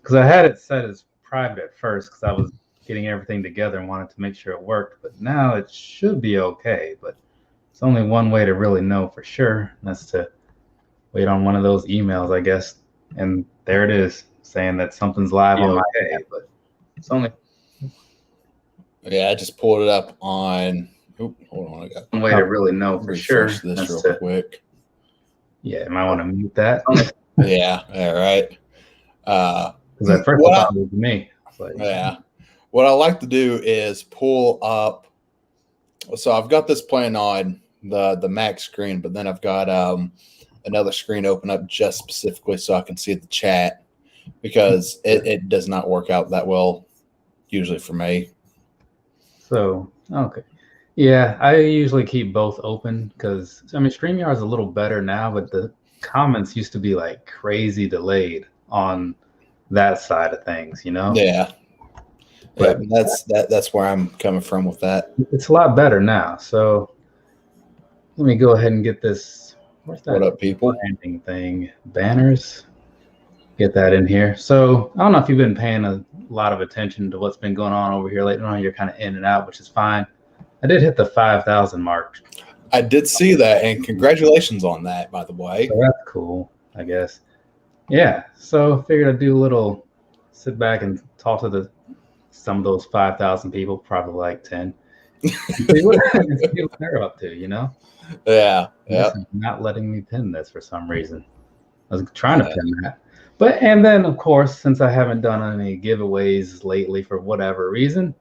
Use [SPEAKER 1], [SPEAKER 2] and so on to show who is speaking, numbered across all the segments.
[SPEAKER 1] because I had it set as private at first because I was getting everything together and wanted to make sure it worked. But now it should be okay. But it's only one way to really know for sure, and that's to wait on one of those emails, I guess. And there it is, saying that something's live on my app. But it's only
[SPEAKER 2] I just pulled it up on. Oh, hold on, I got
[SPEAKER 1] one way to really know for sure.
[SPEAKER 2] This real quick.
[SPEAKER 1] Yeah, you might want to mute that.
[SPEAKER 2] Yeah, all right.
[SPEAKER 1] Because at first I thought it was me.
[SPEAKER 2] Yeah. What I like to do is pull up. So I've got this playing on the Mac screen, but then I've got another screen open up just specifically so I can see the chat, because it does not work out that well usually for me.
[SPEAKER 1] So, okay. Yeah, I usually keep both open because, I mean, StreamYard is a little better now, but the comments used to be like crazy delayed on that side of things, you know?
[SPEAKER 2] Yeah. But that's where I'm coming from with that.
[SPEAKER 1] It's a lot better now. So let me go ahead and get this. Where's that?
[SPEAKER 2] What up, people?
[SPEAKER 1] Branding thing. Banners. Get that in here. So I don't know if you've been paying a lot of attention to what's been going on over here lately. You're kind of in and out, which is fine. I did hit the 5,000 mark.
[SPEAKER 2] I did see that, and congratulations on that, by the way.
[SPEAKER 1] So that's cool, I guess. Yeah. So figured I'd do a little sit back and talk to some of those 5,000 people, probably like 10. See what they're up to, you know?
[SPEAKER 2] Yeah. Yeah.
[SPEAKER 1] Not letting me pin this for some reason. I was trying to pin that. And then, of course, since I haven't done any giveaways lately for whatever reason,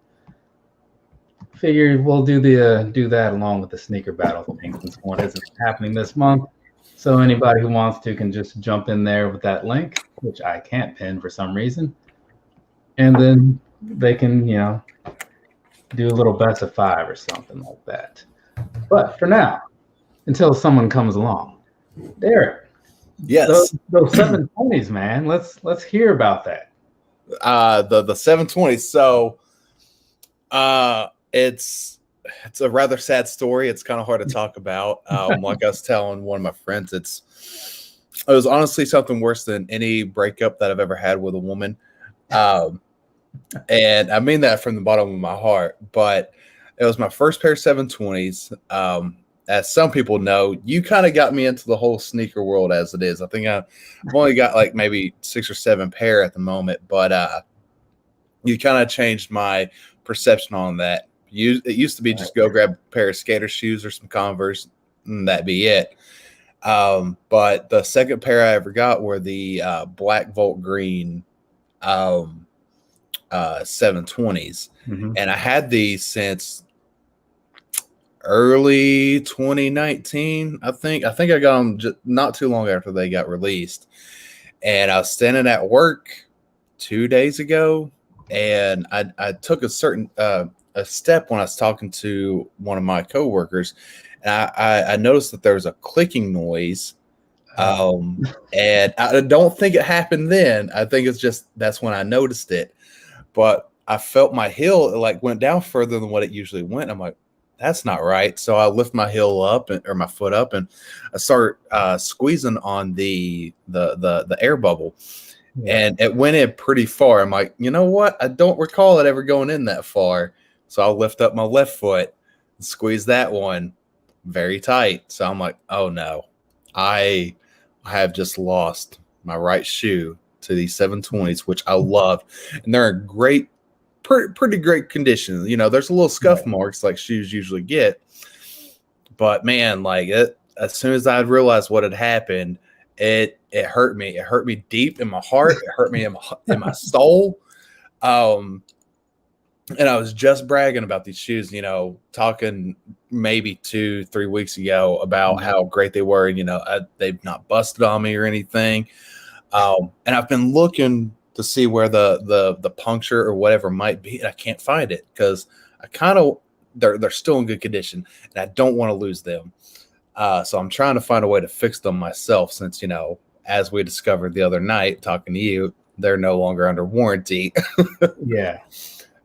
[SPEAKER 1] figured we'll do that along with the sneaker battle thing, since one isn't happening this month. So anybody who wants to can just jump in there with that link, which I can't pin for some reason. And then they can, do a little best of 5 or something like that. But for now, until someone comes along, Derek.
[SPEAKER 2] Yes.
[SPEAKER 1] Those 720s, man. Let's hear about that.
[SPEAKER 2] The 720s. So it's a rather sad story. It's kind of hard to talk about. Like I was telling one of my friends, it was honestly something worse than any breakup that I've ever had with a woman. And I mean that from the bottom of my heart, but it was my first pair of 720s. As some people know, you kind of got me into the whole sneaker world as it is. I think I've only got like maybe 6 or 7 pair at the moment, but you kind of changed my perception on that. It used to be just go grab a pair of skater shoes or some Converse, and that'd be it. But the second pair I ever got were the Black Volt Green 720s.
[SPEAKER 1] Mm-hmm.
[SPEAKER 2] And I had these since early 2019. I think I got them just not too long after they got released. And I was standing at work 2 days ago, and I took a certain a step when I was talking to one of my coworkers, and I noticed that there was a clicking noise. And I don't think it happened then. I think it's just that's when I noticed it. But I felt my heel went down further than what it usually went. I'm like, that's not right. So I lift my heel up or my foot up, and I start squeezing on the air bubble. Yeah. And it went in pretty far. I'm like, you know what? I don't recall it ever going in that far. So I'll lift up my left foot and squeeze that one very tight. So I'm like, oh no, I have just lost my right shoe to these 720s, which I love. And they're in great, pretty great condition. There's a little scuff marks like shoes usually get. But man, as soon as I realized what had happened, it hurt me. It hurt me deep in my heart. It hurt me in my soul. And I was just bragging about these shoes, talking maybe 2-3 weeks ago about how great they were. And, they've not busted on me or anything. And I've been looking to see where the puncture or whatever might be. And I can't find it because they're still in good condition and I don't want to lose them. So I'm trying to find a way to fix them myself since, as we discovered the other night talking to you, they're no longer under warranty.
[SPEAKER 1] Yeah.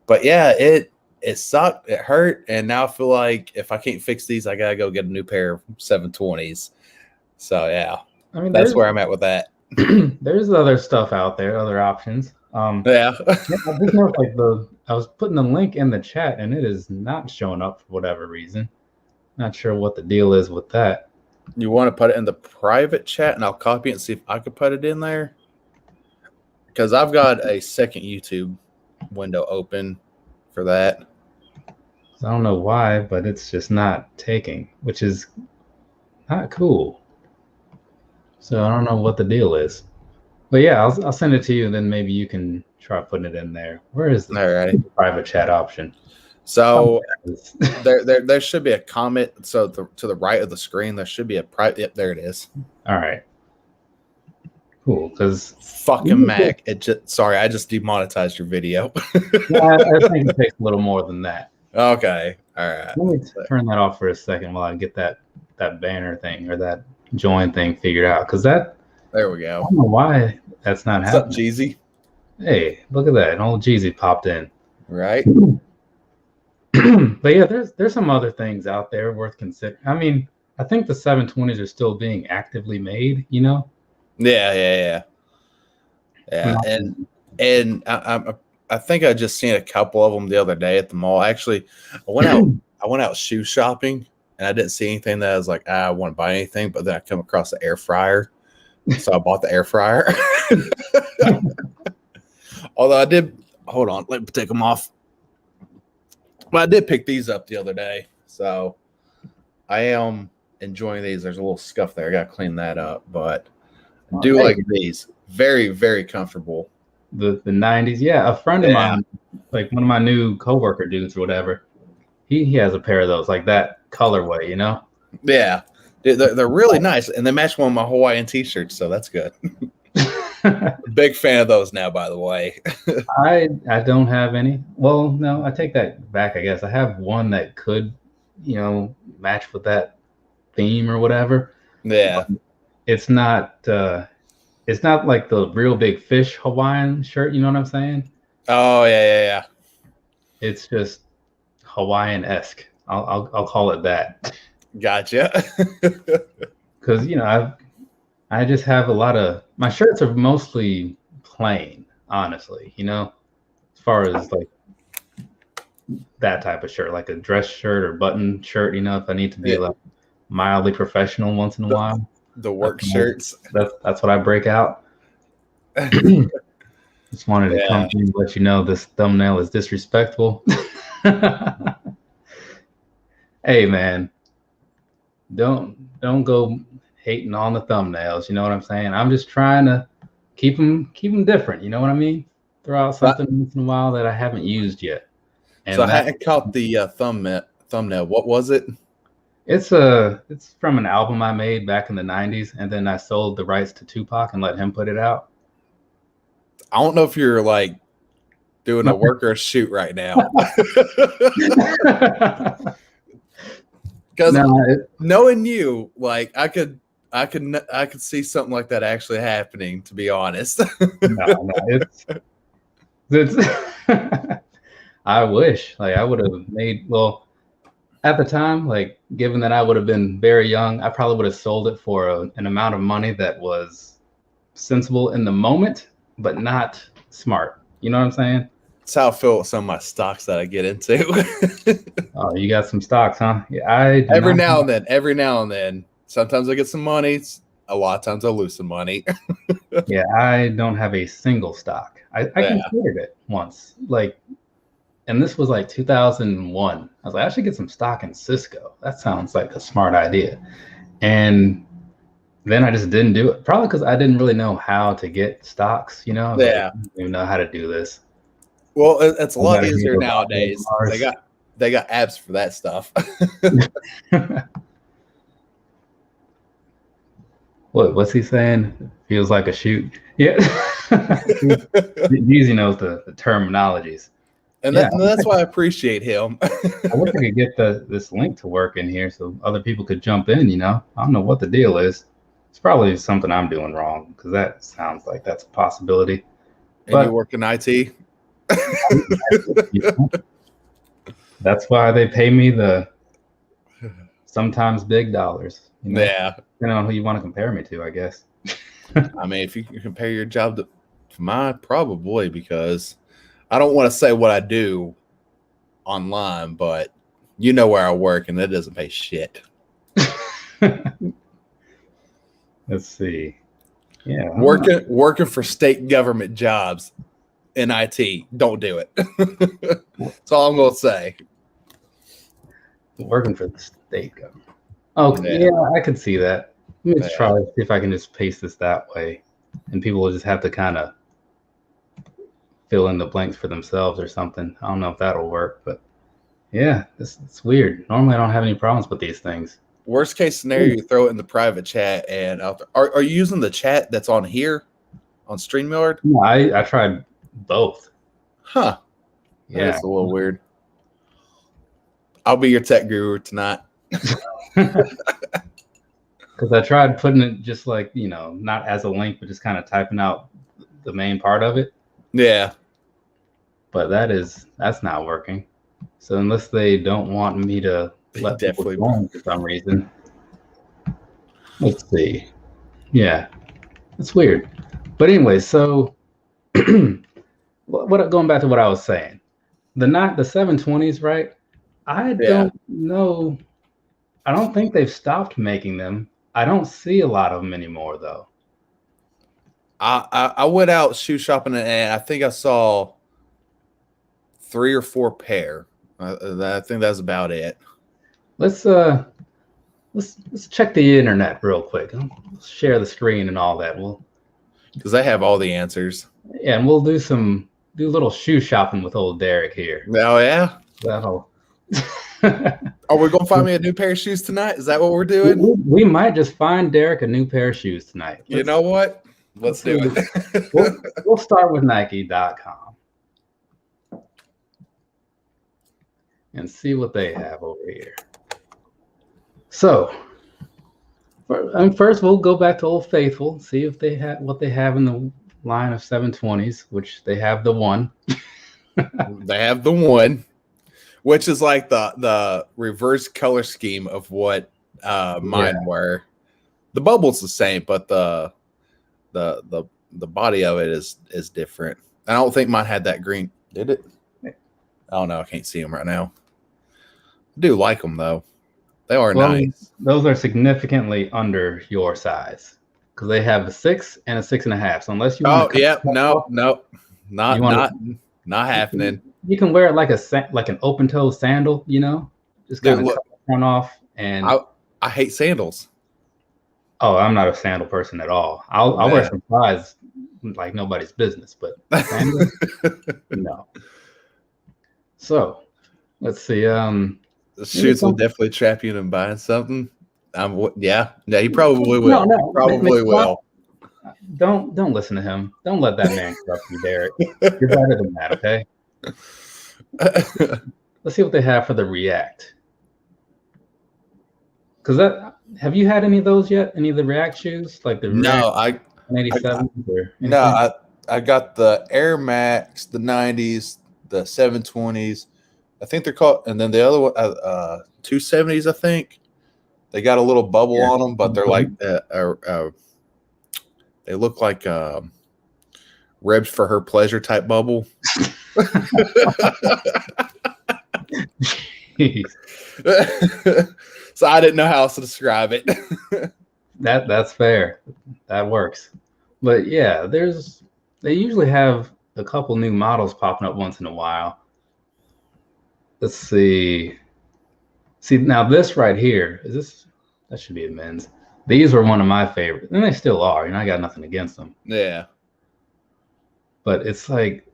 [SPEAKER 2] But yeah, it sucked. It hurt. And now I feel like if I can't fix these, I got to go get a new pair of 720s. So yeah, I mean, that's where I'm at with that.
[SPEAKER 1] There's other stuff out there, other options.
[SPEAKER 2] Yeah.
[SPEAKER 1] Yeah, I just noticed I was putting the link in the chat and it is not showing up for whatever reason. Not sure what the deal is with that.
[SPEAKER 2] You want to put it in the private chat and I'll copy it and see if I could put it in there? Because I've got a second YouTube window open for that.
[SPEAKER 1] I don't know why, but it's just not taking, which is not cool. So I don't know what the deal is. But yeah, I'll send it to you, and then maybe you can try putting it in there. Where is the private chat option?
[SPEAKER 2] So there should be a comment. So to the right of the screen, there should be a private. Yep, there it is.
[SPEAKER 1] All right. Cool. Because
[SPEAKER 2] fucking Mac. I just demonetized your video.
[SPEAKER 1] Yeah, I think it takes a little more than that.
[SPEAKER 2] Okay. All right.
[SPEAKER 1] Let me turn that off for a second while I get that banner thing or that join thing figured out. Because there
[SPEAKER 2] we go.
[SPEAKER 1] I don't know why that's not happening.
[SPEAKER 2] What's up, Jeezy?
[SPEAKER 1] Hey, look at that. An old Jeezy popped in.
[SPEAKER 2] Right.
[SPEAKER 1] But yeah, there's some other things out there worth considering. I mean, I think the 720s are still being actively made, you know?
[SPEAKER 2] Yeah. And I think I just seen a couple of them the other day at the mall. Actually, I went out shoe shopping and I didn't see anything that I was like, I want to buy anything, but then I come across the air fryer. So I bought the air fryer. Although I did, hold on, let me take them off. But I did pick these up the other day. So I am enjoying these. There's a little scuff there. I got to clean that up. But I do like these. Very, very comfortable.
[SPEAKER 1] The 90s. Yeah, a friend of mine, like one of my new coworker dudes or whatever, he has a pair of those, like that colorway, you know?
[SPEAKER 2] Yeah. They're really nice. And they match one of my Hawaiian t-shirts, so that's good. Big fan of those now, by the way.
[SPEAKER 1] I don't have any. Well, no, I take that back, I guess. I have one that could, match with that theme or whatever.
[SPEAKER 2] Yeah.
[SPEAKER 1] But it's not like the real big fish Hawaiian shirt, you know what I'm saying?
[SPEAKER 2] Oh, yeah.
[SPEAKER 1] It's just Hawaiian-esque. I'll call it that.
[SPEAKER 2] Gotcha.
[SPEAKER 1] Because, I just have a lot of my shirts are mostly plain, honestly, as far as like that type of shirt, like a dress shirt or button shirt, if I need to be like mildly professional once in a while.
[SPEAKER 2] The work shirts.
[SPEAKER 1] That's what I break out. Just wanted to come to let you know this thumbnail is disrespectful. Hey man, don't go hating on the thumbnails. You know what I'm saying? I'm just trying to keep them different. You know what I mean? Throw out something once in a while that I haven't used yet.
[SPEAKER 2] And so I hadn't caught the thumbnail. What was it?
[SPEAKER 1] It's from an album I made back in the 90s, and then I sold the rights to Tupac and let him put it out.
[SPEAKER 2] I don't know if you're like doing a work or a shoot right now. Because knowing you, like I could see something like that actually happening, to be honest.
[SPEAKER 1] No, it's I wish like I would have made at the time, like given that I would have been very young, I probably would have sold it for an amount of money that was sensible in the moment, but not smart. You know what I'm saying?
[SPEAKER 2] That's how I feel with some of my stocks that I get into.
[SPEAKER 1] Oh, you got some stocks, huh? Yeah,
[SPEAKER 2] every now and then. Sometimes I get some money. A lot of times I lose some money.
[SPEAKER 1] Yeah, I don't have a single stock. I considered it once, and this was like 2001. I was like, I should get some stock in Cisco. That sounds like a smart idea. And then I just didn't do it. Probably because I didn't really know how to get stocks. I didn't even know how to do this.
[SPEAKER 2] Well, it's a lot easier nowadays. They got apps for that stuff.
[SPEAKER 1] What's he saying? Feels like a shoot. Yeah. Jeezy knows the terminologies.
[SPEAKER 2] And that's why I appreciate him.
[SPEAKER 1] I wish I could get this link to work in here so other people could jump in, I don't know what the deal is. It's probably something I'm doing wrong because that sounds like that's a possibility.
[SPEAKER 2] And you work in IT?
[SPEAKER 1] That's why they pay me the sometimes big dollars.
[SPEAKER 2] Yeah.
[SPEAKER 1] Depending on who you want to compare me to, I guess.
[SPEAKER 2] I mean, if you compare your job to Mine probably, because I don't want to say what I do online, but you know where I work, and that doesn't pay shit.
[SPEAKER 1] Let's see. Yeah,
[SPEAKER 2] Working for state government jobs in IT. Don't do it. That's all I'm gonna say.
[SPEAKER 1] working for the state government. Oh, yeah, I could see that. Let me try to see if I can just paste this that way, and people will just have to kind of fill in the blanks for themselves or something. I don't know if that'll work, but yeah, it's weird. Normally, I don't have any problems with these things.
[SPEAKER 2] Worst case scenario, you throw it in the private chat, and are you using the chat that's on here on StreamYard?
[SPEAKER 1] No, I tried both.
[SPEAKER 2] Huh.
[SPEAKER 1] Yeah,
[SPEAKER 2] that's a little weird. I'll be your tech guru tonight.
[SPEAKER 1] Because I tried putting it just like, not as a link, but just kind of typing out the main part of it.
[SPEAKER 2] Yeah.
[SPEAKER 1] But that's not working. So unless they don't want me to let people join for some reason. Let's see. Yeah, it's weird. But anyway, so going back to what I was saying, the 720s, right? I don't know. I don't think they've stopped making them. I don't see a lot of them anymore, though.
[SPEAKER 2] I went out shoe shopping, and I think I saw 3 or 4 pair. I think that's about it.
[SPEAKER 1] Let's check the internet real quick. Let's share the screen and all that.
[SPEAKER 2] Because they have all the answers.
[SPEAKER 1] Yeah, and we'll do a little shoe shopping with old Derek here.
[SPEAKER 2] Oh yeah.
[SPEAKER 1] That'll.
[SPEAKER 2] Are we gonna find me a new pair of shoes tonight? Is that what we're doing?
[SPEAKER 1] We might just find Derek a new pair of shoes tonight.
[SPEAKER 2] You know what? Let's do it.
[SPEAKER 1] We'll start with Nike.com and see what they have over here. So, first we'll go back to Old Faithful, see if they have what they have in the line of 720s, which they have the one.
[SPEAKER 2] They have the one, which is like the reverse color scheme of what mine were. The bubble's the same, but the body of it is different. I don't think mine had that green. Did it? I don't know. I can't see them right now. I do like them though. They are nice.
[SPEAKER 1] Those are significantly under your size because they have a 6 and a 6.5. So unless you want
[SPEAKER 2] not happening.
[SPEAKER 1] You can wear it like an open toe sandal, just kind of cut the front off. And
[SPEAKER 2] I hate sandals.
[SPEAKER 1] Oh, I'm not a sandal person at all. I'll wear some flies like nobody's business, but sandals, no. So let's see.
[SPEAKER 2] The shoes will definitely trap you into buying something. He probably will.
[SPEAKER 1] No,
[SPEAKER 2] probably will.
[SPEAKER 1] Don't listen to him. Don't let that man corrupt you, Derek. You're better than that, okay? Let's see what they have for the React. Because have you had any of those yet? Any of the React shoes, like the
[SPEAKER 2] React
[SPEAKER 1] 87?
[SPEAKER 2] No, I got the Air Max, the 90s, the 720s. I think they're called, and then the other one, 270s. I think they got a little bubble on them, but they're like they look like ribs for her pleasure type bubble. So I didn't know how else to describe it.
[SPEAKER 1] That's fair. That works. But yeah, they usually have a couple new models popping up once in a while. Let's see. Now this right here, that should be a men's. These were one of my favorites, and they still are. I got nothing against them.
[SPEAKER 2] Yeah.
[SPEAKER 1] But it's like,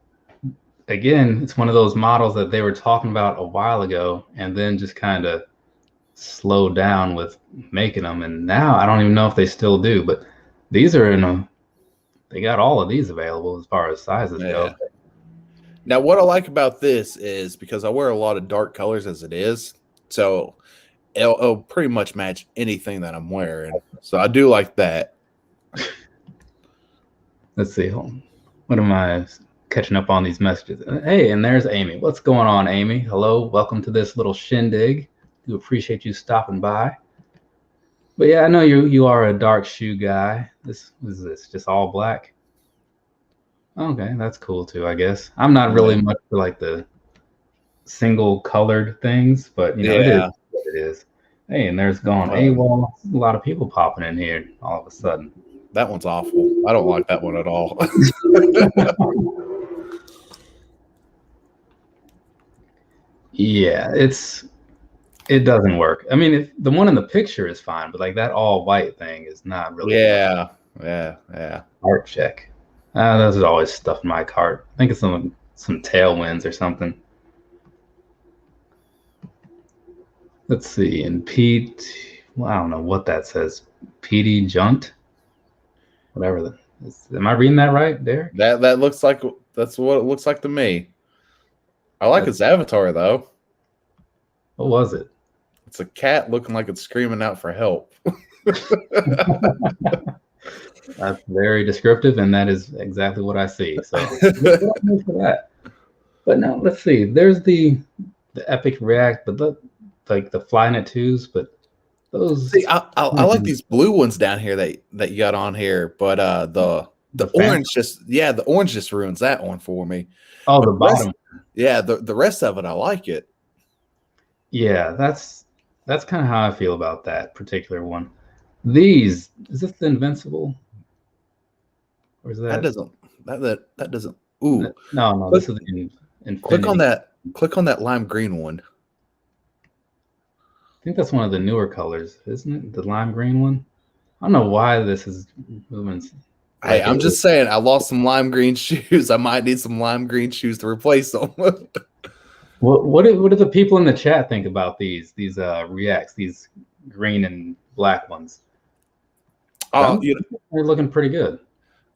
[SPEAKER 1] again, it's one of those models that they were talking about a while ago and then just kind of slowed down with making them. And now I don't even know if they still do, but these are they got all of these available as far as sizes go.
[SPEAKER 2] Now, what I like about this is because I wear a lot of dark colors as it is, so it'll pretty much match anything that I'm wearing. So I do like that.
[SPEAKER 1] Let's see. What am I catching up on these messages? Hey, and there's Amy. What's going on, Amy? Hello. Welcome to this little shindig. Do appreciate you stopping by. But yeah, I know you are a dark shoe guy. This is just all black. Okay, that's cool too, I guess. I'm not really much for like the single colored things, but it is
[SPEAKER 2] Yeah,
[SPEAKER 1] what it is. Hey, and there's gone
[SPEAKER 2] uh,
[SPEAKER 1] AWOL. A lot of people popping in here all of a sudden.
[SPEAKER 2] that one's awful. I don't like that one at all.
[SPEAKER 1] Yeah, it doesn't work. I mean, if the one in the picture is fine, but like that all white thing is not really in my
[SPEAKER 2] Yeah, yeah.
[SPEAKER 1] cart check. Those are always stuff in my cart. I think it's some tailwinds or something. Let's see. And Pete, well, I don't know what that says. PD Junt, whatever. Am I reading that right, Derek?
[SPEAKER 2] That looks like that's what it looks like to me. I like
[SPEAKER 1] That's,
[SPEAKER 2] its avatar though.
[SPEAKER 1] what was it?
[SPEAKER 2] It's a cat looking like it's screaming out for help.
[SPEAKER 1] That's very descriptive, and that is exactly what I see. So for that. But no, let's see. There's the Epic React, but like the Flynet twos, but those
[SPEAKER 2] See, I like these blue ones down here that you got on here, but the orange the orange just ruins that one for me.
[SPEAKER 1] Oh,
[SPEAKER 2] But
[SPEAKER 1] the bottom.
[SPEAKER 2] the rest of it I like it.
[SPEAKER 1] Yeah, that's kind of how I feel about that particular one. These, is this the Invincible? Or is
[SPEAKER 2] That
[SPEAKER 1] that
[SPEAKER 2] doesn't that doesn't. Ooh,
[SPEAKER 1] no,
[SPEAKER 2] click,
[SPEAKER 1] this is the
[SPEAKER 2] click on
[SPEAKER 1] Infinity.
[SPEAKER 2] that. Click on that lime green one.
[SPEAKER 1] I think that's one of the newer colors, isn't it? The lime green one. I don't know why this is moving
[SPEAKER 2] Hey,
[SPEAKER 1] like it
[SPEAKER 2] I'm
[SPEAKER 1] is.
[SPEAKER 2] just saying, I lost some lime green shoes. I might need some lime green shoes to replace them.
[SPEAKER 1] What do the people in the chat think about these reacts, these green and black ones?
[SPEAKER 2] Oh,
[SPEAKER 1] They're looking pretty good.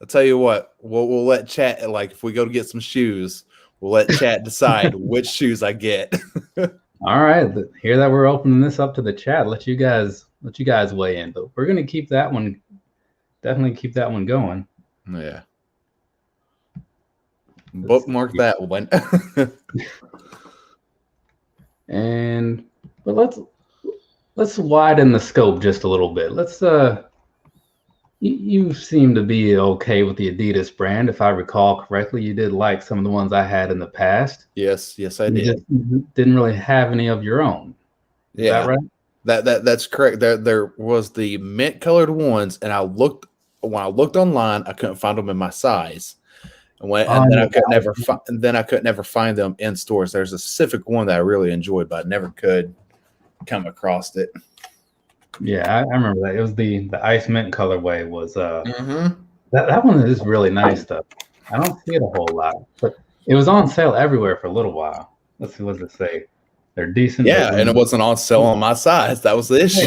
[SPEAKER 2] I'll tell you what, we'll let chat, like if we go to get some shoes, we'll let chat decide which shoes I get.
[SPEAKER 1] All right, hear that we're opening this up to the chat. Let you guys weigh in, but we're gonna keep that one, definitely keep that one going.
[SPEAKER 2] Yeah. Bookmark that one.
[SPEAKER 1] And but let's widen the scope just a little bit. Let's you seem to be okay with the Adidas brand. If I recall correctly, you did like some of the ones I had in the past.
[SPEAKER 2] Yes, I did.
[SPEAKER 1] Just didn't really have any of your own. Is that right?
[SPEAKER 2] That's correct. There was the mint colored ones, and when I looked online, I couldn't find them in my size. And then I could never find them in stores. There's a specific one that I really enjoyed, but I never could come across it.
[SPEAKER 1] Yeah, I remember that. It was the ice mint colorway was that one is really nice though. I don't see it a whole lot, but it was on sale everywhere for a little while. Let's see, what does it say? They're decent.
[SPEAKER 2] Yeah, and it wasn't on sale on my size. That was the issue.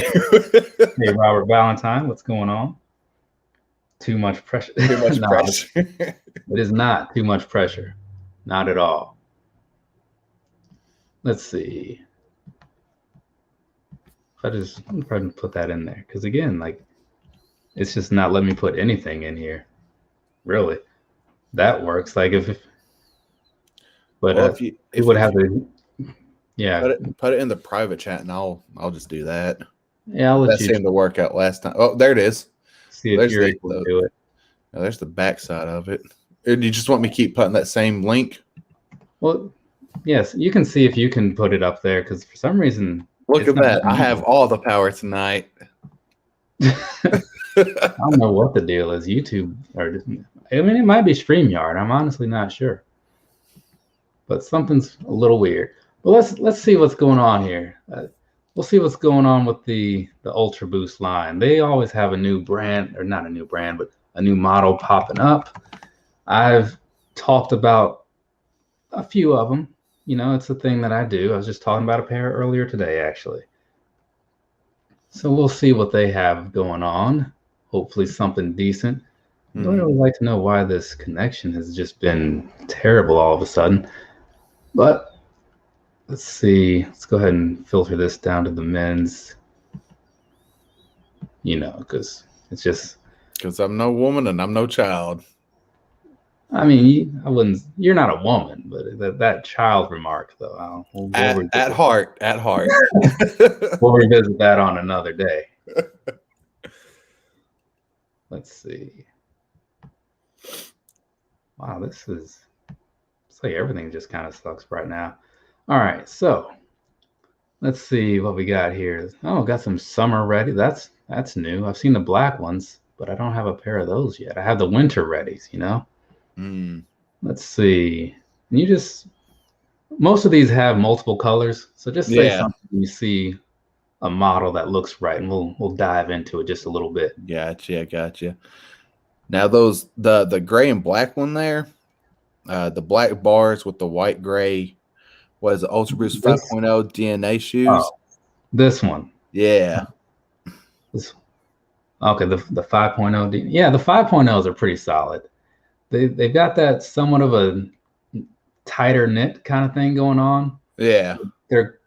[SPEAKER 1] Hey, Robert Valentine, what's going on? Too much pressure.
[SPEAKER 2] Too much pressure.
[SPEAKER 1] It is not too much pressure. Not at all. Let's see. I'm trying to put that in there because again, like it's just not letting me put anything in here. Really, that works. Like if you would have to, yeah,
[SPEAKER 2] put it in the private chat, and I'll just do that.
[SPEAKER 1] Yeah, I'll let
[SPEAKER 2] that seemed to work out last time. Oh, there it is.
[SPEAKER 1] See if you're able to do it.
[SPEAKER 2] Now, there's the back side of it. Or do you just want me to keep putting that same link?
[SPEAKER 1] Well, yes, you can see if you can put it up there because for some reason.
[SPEAKER 2] Look at that. I have all the power tonight.
[SPEAKER 1] I don't know what the deal is. YouTube, I mean, it might be StreamYard. I'm honestly not sure. But something's a little weird. But let's see what's going on here. We'll see what's going on with the Ultra Boost line. They always have a new brand, or not a new brand, but a new model popping up. I've talked about a few of them. It's a thing that I do. I was just talking about a pair earlier today, actually. So we'll see what they have going on. Hopefully something decent. I would like to know why this connection has just been terrible all of a sudden. But let's see. Let's go ahead and filter this down to the men's. Because it's just.
[SPEAKER 2] Because I'm no woman and I'm no child.
[SPEAKER 1] I mean, you're not a woman, but that child remark, though.
[SPEAKER 2] At heart.
[SPEAKER 1] We'll revisit that on another day. Let's see. Wow, it's like everything just kind of sucks right now. All right, so let's see what we got here. Oh, got some summer ready. That's new. I've seen the black ones, but I don't have a pair of those yet. I have the winter readies, you know?
[SPEAKER 2] Mm.
[SPEAKER 1] Let's see. You just most of these have multiple colors, so just say
[SPEAKER 2] Yeah,
[SPEAKER 1] something when you see a model that looks right, and we'll dive into it just a little bit.
[SPEAKER 2] gotcha. Now those the gray and black one there, the black bars with the white gray, what is it, Ultra Boost
[SPEAKER 1] This
[SPEAKER 2] 5.0 DNA shoes?
[SPEAKER 1] oh, this one.
[SPEAKER 2] Yeah,
[SPEAKER 1] This okay, the 5.0 D. Yeah, the 5.0s are pretty solid. They've got that somewhat of a tighter knit kind of thing going on.
[SPEAKER 2] yeah,
[SPEAKER 1] They're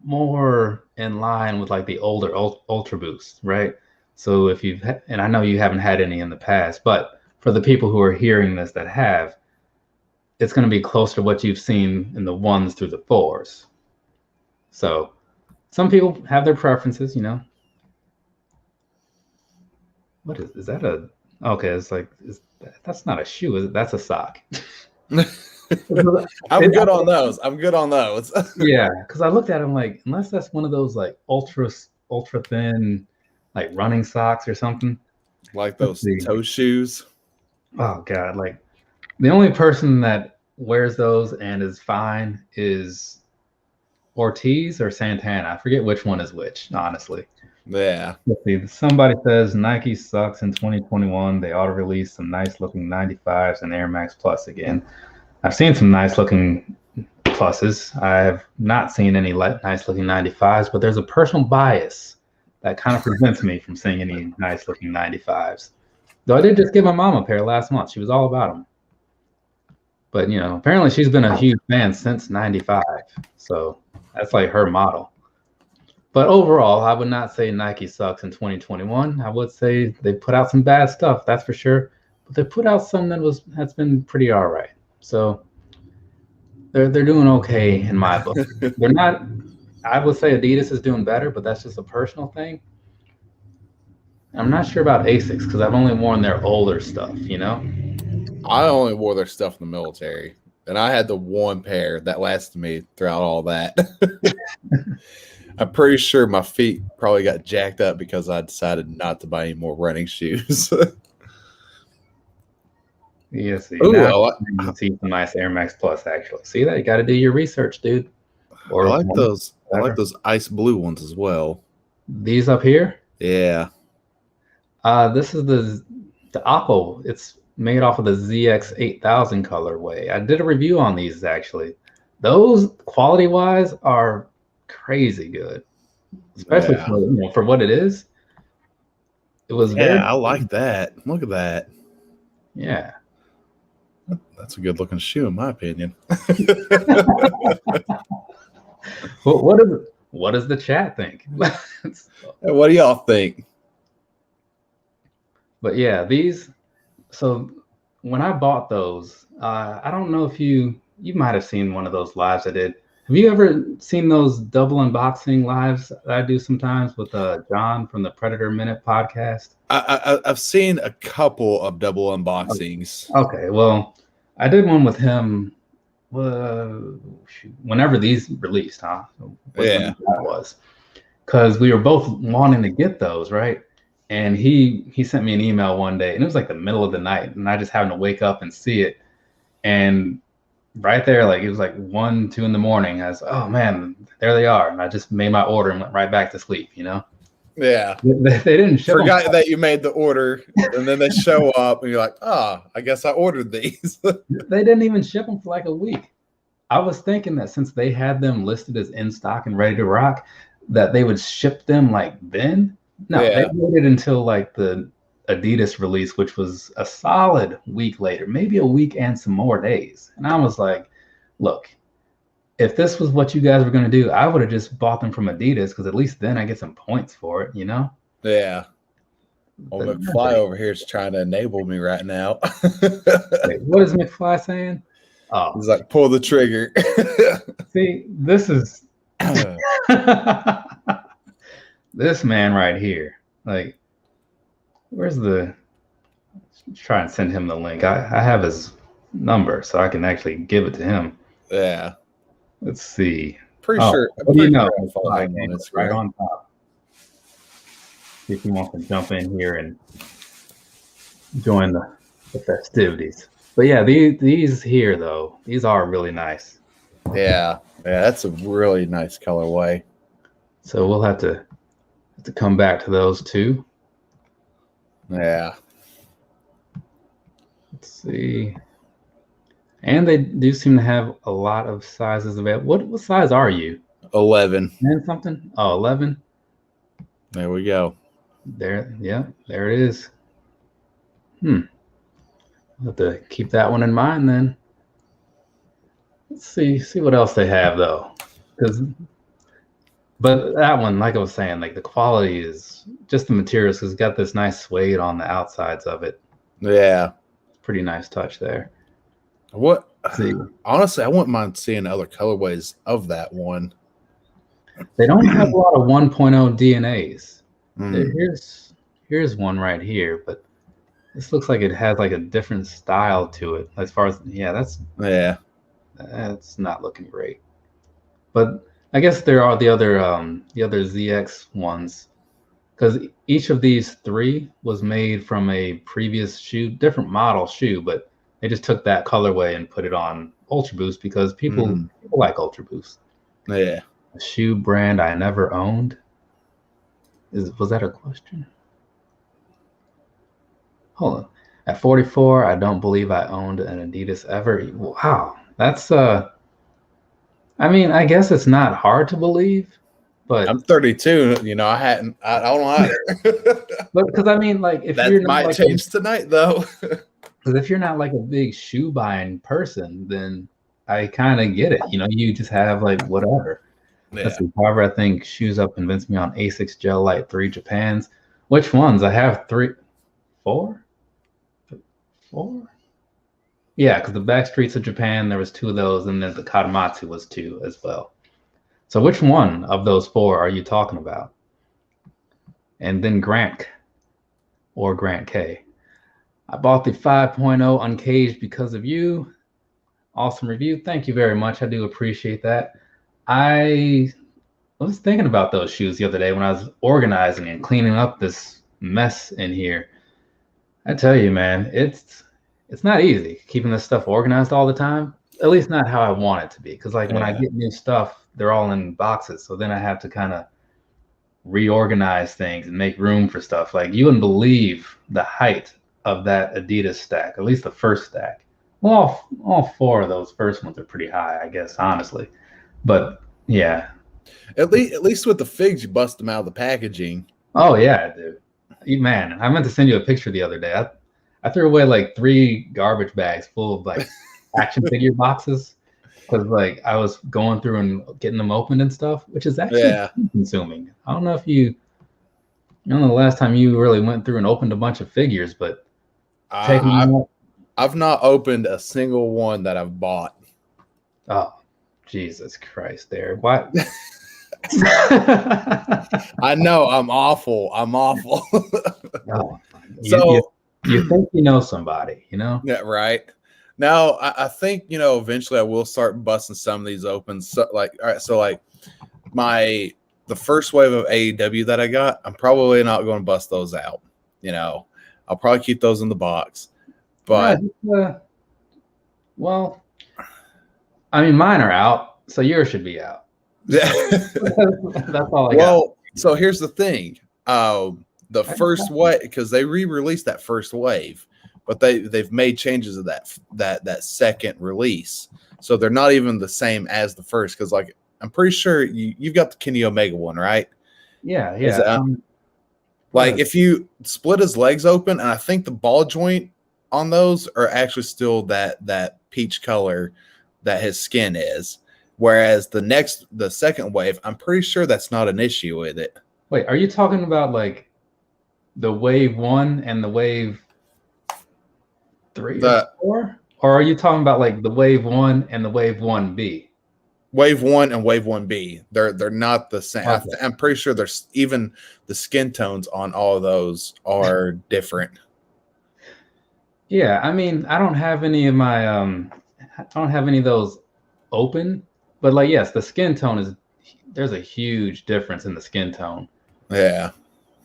[SPEAKER 1] more in line with like the older Ultra Boost, right? So if you've and I know you haven't had any in the past, but for the people who are hearing this that have, it's going to be close to what you've seen in the ones through the fours. So some people have their preferences, you know. What is that a? Okay, it's like that's not a shoe, is it? That's a sock.
[SPEAKER 2] I'm good on those. I'm good on those.
[SPEAKER 1] Yeah, because I looked at them like, unless that's one of those like ultra thin, like running socks or something.
[SPEAKER 2] Like
[SPEAKER 1] Let's
[SPEAKER 2] those
[SPEAKER 1] see.
[SPEAKER 2] toe shoes.
[SPEAKER 1] Oh God, like the only person that wears those and is fine is Ortiz or Santana. I forget which one is which, honestly.
[SPEAKER 2] Yeah,
[SPEAKER 1] Let's see. Somebody says Nike sucks in 2021. They ought to release some nice looking 95s and Air Max Plus again. I've seen some nice looking pluses. I have not seen any nice looking 95s, but there's a personal bias that kind of prevents me from seeing any nice looking 95s. Though I did just give my mom a pair last month. She was all about them. But, you know, apparently she's been a huge fan since 95. So that's like her model. But overall, I would not say Nike sucks in 2021. I would say they put out some bad stuff, that's for sure. But they put out some that's been pretty all right. So they're doing okay in my book. They're not. I would say Adidas is doing better, but that's just a personal thing. I'm not sure about Asics because I've only worn their older stuff. You know.
[SPEAKER 2] I only wore their stuff in the military, and I had the one pair that lasted me throughout all that. I'm pretty sure my feet probably got jacked up because I decided not to buy any more running shoes.
[SPEAKER 1] Yeah. See,
[SPEAKER 2] Ooh,
[SPEAKER 1] now you can see some nice Air Max Plus. Actually, see that you got to do your research, dude.
[SPEAKER 2] I
[SPEAKER 1] Or
[SPEAKER 2] like those. I like those ice blue ones as well.
[SPEAKER 1] These up here.
[SPEAKER 2] Yeah.
[SPEAKER 1] This is the Aqua. It's made off of the ZX 8000 colorway. I did a review on these actually. Those quality wise are crazy good, especially for what it is. It was very.
[SPEAKER 2] I like that. Look at that.
[SPEAKER 1] Yeah.
[SPEAKER 2] That's a good looking shoe, in my opinion.
[SPEAKER 1] Well, what does the chat think?
[SPEAKER 2] Hey, what do y'all think?
[SPEAKER 1] But yeah, these. So when I bought those, I don't know if you might have seen one of those lives I did. Have you ever seen those double unboxing lives that I do sometimes with John from the Predator Minute podcast?
[SPEAKER 2] I've seen a couple of double unboxings.
[SPEAKER 1] Okay, well, I did one with him whenever these released, huh?
[SPEAKER 2] Yeah.
[SPEAKER 1] That was because we were both wanting to get those, right? And he sent me an email one day, and it was like the middle of the night, and I just happened to wake up and see it, and right there, like it was like 1, 2 in the morning. I was, oh man, there they are, and I just made my order and went right back to sleep. You know?
[SPEAKER 2] Yeah.
[SPEAKER 1] They didn't ship
[SPEAKER 2] Forgot
[SPEAKER 1] them.
[SPEAKER 2] that you made the order, and then they show up, and you're like, I guess I ordered these.
[SPEAKER 1] They didn't even ship them for like a week. I was thinking that since they had them listed as in stock and ready to rock, that they would ship them like then. No, they waited until like the Adidas release, which was a solid week later, maybe a week and some more days. And I was like, look, if this was what you guys were going to do, I would have just bought them from Adidas because at least then I get some points for it, you know?
[SPEAKER 2] Yeah. Well, McFly over here is trying to enable me right now.
[SPEAKER 1] Wait, what is McFly saying? Oh,
[SPEAKER 2] he's like, pull the trigger.
[SPEAKER 1] See, this is this man right here. Like, where's the? Let's try and send him the link. I have his number so I can actually give it to him.
[SPEAKER 2] Yeah.
[SPEAKER 1] Let's see.
[SPEAKER 2] Pretty
[SPEAKER 1] Oh,
[SPEAKER 2] sure.
[SPEAKER 1] what do you know?
[SPEAKER 2] I follow him on
[SPEAKER 1] Right
[SPEAKER 2] Instagram.
[SPEAKER 1] on top. See if he wants to jump in here and join the festivities. But yeah, these here though, these are really nice.
[SPEAKER 2] Yeah, that's a really nice colorway.
[SPEAKER 1] So we'll have to come back to those too.
[SPEAKER 2] Yeah.
[SPEAKER 1] Let's see. And they do seem to have a lot of sizes available. What size are you?
[SPEAKER 2] 11.
[SPEAKER 1] 10 something? Oh, 11.
[SPEAKER 2] There we go.
[SPEAKER 1] There, yeah, there it is. I'll have to keep that one in mind then. Let's see what else they have though. But that one, like I was saying, like the quality is just the materials, because it's got this nice suede on the outsides of it.
[SPEAKER 2] Yeah.
[SPEAKER 1] Pretty nice touch there.
[SPEAKER 2] What?
[SPEAKER 1] See,
[SPEAKER 2] honestly, I wouldn't mind seeing other colorways of that one.
[SPEAKER 1] they don't have a lot of 1.0 DNAs. Here's one right here, but this looks like it has like a different style to it. As far as that's not looking great. But I guess there are the other ZX ones, because each of these three was made from a previous shoe, different model shoe, but they just took that colorway and put it on Ultra Boost because people like Ultra Boost.
[SPEAKER 2] Yeah.
[SPEAKER 1] A shoe brand I never owned. Was that a question? Hold on. At 44, I don't believe I owned an Adidas ever. Wow. That's I mean, I guess it's not hard to believe, but
[SPEAKER 2] I'm 32. You know, I don't know either.
[SPEAKER 1] But because I mean, like, if
[SPEAKER 2] that
[SPEAKER 1] you're not
[SPEAKER 2] might
[SPEAKER 1] like
[SPEAKER 2] change tonight, though.
[SPEAKER 1] Because if you're not like a big shoe buying person, then I kind of get it. You know, you just have like whatever.
[SPEAKER 2] Yeah.
[SPEAKER 1] Let's see. However, I think Shoes Up convinced me on Asics Gel Light 3 Japans. Which ones? I have 4. Yeah, because the Backstreets of Japan, there was 2 of those, and then the Katamatsu was 2 as well. So which one of those 4 are you talking about? And then Grant or Grant K. I bought the 5.0 Uncaged because of you. Awesome review. Thank you very much. I do appreciate that. I was thinking about those shoes the other day when I was organizing and cleaning up this mess in here. I tell you, man, it's not easy keeping this stuff organized all the time. At least not how I want it to be. Because like when I get new stuff, they're all in boxes. So then I have to kind of reorganize things and make room for stuff. Like you wouldn't believe the height of that Adidas stack, at least the first stack. Well, all 4 of those first ones are pretty high, I guess, honestly. But yeah.
[SPEAKER 2] At least with the figs, you bust them out of the packaging.
[SPEAKER 1] Oh yeah, dude. Man, I meant to send you a picture the other day. I threw away like 3 garbage bags full of like action figure boxes because like I was going through and getting them opened and stuff, which is actually consuming. I don't know if I don't know the last time you really went through and opened a bunch of figures, but
[SPEAKER 2] I've not opened a single one that I've bought.
[SPEAKER 1] Oh, Jesus Christ! There, what?
[SPEAKER 2] I know I'm awful.
[SPEAKER 1] Oh, you think you know somebody, you know?
[SPEAKER 2] Yeah, right. Now I think eventually I will start busting some of these open. So like, all right, so like the first wave of AEW that I got, I'm probably not going to bust those out. I'll probably keep those in the box. But
[SPEAKER 1] well, I mean, mine are out, so yours should be out. That's all I got.
[SPEAKER 2] So here's the thing. The first wave, because they re-released that first wave, but they've made changes of that second release. So they're not even the same as the first, because like I'm pretty sure you've got the Kenny Omega one, right?
[SPEAKER 1] Yeah.
[SPEAKER 2] If you split his legs open, and I think the ball joint on those are actually still that peach color that his skin is. Whereas the second wave, I'm pretty sure that's not an issue with it.
[SPEAKER 1] Wait, are you talking about like the wave 1 and the wave 3 or 4? Or are you talking about like the wave 1 and the wave 1B?
[SPEAKER 2] Wave 1 and wave 1B. They're not the same.
[SPEAKER 1] Okay.
[SPEAKER 2] I'm pretty sure there's even the skin tones on all of those are different.
[SPEAKER 1] Yeah, I mean, I don't have any of my I don't have any of those open, but like yes, the skin tone is there's a huge difference in the skin tone
[SPEAKER 2] Yeah.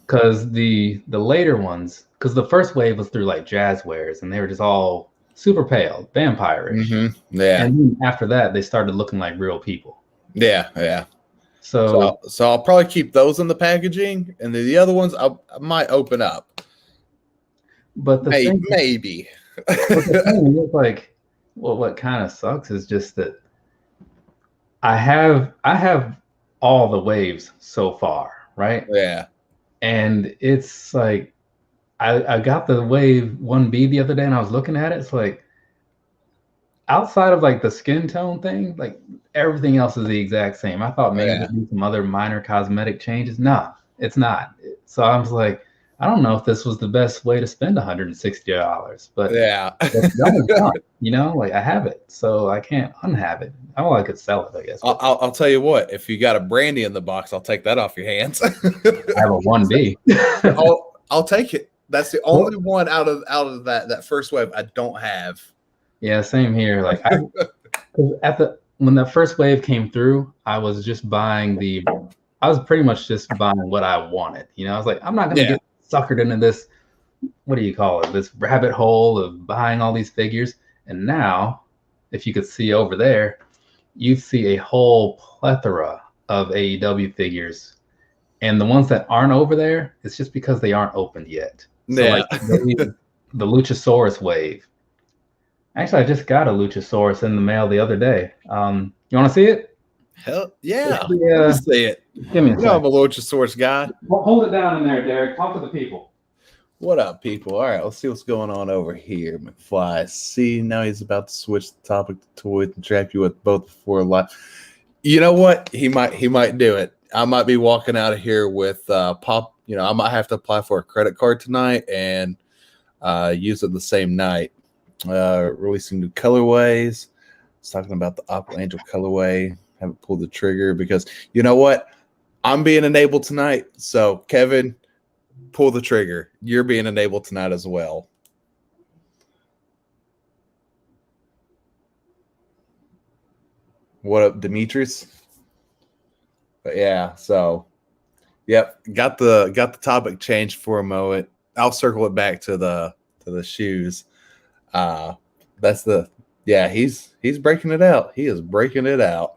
[SPEAKER 1] because the later ones, because the first wave was through like jazz wares and they were just all super pale, vampire-ish.
[SPEAKER 2] Yeah.
[SPEAKER 1] And then after that, they started looking like real people.
[SPEAKER 2] Yeah. Yeah.
[SPEAKER 1] So,
[SPEAKER 2] So I'll probably keep those in the packaging, and then the other ones I might open up.
[SPEAKER 1] but the thing,
[SPEAKER 2] Maybe.
[SPEAKER 1] but the thing is like, well, what kind of sucks is just that I have all the waves so far, right?
[SPEAKER 2] Yeah.
[SPEAKER 1] And it's like I got the wave 1B the other day and I was looking at it. It's like outside of like the skin tone thing, like everything else is the exact same. I thought maybe
[SPEAKER 2] Yeah.
[SPEAKER 1] there'd be some other minor cosmetic changes. No, it's not. So I was like, I don't know if this was the best way to spend $160, but
[SPEAKER 2] Yeah.
[SPEAKER 1] what's done is done. You know, like I have it, so I can't unhave it. Oh, I could sell it, I guess. But
[SPEAKER 2] I'll tell you what. If you got a brandy in the box, I'll take that off your hands.
[SPEAKER 1] I have a 1B.
[SPEAKER 2] I'll take it. That's the only one out of that first wave I don't have.
[SPEAKER 1] Yeah, same here. Like I, 'cause at the when that first wave came through, I was just buying I was pretty much just buying what I wanted. You know, I was like, I'm not gonna
[SPEAKER 2] Yeah.
[SPEAKER 1] get suckered into this, what do you call it? This rabbit hole of buying all these figures. And now, if you could see over there, you see a whole plethora of AEW figures. And the ones that aren't over there, it's just because they aren't opened yet. So
[SPEAKER 2] Yeah.
[SPEAKER 1] like the Luchasaurus wave. Actually, I just got a Luchasaurus in the mail the other day. You want to see it?
[SPEAKER 2] Hell yeah.
[SPEAKER 1] Let me
[SPEAKER 2] Let me see it.
[SPEAKER 1] Give me a
[SPEAKER 2] You know I'm
[SPEAKER 1] second.
[SPEAKER 2] a Luchasaurus guy.
[SPEAKER 1] Hold it down in there, Derek. Talk to the people.
[SPEAKER 2] What up, people? All right, let's see what's going on over here. McFly. See, now he's about to switch the topic to toys and trap you with both before life. You know what? He might do it. I might be walking out of here with pop. You know, I might have to apply for a credit card tonight and use it the same night. Releasing new colorways. I was talking about the Aqua Angel colorway. Haven't pulled the trigger because you know what? I'm being enabled tonight. So Kevin, pull the trigger. You're being enabled tonight as well. What up, Demetrius? But yeah, so yep, got the topic changed for a moment. I'll circle it back to the shoes. That's the he's breaking it out. He is breaking it out.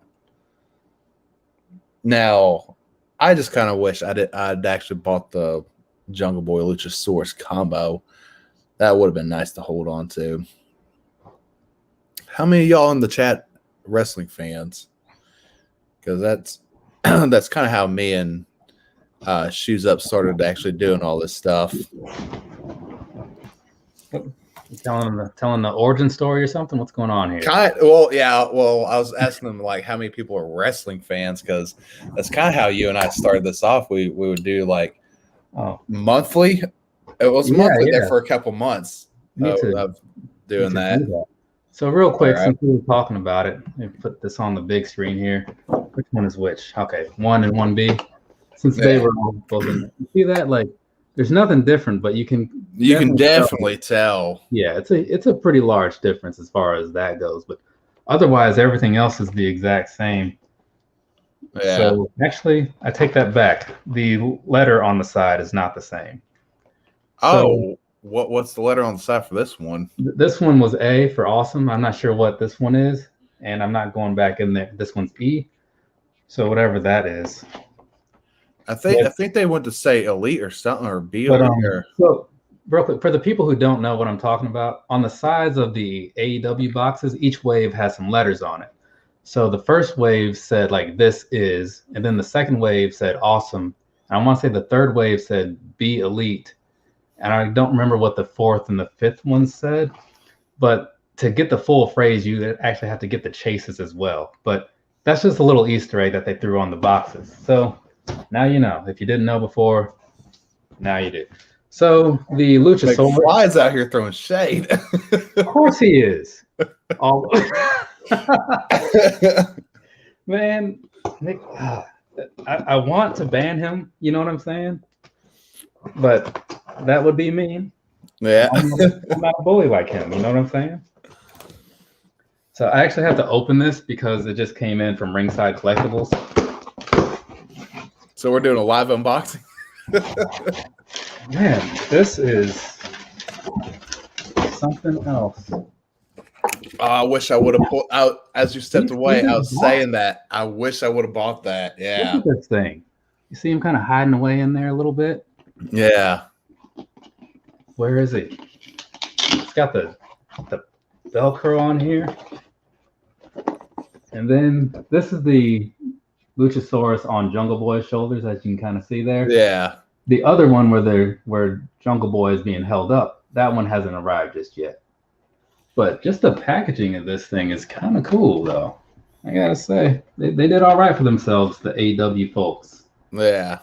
[SPEAKER 2] Now, I just kind of wish I'd actually bought the Jungle Boy Luchasaurus combo. That would have been nice to hold on to. How many of y'all in the chat wrestling fans? Because that's that's kind of how me and Shoes Up started actually doing all this stuff.
[SPEAKER 1] Telling the origin story or something? What's going on here?
[SPEAKER 2] I was asking them like how many people are wrestling fans because that's kind of how you and I started this off. We would do like monthly. It was monthly there for a couple months of doing that.
[SPEAKER 1] So real quick, since we were talking about it, let me put this on the big screen here. Which one is which? Okay, 1 and 1B. Since they were all both in there. You see that? Like, there's nothing different, but you can
[SPEAKER 2] definitely tell.
[SPEAKER 1] Yeah, it's a pretty large difference as far as that goes, but otherwise everything else is the exact same.
[SPEAKER 2] Yeah.
[SPEAKER 1] So actually, I take that back. The letter on the side is not the same.
[SPEAKER 2] So, what's the letter on the side for this one?
[SPEAKER 1] This one was A for awesome. I'm not sure what this one is, and I'm not going back in there. This one's E. So whatever that is.
[SPEAKER 2] I think they went to say elite or something or B elite.
[SPEAKER 1] So real quick, for the people who don't know what I'm talking about, on the sides of the AEW boxes, each wave has some letters on it. So the first wave said like this is, and then the second wave said awesome. And I want to say the third wave said B elite. And I don't remember what the fourth and the fifth one said, but to get the full phrase, you actually have to get the chases as well. But that's just a little Easter egg that they threw on the boxes. So now you know. If you didn't know before, now you do. So the Luchasaurus
[SPEAKER 2] Fly's out here throwing shade.
[SPEAKER 1] Of course he is. Man, Nick, I want to ban him. You know what I'm saying? But that would be mean.
[SPEAKER 2] Yeah.
[SPEAKER 1] I'm not a bully like him. You know what I'm saying? So I actually have to open this because it just came in from Ringside Collectibles.
[SPEAKER 2] So we're doing a live unboxing.
[SPEAKER 1] Man, this is something else.
[SPEAKER 2] I wish I would have pulled out as you stepped
[SPEAKER 1] You
[SPEAKER 2] away. I
[SPEAKER 1] see
[SPEAKER 2] was
[SPEAKER 1] this
[SPEAKER 2] saying that. I wish I would have bought that. Yeah.
[SPEAKER 1] Look at this thing. You see him kind of hiding away in there a little bit?
[SPEAKER 2] Yeah.
[SPEAKER 1] Where is he? It's got the Velcro on here. And then this is the Luchasaurus on Jungle Boy's shoulders, as you can kind of see there.
[SPEAKER 2] Yeah.
[SPEAKER 1] The other one where Jungle Boy is being held up, that one hasn't arrived just yet. But just the packaging of this thing is kind of cool, though. I gotta say, they did all right for themselves, the AW folks.
[SPEAKER 2] Yeah.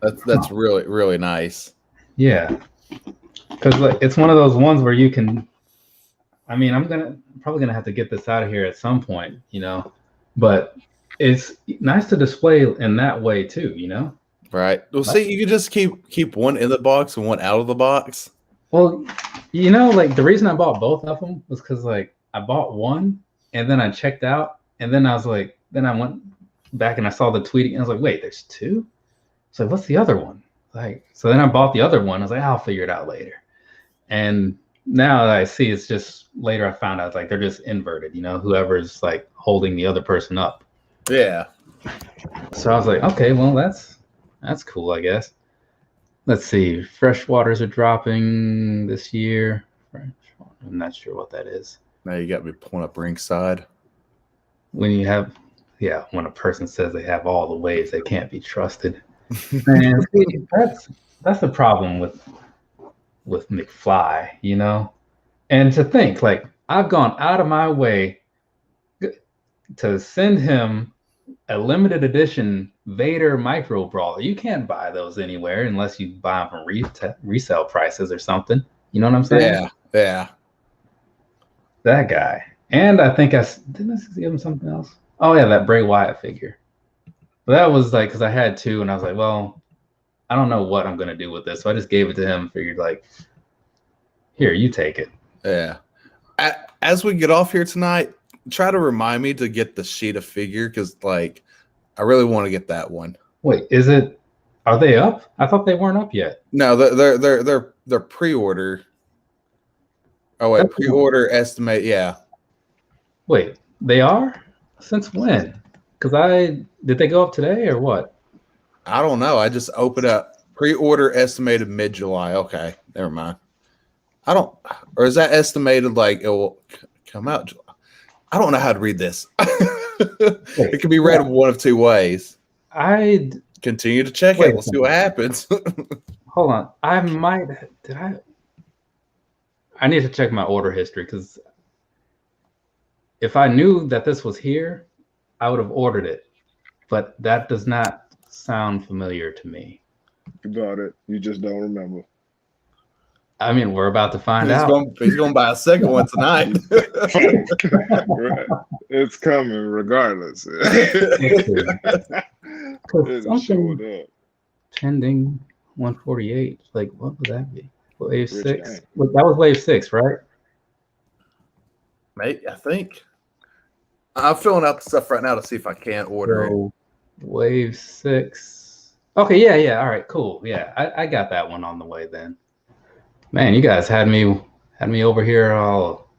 [SPEAKER 2] That's really, really nice.
[SPEAKER 1] Yeah. Because like, it's one of those ones where you can, I mean, I'm probably gonna have to get this out of here at some point, you know, but it's nice to display in that way too, you know.
[SPEAKER 2] Right. Well, see, you can just keep one in the box and one out of the box.
[SPEAKER 1] Well, you know, like the reason I bought both of them was because like I bought one and then I checked out and then I was like, then I went back and I saw the tweeting and I was like, wait, there's two? So what's the other one? Like, so then I bought the other one. I was like, I'll figure it out later. And now that I see, it's just later I found out like they're just inverted, you know, whoever's like holding the other person up.
[SPEAKER 2] Yeah.
[SPEAKER 1] So I was like, okay, well, that's cool, I guess. Let's see. Freshwaters are dropping this year. I'm not sure what that is.
[SPEAKER 2] Now you got me pulling up ringside.
[SPEAKER 1] When you have, yeah, when a person says they have all the waves, they can't be trusted. And see, that's the problem with McFly, you know. And to think, like, I've gone out of my way to send him a limited edition Vader Micro Brawler. You can't buy those anywhere unless you buy them from resale prices or something. You know what I'm saying?
[SPEAKER 2] Yeah, yeah.
[SPEAKER 1] That guy. And I think didn't I give him something else? Oh yeah, that Bray Wyatt figure. But that was like because I had two, and I was like, well, I don't know what I'm gonna do with this, so I just gave it to him. Figured like, here, you take it.
[SPEAKER 2] Yeah. As we get off here tonight, try to remind me to get the Sheeta figure because, like, I really want to get that one.
[SPEAKER 1] Wait, are they up? I thought they weren't up yet.
[SPEAKER 2] No, they're pre-order. Oh wait, pre-order estimate. Yeah.
[SPEAKER 1] Wait, they are? Since when? Because did they go up today or what?
[SPEAKER 2] I don't know. I just opened up pre-order estimated mid-July. Okay, never mind. Or is that estimated like it will come out? I don't know how to read this. It can be read one of two ways.
[SPEAKER 1] I
[SPEAKER 2] continue to check it. We'll see what happens.
[SPEAKER 1] Hold on. I need to check my order history because if I knew that this was here, I would have ordered it. But that does not sound familiar to me.
[SPEAKER 3] You bought it. You just don't remember.
[SPEAKER 1] I mean, we're about to find out.
[SPEAKER 2] He's going to buy a second one tonight.
[SPEAKER 3] Right. It's coming regardless. It's showing up.
[SPEAKER 1] Pending 148. Like, what would that be? Wave 6? Well, that was wave 6, right?
[SPEAKER 2] Mate, I think. I'm filling out the stuff right now to see if I can order it.
[SPEAKER 1] Wave 6. Okay, yeah. All right, cool. Yeah, I got that one on the way then. Man, you guys had me over here all.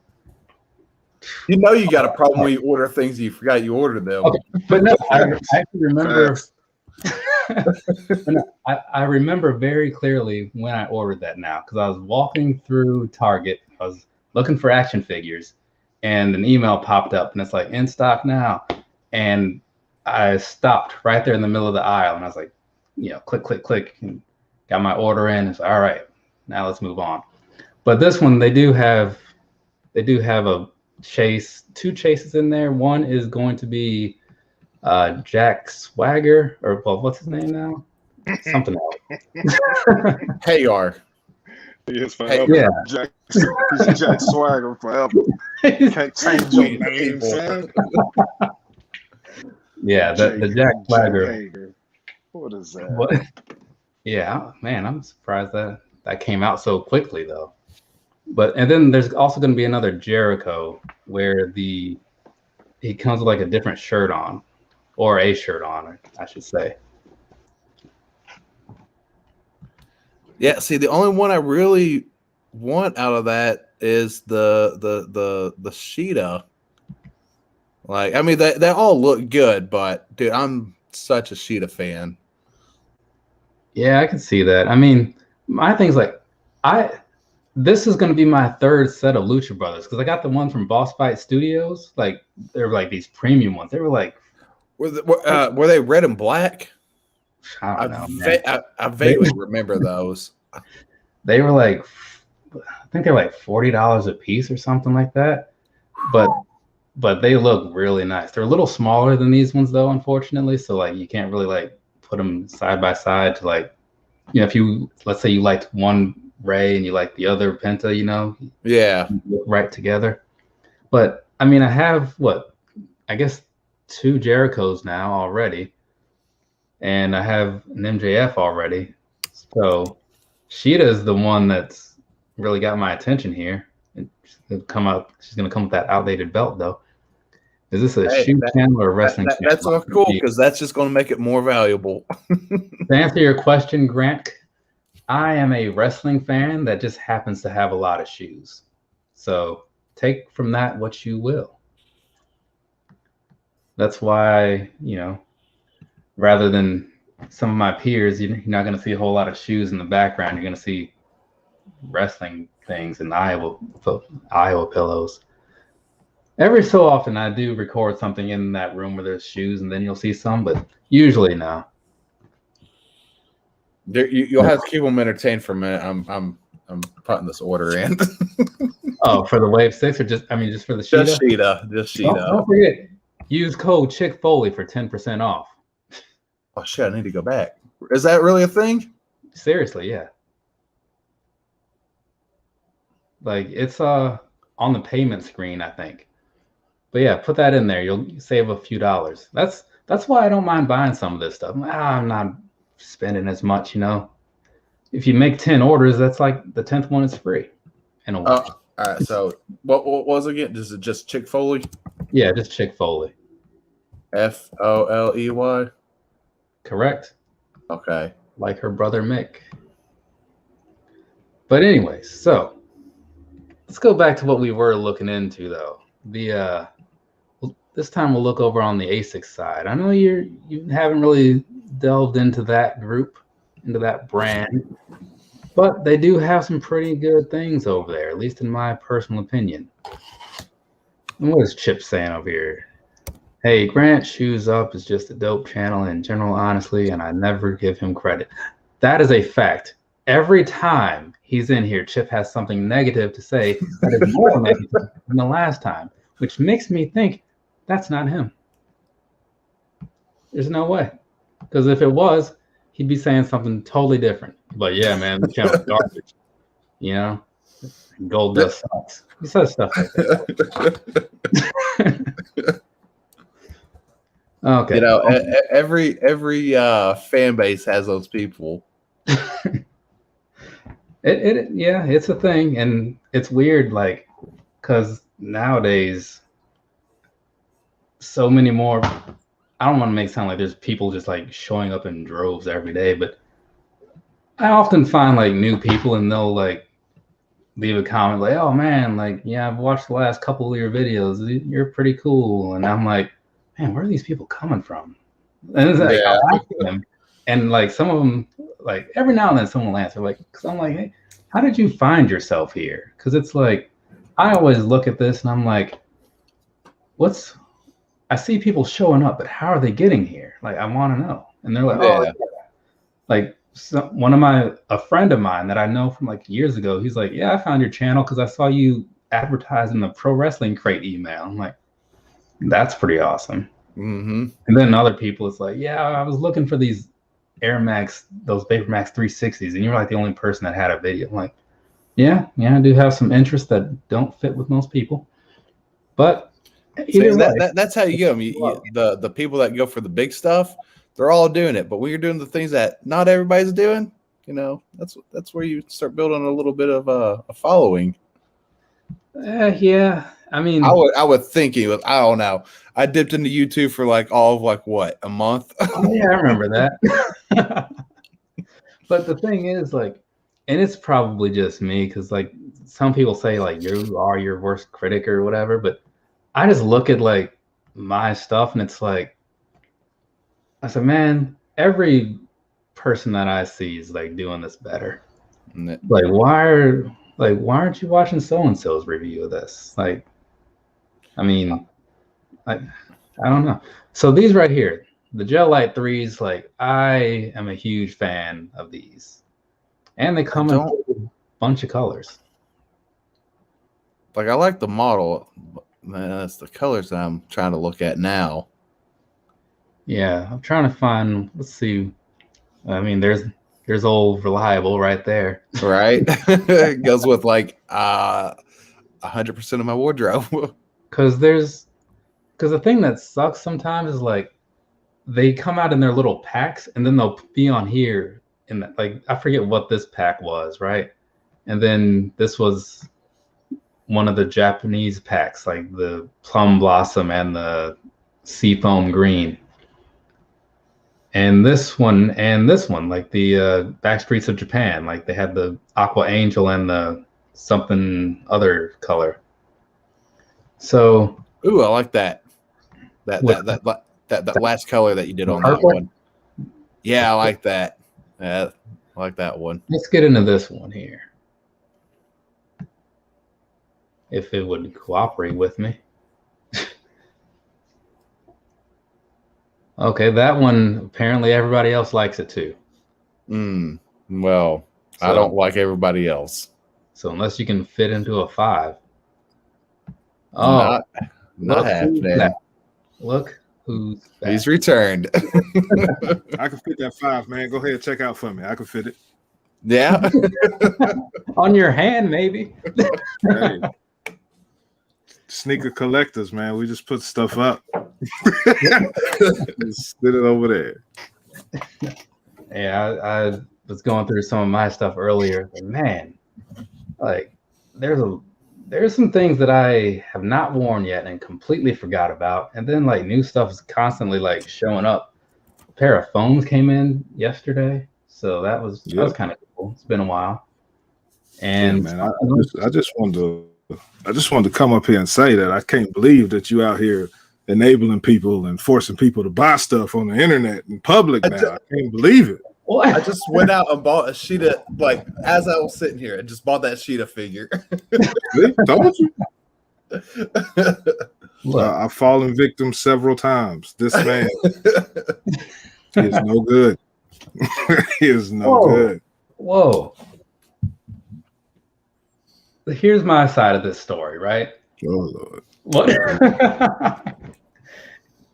[SPEAKER 2] You know you got a problem when you order things you forgot you ordered them.
[SPEAKER 1] Okay. But no, I actually remember. I remember very clearly when I ordered that now because I was walking through Target. I was looking for action figures, and an email popped up, and it's like in stock now. And I stopped right there in the middle of the aisle, and I was like, click, and got my order in. It's like, all right. Now let's move on. But this one, they do have a chase, two chases in there. One is going to be Jack Swagger, or well, what's his name now? Something else.
[SPEAKER 2] Hayar.
[SPEAKER 3] Yes, forever.
[SPEAKER 1] Yeah.
[SPEAKER 3] Jack Swagger forever. Can't change your name, son.
[SPEAKER 1] Yeah, the Jack Swagger.
[SPEAKER 3] What is that?
[SPEAKER 1] What? Yeah, man, I'm surprised that that came out so quickly though. And then there's also going to be another Jericho where he comes with like a different shirt on, or a shirt on, I should say.
[SPEAKER 2] Yeah, see, the only one I really want out of that is the Sheeta. Like, I mean, they all look good, but dude, I'm such a Sheeta fan.
[SPEAKER 1] Yeah, I can see that. I mean, my thing's like, this is going to be my third set of Lucha Brothers because I got the one from Boss Fight Studios. Like, they were like these premium ones. They were like,
[SPEAKER 2] were they red and black?
[SPEAKER 1] I don't know.
[SPEAKER 2] I vaguely remember those.
[SPEAKER 1] They were like, I think they're like $40 a piece or something like that. But they look really nice. They're a little smaller than these ones though, unfortunately. So like you can't really like put them side by side to like, you know, if let's say you liked one Ray and you like the other Penta, you know,
[SPEAKER 2] yeah,
[SPEAKER 1] look right together. But I mean, I have I guess 2 Jerichos now already, and I have an MJF already. So Sheeta is the one that's really got my attention here. She's gonna come with that outdated belt though. Is this a shoe channel or a wrestling channel?
[SPEAKER 2] That's so cool because that's just going to make it more valuable.
[SPEAKER 1] To answer your question, Grant, I am a wrestling fan that just happens to have a lot of shoes. So take from that what you will. That's why, you know, rather than some of my peers, you're not going to see a whole lot of shoes in the background. You're going to see wrestling things and Iowa pillows. Every so often, I do record something in that room where there's shoes, and then you'll see some, but usually no.
[SPEAKER 2] You'll have to keep them entertained for a minute. I'm putting this order in.
[SPEAKER 1] Oh, for the Wave 6 or just for the Sheeta?
[SPEAKER 2] Just Sheeta.
[SPEAKER 1] Don't forget, use code Chick Foley for 10% off.
[SPEAKER 2] Oh shit! I need to go back. Is that really a thing?
[SPEAKER 1] Seriously, yeah. Like it's on the payment screen, I think. But yeah, put that in there. You'll save a few dollars. That's why I don't mind buying some of this stuff. I'm not spending as much, you know. If you make 10 orders, that's like the 10th one is free.
[SPEAKER 2] All right. So what was it again? Is it just Chick Foley?
[SPEAKER 1] Yeah, just Chick Foley.
[SPEAKER 2] Foley.
[SPEAKER 1] Correct.
[SPEAKER 2] Okay.
[SPEAKER 1] Like her brother Mick. But anyways, so let's go back to what we were looking into though. This time we'll look over on the ASICS side. I know you haven't really delved into that group, into that brand, but they do have some pretty good things over there, at least in my personal opinion. And what is Chip saying over here? Hey, Grant Shoes Up is just a dope channel in general, honestly, and I never give him credit. That is a fact. Every time he's in here, Chip has something negative to say that is more negative than the last time, which makes me think that's not him. There's no way. Because if it was, he'd be saying something totally different. But yeah, man, the channel's garbage. You know? Gold dust sucks. He says stuff like that. Okay.
[SPEAKER 2] You know, every fan base has those people.
[SPEAKER 1] It's a thing, and it's weird, like, because nowadays, so many more. I don't want to make it sound like there's people just like showing up in droves every day, but I often find like new people, and they'll like leave a comment like, "Oh man, like yeah, I've watched the last couple of your videos. You're pretty cool," and I'm like, man, where are these people coming from? And it's like, I like them. And like some of them, like every now and then someone will answer, like, because I'm like, hey, how did you find yourself here? Because it's like, I always look at this and I'm like, I see people showing up, but how are they getting here? Like, I want to know. And they're like, oh, yeah. Like a friend of mine that I know from like years ago, he's like, yeah, I found your channel because I saw you advertise in the Pro Wrestling Crate email. I'm like, that's pretty awesome.
[SPEAKER 2] Mm-hmm.
[SPEAKER 1] And then other people, it's like, yeah, I was looking for these Air Max, those Vapor Max 360s, and you're like the only person that had a video. I'm like, yeah, I do have some interests that don't fit with most people, but
[SPEAKER 2] that's how you get them. The people that go for the big stuff, they're all doing it. But when you're doing the things that not everybody's doing, that's where you start building a little bit of a following.
[SPEAKER 1] Yeah. I mean,
[SPEAKER 2] I would think it was. I don't know. I dipped into YouTube for what, a month.
[SPEAKER 1] Oh, yeah, I remember that. But the thing is, like, and it's probably just me because, like, some people say like you are your worst critic or whatever, but I just look at like my stuff and it's like I said, man, every person that I see is like doing this better. Like, why aren't you watching so and so's review of this? Like, I mean, I don't know. So these right here, the Gel Light 3s, like I am a huge fan of these. And they come in a bunch of colors.
[SPEAKER 2] Like I like the model. Man, that's the colors that I'm trying to look at now.
[SPEAKER 1] Yeah, I'm trying to find, let's see. I mean, there's old reliable right there.
[SPEAKER 2] Right? It goes with like 100% of my wardrobe.
[SPEAKER 1] Because the thing that sucks sometimes is like they come out in their little packs and then they'll be on here in the, like I forget what this pack was, right? And then this was one of the Japanese packs, like the plum blossom and the seafoam green. And this one, like the Backstreets of Japan, like they had the Aqua Angel and the something other color. So,
[SPEAKER 2] ooh, I like that last color that you did on that one. Yeah, I like that. Yeah, I like that one.
[SPEAKER 1] Let's get into this one here. If it would cooperate with me. Okay, that one, apparently everybody else likes it too.
[SPEAKER 2] Well, so, I don't like everybody else.
[SPEAKER 1] So unless you can fit into a 5.
[SPEAKER 2] Oh, not happening.
[SPEAKER 1] Look who's back.
[SPEAKER 2] He's returned.
[SPEAKER 3] I can fit that 5, man. Go ahead, check out for me. I can fit it.
[SPEAKER 2] Yeah.
[SPEAKER 3] On your hand, maybe. Hey. Sneaker collectors, man. We just put stuff up. Just sit it over there.
[SPEAKER 1] Yeah, I was going through some of my stuff earlier. And man, like there's some things that I have not worn yet and completely forgot about. And then like new stuff is constantly like showing up. A pair of phones came in yesterday. So that was kind of cool. It's been a while. And
[SPEAKER 3] man, I just wanted to come up here and say that I can't believe that you out here enabling people and forcing people to buy stuff on the internet in public now. I can't believe it.
[SPEAKER 2] What? I just went out and bought a Sheeta, like as I was sitting here, and just bought that Sheeta figure.
[SPEAKER 3] Told you. I've fallen victim several times. This man is no good. He is no good.
[SPEAKER 1] Whoa. Here's my side of this story, right?
[SPEAKER 3] Oh, Lord.
[SPEAKER 1] What?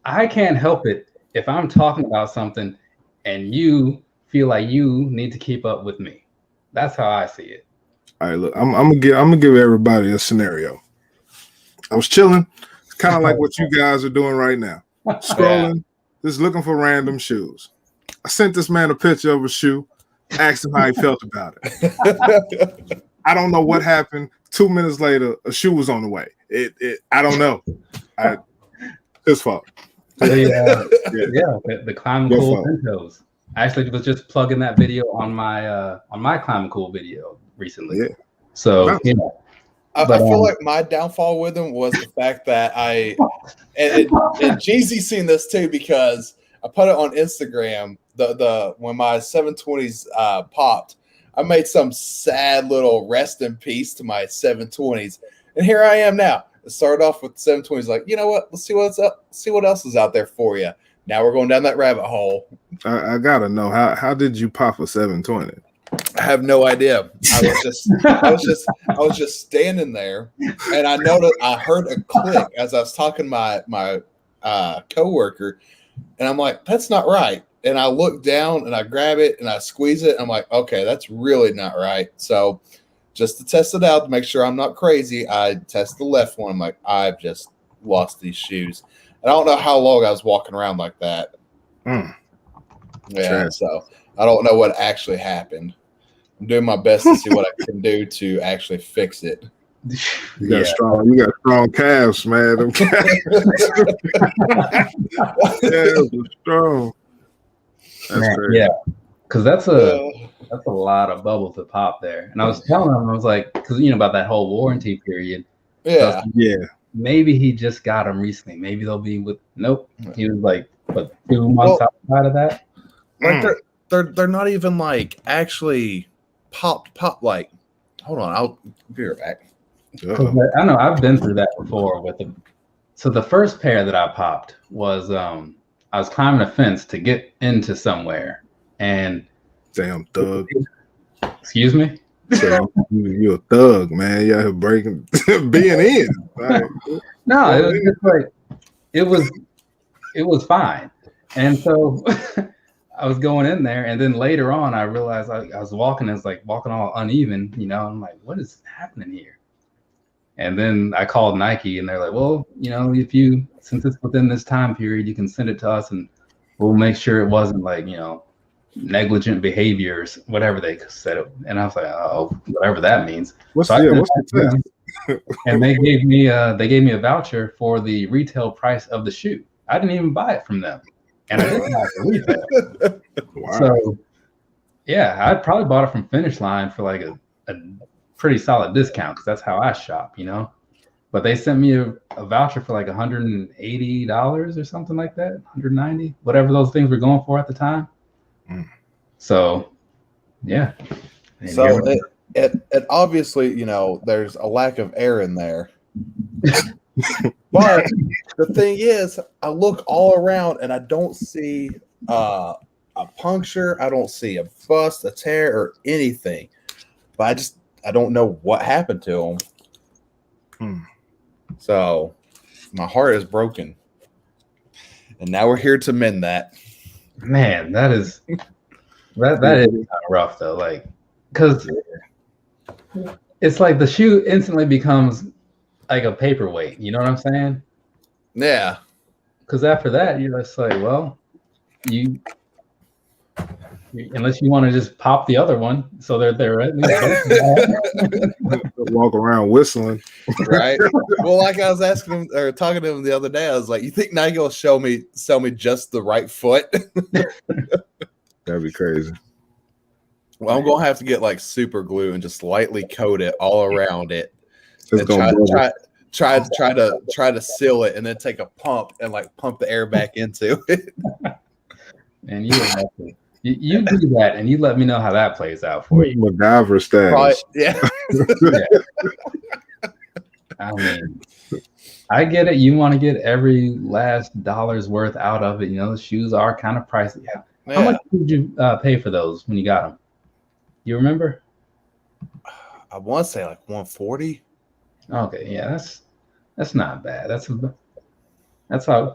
[SPEAKER 1] I can't help it if I'm talking about something and you feel like you need to keep up with me. That's how I see it.
[SPEAKER 3] All right, look, I'm gonna give everybody a scenario. I was chilling. It's kind of like what you guys are doing right now. Scrolling, just looking for random shoes. I sent this man a picture of a shoe, asked him how he felt about it. I don't know what happened. 2 minutes later, a shoe was on the way. I don't know. His fault.
[SPEAKER 1] The Climb Cool Pintos. I actually was just plugging that video on my Climb Cool video recently. Yeah. So
[SPEAKER 2] I feel like my downfall with him was the fact that and Jeezy's seen this too because I put it on Instagram. The when my 720s popped. I made some sad little rest in peace to my 720s. And here I am now. It started off with 720s, like, you know what? Let's see what's up, see what else is out there for you. Now we're going down that rabbit hole.
[SPEAKER 3] I gotta know, how did you pop a 720?
[SPEAKER 2] I have no idea. I was just standing there and I heard a click as I was talking to my coworker, and I'm like, that's not right. And I look down and I grab it and I squeeze it. And I'm like, okay, that's really not right. So just to test it out to make sure I'm not crazy, I test the left one. I'm like, I've just lost these shoes. And I don't know how long I was walking around like that. Yeah, so I don't know what actually happened. I'm doing my best to see what I can do to actually fix it.
[SPEAKER 3] You got strong calves, man. Them calves are strong. That's crazy.
[SPEAKER 1] Yeah, because that's a lot of bubble to pop there. And I was telling him, I was like, because about that whole warranty period.
[SPEAKER 2] Yeah,
[SPEAKER 1] Maybe he just got them recently. Maybe they'll be with. Nope. He was like, what, 2 months outside of that?
[SPEAKER 2] Like they're not even like actually pop. Like, hold on, I'll be right back.
[SPEAKER 1] I know I've been through that before with them. So the first pair that I popped was I was climbing a fence to get into somewhere, and
[SPEAKER 3] damn thug.
[SPEAKER 1] Excuse me.
[SPEAKER 3] So you're a thug, man. You're here breaking, being in. Right.
[SPEAKER 1] No, it was just like it was fine, and so I was going in there, and then later on I realized I was walking. It's like walking all uneven, I'm like, what is happening here? And then I called Nike, and they're like, well, since it's within this time period, you can send it to us, and we'll make sure it wasn't like negligent behaviors, whatever they said it. And I was like, oh, whatever that means.
[SPEAKER 3] What's the test?
[SPEAKER 1] And they gave me a voucher for the retail price of the shoe. I didn't even buy it from them, and I didn't buy it for retail. Wow. So yeah, I probably bought it from Finish Line for like a pretty solid discount, because that's how I shop, But they sent me a voucher for like $180 or something like that, $190, whatever those things were going for at the time. So, yeah. And
[SPEAKER 2] so it obviously, there's a lack of air in there. But the thing is, I look all around and I don't see a puncture. I don't see a bust, a tear, or anything. But I don't know what happened to them. So my heart is broken. And now we're here to mend that.
[SPEAKER 1] Man, that is kind of rough though. Like, because it's like the shoe instantly becomes like a paperweight. You know what I'm saying?
[SPEAKER 2] Yeah.
[SPEAKER 1] Because after that, you're just like, well, you unless you want to just pop the other one, so they're at least
[SPEAKER 3] walk around whistling,
[SPEAKER 2] right? Well, like I was asking him or talking to him the other day, I was like, "You think Nike will sell me just the right foot?"
[SPEAKER 3] That'd be crazy.
[SPEAKER 2] Well, I'm gonna have to get like super glue and just lightly coat it all around it, and try to seal it, and then take a pump and like pump the air back into it.
[SPEAKER 1] And you do that, and you let me know how that plays out for you.
[SPEAKER 3] MacGyver status.
[SPEAKER 2] Yeah.
[SPEAKER 1] I mean, I get it. You want to get every last dollar's worth out of it. The shoes are kind of pricey. Yeah. How much did you pay for those when you got them? You remember?
[SPEAKER 2] I want to say like $140.
[SPEAKER 1] Okay, yeah, that's not bad. That's about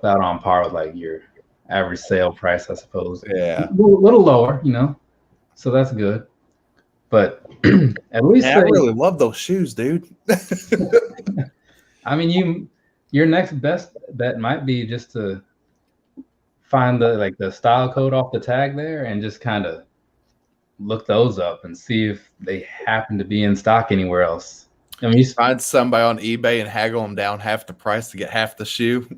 [SPEAKER 1] on par with like your average sale price, I suppose.
[SPEAKER 2] Yeah,
[SPEAKER 1] a little lower, so that's good. But at least
[SPEAKER 2] I really love those shoes, dude.
[SPEAKER 1] I mean, your next best bet might be just to find the style code off the tag there and just kind of look those up and see if they happen to be in stock anywhere else. I mean, you
[SPEAKER 2] find somebody on eBay and haggle them down half the price to get half the shoe.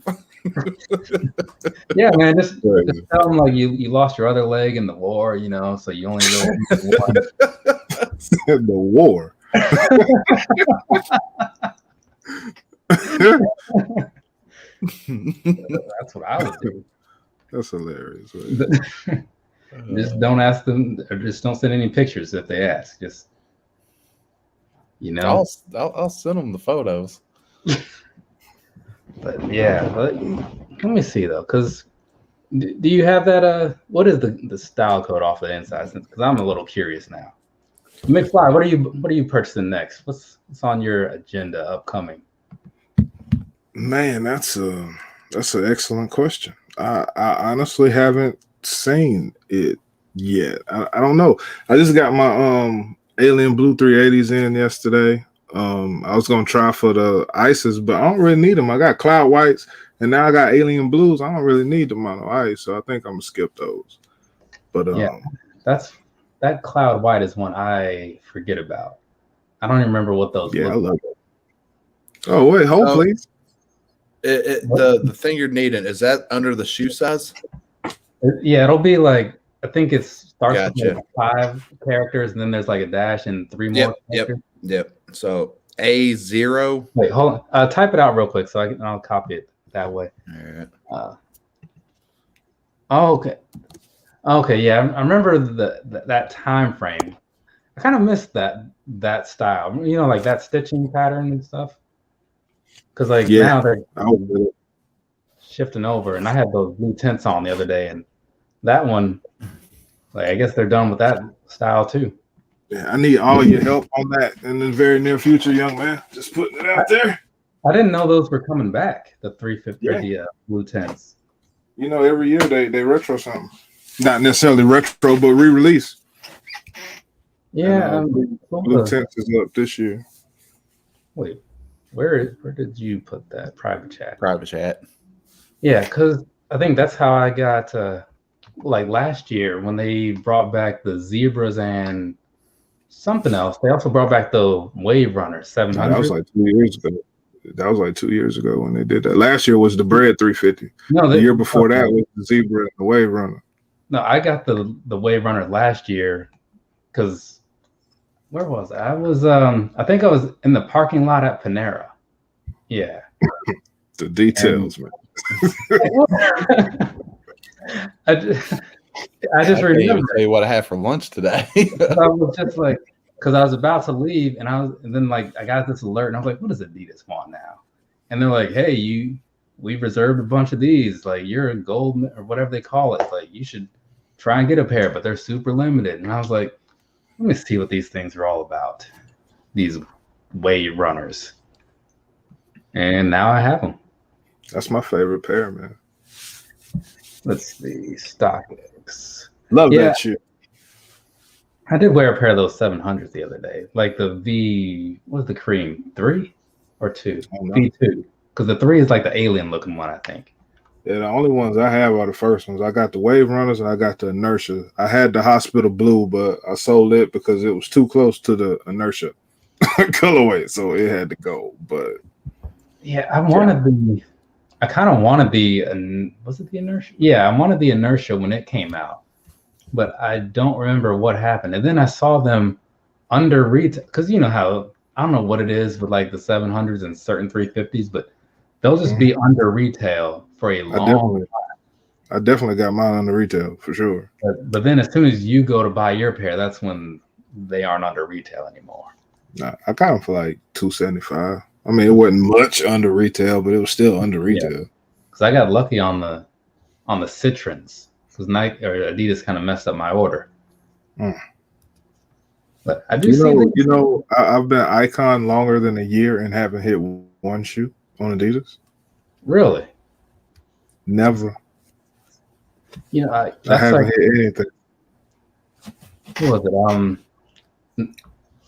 [SPEAKER 1] Yeah, man, just tell them like you lost your other leg in the war, so you only really need one.
[SPEAKER 3] The war.
[SPEAKER 1] That's what I would do.
[SPEAKER 3] That's hilarious. Right?
[SPEAKER 1] Just don't ask them, or just don't send any pictures if they ask. Just
[SPEAKER 2] I'll send them the photos.
[SPEAKER 1] But yeah, let me see though, because do you have that? What is the style code off the inside? Because I'm a little curious now. McFly, what are you purchasing next? What's on your agenda upcoming?
[SPEAKER 3] Man, that's an excellent question. I honestly haven't seen it yet. I don't know. I just got my Alien Blue 380s in yesterday. I was gonna try for the ices, but I don't really need them. I got Cloud Whites, and now I got Alien Blues. I don't really need them on the ice, so I think I'm gonna skip those. But
[SPEAKER 1] yeah, that's that cloud white is one I forget about. I don't even remember what those
[SPEAKER 3] Yeah, I
[SPEAKER 1] look
[SPEAKER 3] love
[SPEAKER 1] like.
[SPEAKER 3] it. Oh wait, hold please.
[SPEAKER 2] The thing you're needing, is that under the shoe size?
[SPEAKER 1] Yeah, it'll be like, I think it starts
[SPEAKER 2] Gotcha.
[SPEAKER 1] with like 5 characters, and then there's like a dash and 3 more characters.
[SPEAKER 2] Yep. So A0.
[SPEAKER 1] Wait, hold on. Type it out real quick so I'll copy it that way.
[SPEAKER 2] All right.
[SPEAKER 1] Okay. Okay, yeah, I remember that time frame. I kind of missed that style. You know, like that stitching pattern and stuff. Because like now they're shifting over, and I had those blue tints on the other day, and that one, like I guess they're done with that style too.
[SPEAKER 3] Yeah, I need all your help on that in the very near future, young man. Just putting it out there.
[SPEAKER 1] I didn't know those were coming back. The 350 blue tints.
[SPEAKER 3] You know, every year they retro something. Not necessarily retro, but re-release.
[SPEAKER 1] Yeah,
[SPEAKER 3] blue tints is up this year.
[SPEAKER 1] Wait, where did you put that? Private chat.
[SPEAKER 2] Private chat.
[SPEAKER 1] Yeah, because I think that's how I got like last year when they brought back the zebras and something else. They also brought back the Wave Runner 700.
[SPEAKER 3] That was like 2 years ago. That was like 2 years ago when they did that. Last year was the Bread 350. No, the year before that was the Zebra and the Wave Runner.
[SPEAKER 1] No, I got the Wave Runner last year because where was I? I was I think I was in the parking lot at Panera. Yeah.
[SPEAKER 3] The details, man.
[SPEAKER 1] I just remember.
[SPEAKER 2] Tell you what I had for lunch today.
[SPEAKER 1] I was just like, because I was about to leave, and then like I got this alert, and I was like, "What does Adidas want now?" And they're like, "Hey, we've reserved a bunch of these. Like, you're a gold or whatever they call it. Like, you should try and get a pair, but they're super limited." And I was like, "Let me see what these things are all about. These Wave Runners." And now I have them.
[SPEAKER 3] That's my favorite pair, man.
[SPEAKER 1] Let's see, StockX.
[SPEAKER 3] Love that shit.
[SPEAKER 1] I did wear a pair of those 700s the other day, like the V. What's the cream? 3 or 2? V2, because the 3 is like the alien looking one, I think.
[SPEAKER 3] Yeah, the only ones I have are the first ones. I got the Wave Runners and I got the Inertia. I had the Hospital Blue, but I sold it because it was too close to the Inertia colorway, so it had to go. But
[SPEAKER 1] yeah, I kind of wanted was it the Inertia? Yeah, I wanted the Inertia when it came out, but I don't remember what happened. And then I saw them under retail, because you know how, I don't know what it is with like the 700s and certain 350s, but they'll just be under retail for a long time.
[SPEAKER 3] I definitely got mine under retail for sure.
[SPEAKER 1] But then as soon as you go to buy your pair, that's when they aren't under retail anymore.
[SPEAKER 3] Nah, I got them for like $275. I mean, it wasn't much under retail, but it was still under retail.
[SPEAKER 1] Because I got lucky on the Citrons, because Nike or Adidas kind of messed up my order. But I do I've been Icon longer than a year and haven't hit one shoe on Adidas. Really?
[SPEAKER 3] Never.
[SPEAKER 1] You know,
[SPEAKER 3] I haven't hit anything.
[SPEAKER 1] What was it?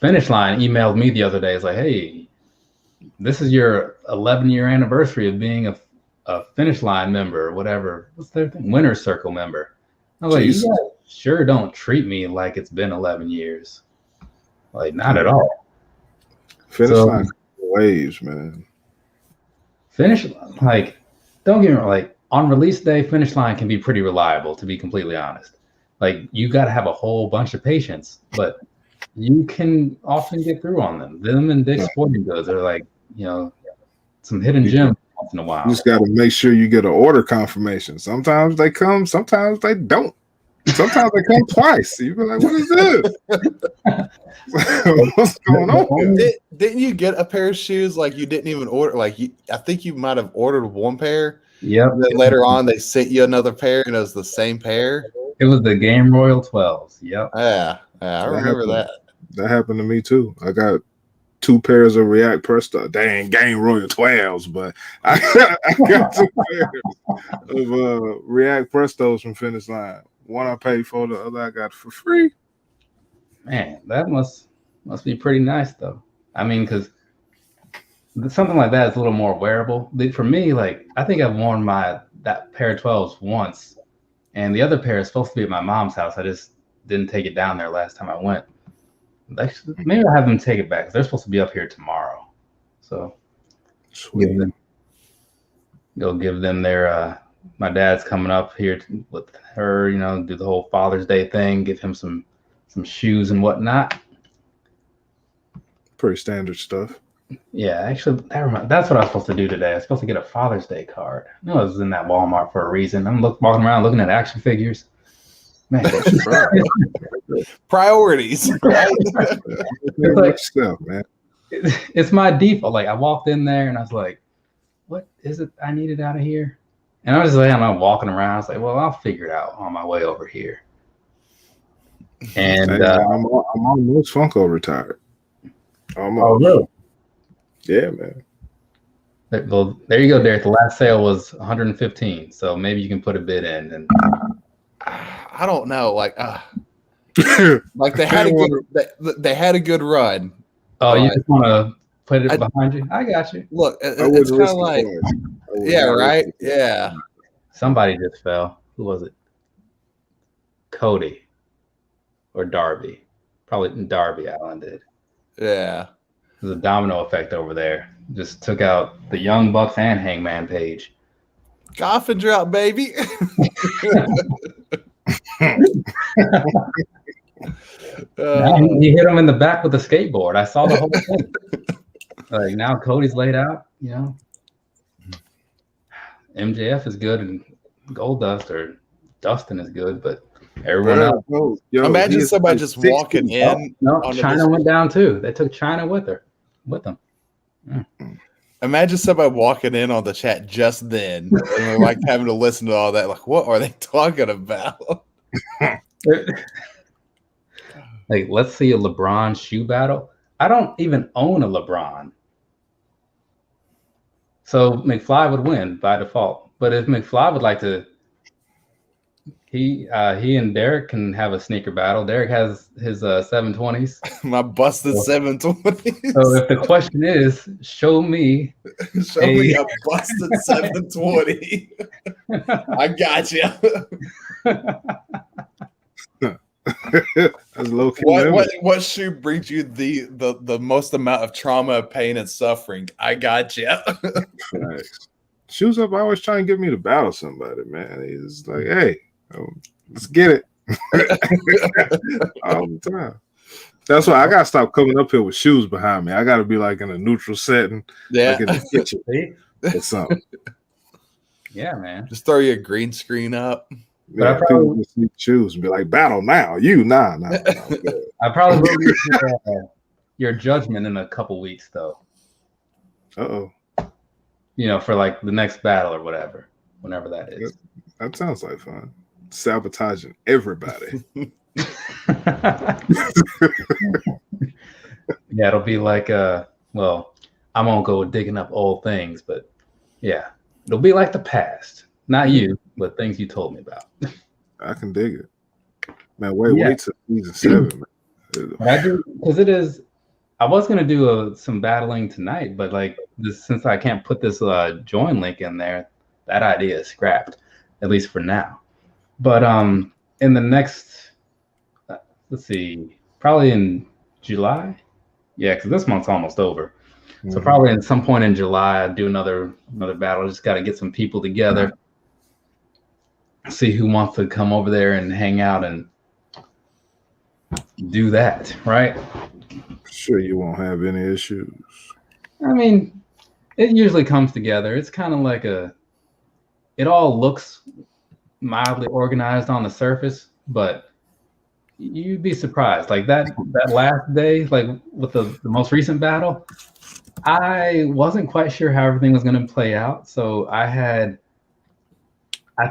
[SPEAKER 1] Finish Line emailed me the other day. It's like, hey, this is your 11-year anniversary of being a Finish Line member or whatever. What's their thing? Winner's Circle member. I was like, you guys sure don't treat me like it's been 11 years. Like, not at all.
[SPEAKER 3] Finish Line waves, man.
[SPEAKER 1] Like, don't get me wrong, like, on release day, Finish Line can be pretty reliable, to be completely honest. Like, you got to have a whole bunch of patience, but you can often get through on them. Them and Dick's Sporting Goods are like, you know, some hidden gems once in a while.
[SPEAKER 3] You just got to make sure you get an order confirmation. Sometimes they come, sometimes they don't. Sometimes they come twice. You be like, what is this? What's going on?
[SPEAKER 2] Didn't you get a pair of shoes like you didn't even order? Like, I think you might have ordered one pair.
[SPEAKER 1] Yeah.
[SPEAKER 2] Then later on, they sent you another pair, and it was the same pair.
[SPEAKER 1] It was the Game Royal 12s. Yep.
[SPEAKER 2] Yeah, I remember that.
[SPEAKER 3] That happened to me too. I got 2 pairs of React Presto. Dang, Game Royal 12s, but I got 2 pairs of React Prestos from Finish Line. One I paid for, the other I got for free.
[SPEAKER 1] Man, that must be pretty nice though. I mean, because something like that is a little more wearable. For me, like, I think I've worn that pair of 12s once, and the other pair is supposed to be at my mom's house. I just didn't take it down there last time I went. Maybe I'll have them take it back because they're supposed to be up here tomorrow. So go give them their. My dad's coming up here with her. Do the whole Father's Day thing. Give him some shoes and whatnot.
[SPEAKER 3] Pretty standard stuff.
[SPEAKER 1] Yeah, actually, that's what I was supposed to do today. I was supposed to get a Father's Day card. I was in that Walmart for a reason. I'm walking around looking at action figures. Man,
[SPEAKER 2] priorities. Right?
[SPEAKER 1] It's my default. Like I walked in there and I was like, "What is it I needed out of here?" And I was like, I'm walking around. I was like, "Well, I'll figure it out on my way over here." And
[SPEAKER 3] I'm almost Funko retired. Almost.
[SPEAKER 1] Oh, really?
[SPEAKER 3] Yeah, man.
[SPEAKER 1] Well, there you go, Derek. The last sale was 115, so maybe you can put a bid in. And
[SPEAKER 2] I don't know, like they had a good run.
[SPEAKER 1] Oh, you just want to put it behind you? I got you.
[SPEAKER 2] Look, it's kind of like, yeah, right, yeah.
[SPEAKER 1] Somebody just fell. Who was it? Cody or Darby? Probably Darby Allen did.
[SPEAKER 2] Yeah.
[SPEAKER 1] There's a domino effect over there. Just took out the Young Bucks and Hangman Page.
[SPEAKER 2] Coffin drop, baby.
[SPEAKER 1] He hit him in the back with a skateboard. I saw the whole thing. Like now Cody's laid out, MJF is good and Goldust or Dustin is good, but everyone else.
[SPEAKER 2] Imagine somebody just walking in.
[SPEAKER 1] No, China went down too. They took China with them.
[SPEAKER 2] Imagine somebody walking in on the chat just then, and like having to listen to all that. Like, what are they talking about?
[SPEAKER 1] Like, let's see a LeBron shoe battle. I don't even own a LeBron, so McFly would win by default. But if McFly would like to, he and Derek can have a sneaker battle. Derek has his 720s.
[SPEAKER 2] My busted 720s.
[SPEAKER 1] So if the question is, show me
[SPEAKER 2] a busted 720. I got you.
[SPEAKER 3] That's low key.
[SPEAKER 2] What shoe brings you the most amount of trauma, pain, and suffering? I got you.
[SPEAKER 3] Nice. Shoes Up always trying to get me to battle somebody, man. He's like, hey, let's get it. All the time. That's why I gotta stop coming up here with shoes behind me. I gotta be like in a neutral setting, like in the kitchen or something.
[SPEAKER 1] Yeah, man.
[SPEAKER 2] Just throw your green screen up.
[SPEAKER 3] Yeah, I probably just need shoes and be like, battle now. Nah.
[SPEAKER 1] I probably will get your judgment in a couple weeks, though.
[SPEAKER 3] Uh-oh.
[SPEAKER 1] For like the next battle or whatever, whenever that is.
[SPEAKER 3] That sounds like fun. Sabotaging everybody.
[SPEAKER 1] Yeah, it'll be like, well, I won't go digging up old things, but yeah, it'll be like the past. Not you, but things you told me about.
[SPEAKER 3] I can dig it. Man, wait till season 7, man.
[SPEAKER 1] I do, because it is, I was going to do some battling tonight, but like since I can't put this join link in there, that idea is scrapped, at least for now. But in the next, let's see, probably in July. Yeah, because this month's almost over. Mm-hmm. So probably at some point in July, I'll do another battle. Just got to get some people together. See who wants to come over there and hang out and do that, right?
[SPEAKER 3] Sure, you won't have any issues.
[SPEAKER 1] I mean, it usually comes together. It's kind of like it all looks mildly organized on the surface, but you'd be surprised. Like that last day, like with the most recent battle, I wasn't quite sure how everything was going to play out. So I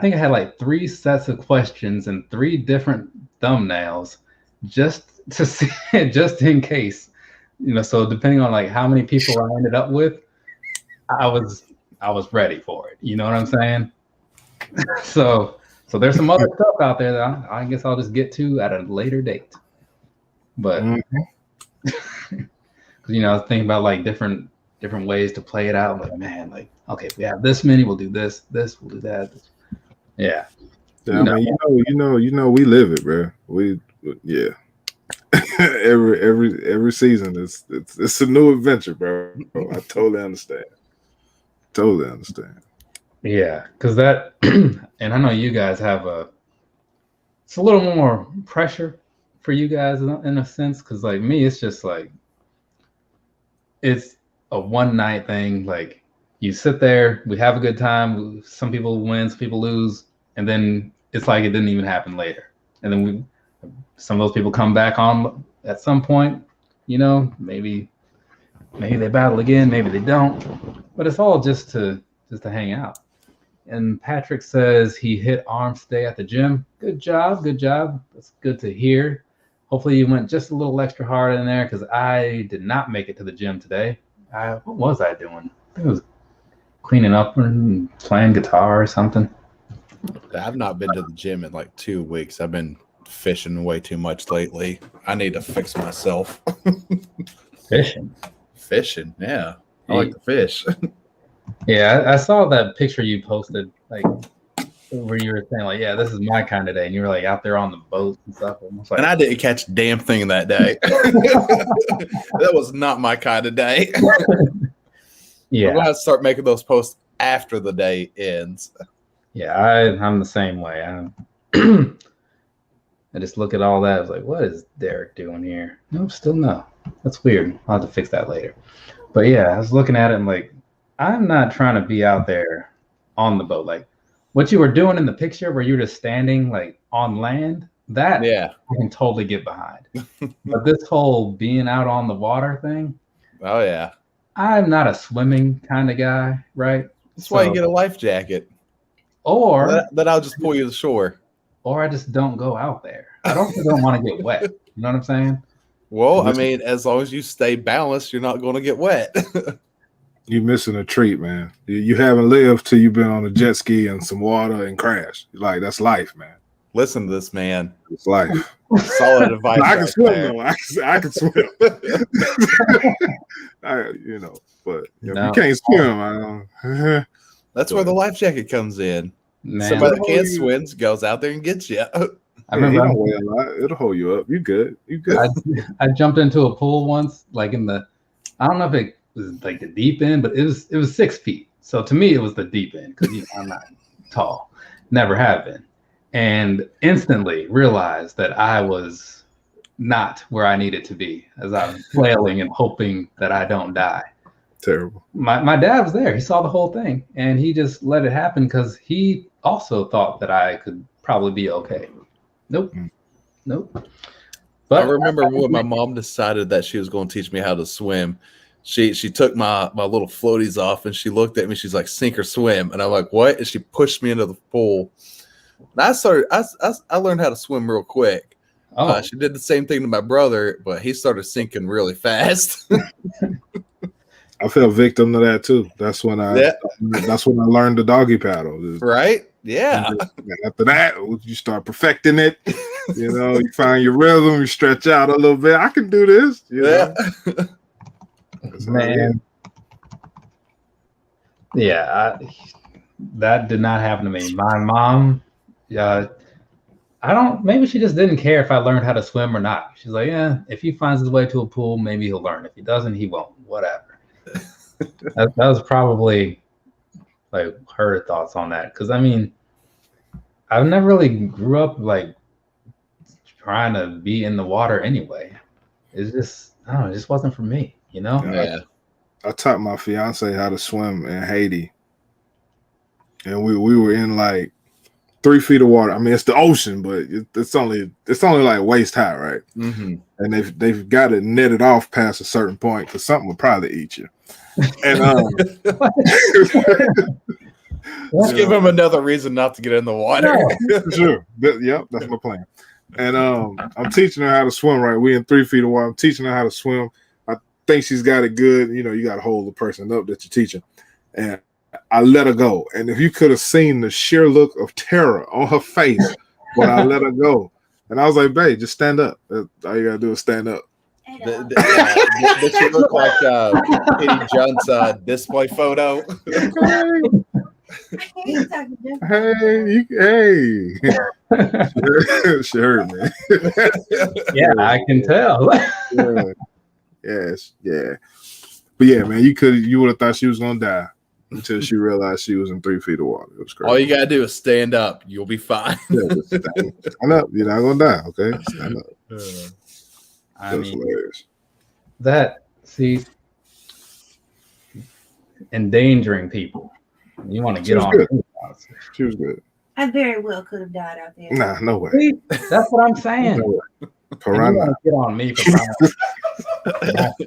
[SPEAKER 1] think I had like 3 sets of questions and 3 different thumbnails just to see, just in case, so depending on like how many people I ended up with, I was ready for it. You know what I'm saying? So there's some other stuff out there that I guess I'll just get to at a later date. But because I was thinking about like different ways to play it out. Like, man, like, okay, if we have this many, we'll do this, we'll do that. Yeah.
[SPEAKER 3] Yeah, I mean, you know, we live it, bro. Yeah. every season it's a new adventure, bro. I totally understand. Totally understand.
[SPEAKER 1] Yeah, because that, and I know you guys have it's a little more pressure for you guys in a sense, because like me, it's just like, it's a one night thing. Like you sit there, we have a good time. Some people win, some people lose, and then it's like it didn't even happen later. And then some of those people come back on at some point. Maybe they battle again, maybe they don't. But it's all just to hang out. And Patrick says he hit arms today at the gym. Good job, good job. That's good to hear. Hopefully you went just a little extra hard in there, because I did not make it to the gym today. What was I doing? I think I was cleaning up and playing guitar or something.
[SPEAKER 2] I've not been to the gym in like 2 weeks. I've been fishing way too much lately. I need to fix myself. Fishing, yeah. I like to fish.
[SPEAKER 1] Yeah, I saw that picture you posted, like where you were saying, like, yeah, this is my kind of day, and you were like out there on the boat and stuff. Like,
[SPEAKER 2] and I didn't catch a damn thing that day. That was not my kind of day.
[SPEAKER 1] Yeah,
[SPEAKER 2] I'm gonna start making those posts after the day ends.
[SPEAKER 1] Yeah, I'm the same way. I just look at all that. I was like, what is Derek doing here? Nope, still no. That's weird. I'll have to fix that later. But yeah, I was looking at it and like, I'm not trying to be out there on the boat. Like what you were doing in the picture where you were just standing like on land, that I can totally get behind. But this whole being out on the water thing.
[SPEAKER 2] Oh yeah.
[SPEAKER 1] I'm not a swimming kind of guy, right?
[SPEAKER 2] That's why you get a life jacket.
[SPEAKER 1] Or
[SPEAKER 2] then I'll just pull you to shore.
[SPEAKER 1] Or I just don't go out there. I don't want to get wet. You know what I'm saying?
[SPEAKER 2] Well, I mean, as long as you stay balanced, you're not going to get wet.
[SPEAKER 3] You're missing a treat, man. You haven't lived till you've been on a jet ski and some water and crash. Like, that's life, man.
[SPEAKER 2] Listen to this, man.
[SPEAKER 3] It's life.
[SPEAKER 2] Solid advice.
[SPEAKER 3] I can swim, though. I can swim. But if you can't swim,
[SPEAKER 2] that's where the life jacket comes in.
[SPEAKER 1] Man,
[SPEAKER 2] somebody that can't swim goes out there and gets you.
[SPEAKER 3] I remember don't weigh a lot. It'll hold you up. You good.
[SPEAKER 1] I jumped into a pool once, like I don't know if it was like the deep end, but it was 6 feet. So to me, it was the deep end because I'm not tall, never have been, and instantly realized that I was not where I needed to be as I'm flailing and hoping that I don't die.
[SPEAKER 3] Terrible.
[SPEAKER 1] My dad was there. He saw the whole thing, and he just let it happen because he also thought that I could probably be okay. Nope.
[SPEAKER 2] But I remember when my mom decided that she was going to teach me how to swim. She took my little floaties off and she looked at me. She's like, "Sink or swim," and I'm like, "What?" And she pushed me into the pool. And I learned how to swim real quick.
[SPEAKER 1] Oh.
[SPEAKER 2] She did the same thing to my brother, but he started sinking really fast.
[SPEAKER 3] I fell victim to that too. That's when I learned the doggy paddle.
[SPEAKER 2] Right? Yeah.
[SPEAKER 3] After that, you start perfecting it. You find your rhythm, you stretch out a little bit. I can do this.
[SPEAKER 1] Man. Yeah, that did not happen to me. My mom, maybe she just didn't care if I learned how to swim or not. She's like, yeah, if he finds his way to a pool, maybe he'll learn. If he doesn't, he won't. Whatever. that was probably like her thoughts on that. Because I mean, I've never really grew up like trying to be in the water anyway. It's just, I don't know, it just wasn't for me,
[SPEAKER 2] Yeah.
[SPEAKER 3] I taught my fiance how to swim in Haiti, and we were in like 3 feet of water. I mean, it's the ocean, but it's only like waist high, right?
[SPEAKER 2] Mm-hmm.
[SPEAKER 3] And they've got it netted off past a certain point because something would probably eat you. And
[SPEAKER 2] just give him another reason not to get in the water.
[SPEAKER 3] Sure. Yep, that's my plan. And I'm teaching her how to swim, right? We in 3 feet of water. I'm teaching her how to swim. I think she's got it good. You got to hold the person up that you're teaching. And I let her go. And if you could have seen the sheer look of terror on her face when I let her go. And I was like, babe, just stand up. All you got to do is stand up.
[SPEAKER 2] Does she look like Kitty John's display photo?
[SPEAKER 3] Hey. She heard me.
[SPEAKER 1] Yeah, I can tell.
[SPEAKER 3] Yeah. Yes, yeah. But yeah, man, you would have thought she was gonna die until she realized she was in 3 feet of water. It was crazy.
[SPEAKER 2] All you gotta do is stand up. You'll be fine.
[SPEAKER 3] Yeah, just stand up. You're not gonna die, okay? Stand up.
[SPEAKER 1] I mean, hilarious. Endangering people. You want to get on.
[SPEAKER 3] Good. She was good.
[SPEAKER 4] I very well could have died out there.
[SPEAKER 3] Nah, no way.
[SPEAKER 1] See, that's what I'm saying.
[SPEAKER 3] No way.
[SPEAKER 1] You
[SPEAKER 3] Piranha.
[SPEAKER 1] want to get on me for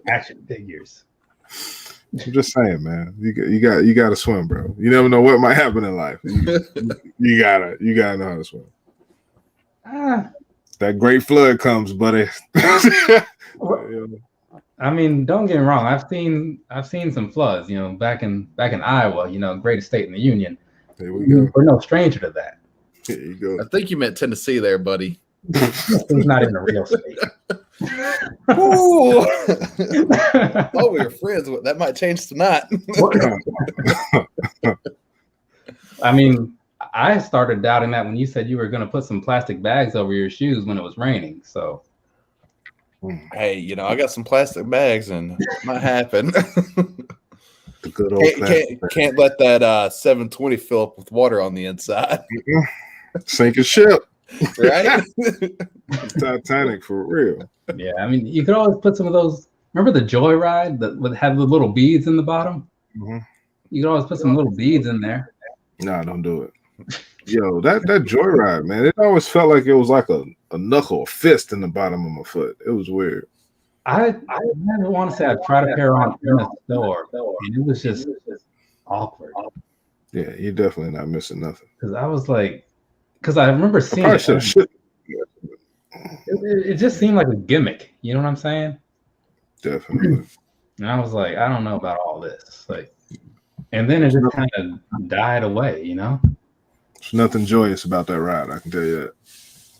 [SPEAKER 1] action figures.
[SPEAKER 3] I'm just saying, man. You got to swim, bro. You never know what might happen in life. You gotta know how to swim. That great flood comes, buddy.
[SPEAKER 1] I mean, don't get me wrong. I've seen some floods. You know, back in Iowa. You know, greatest state in the union.
[SPEAKER 3] There we go.
[SPEAKER 1] We're no stranger to that.
[SPEAKER 3] There you go.
[SPEAKER 2] I think you meant Tennessee there, buddy.
[SPEAKER 1] It's not even a real state.
[SPEAKER 2] Ooh. Oh, we were friends. That might change tonight.
[SPEAKER 1] I mean, I started doubting that when you said you were going to put some plastic bags over your shoes when it was raining. So,
[SPEAKER 2] hey, you know, I got some plastic bags, and it might happen.
[SPEAKER 3] The good old
[SPEAKER 2] can't let that 720 fill up with water on the inside.
[SPEAKER 3] Sink a ship.
[SPEAKER 2] Right?
[SPEAKER 3] Titanic for real.
[SPEAKER 1] Yeah, I mean, you could always put some of those. Remember the Joyride that would have the little beads in the bottom?
[SPEAKER 3] Mm-hmm.
[SPEAKER 1] You could always put some little beads in there.
[SPEAKER 3] Nah, don't do it. Yo, that Joyride, man, it always felt like it was like a knuckle, a fist in the bottom of my foot. It was weird.
[SPEAKER 1] I never want to say I tried a pair on in the store, and it was just awkward.
[SPEAKER 3] Yeah, you're definitely not missing nothing.
[SPEAKER 1] Because I remember seeing it. It just seemed like a gimmick. You know what I'm saying?
[SPEAKER 3] Definitely.
[SPEAKER 1] And I was like, I don't know about all this. Like, and then it just kind of died away. You know?
[SPEAKER 3] There's nothing joyous about that ride. I can tell you that.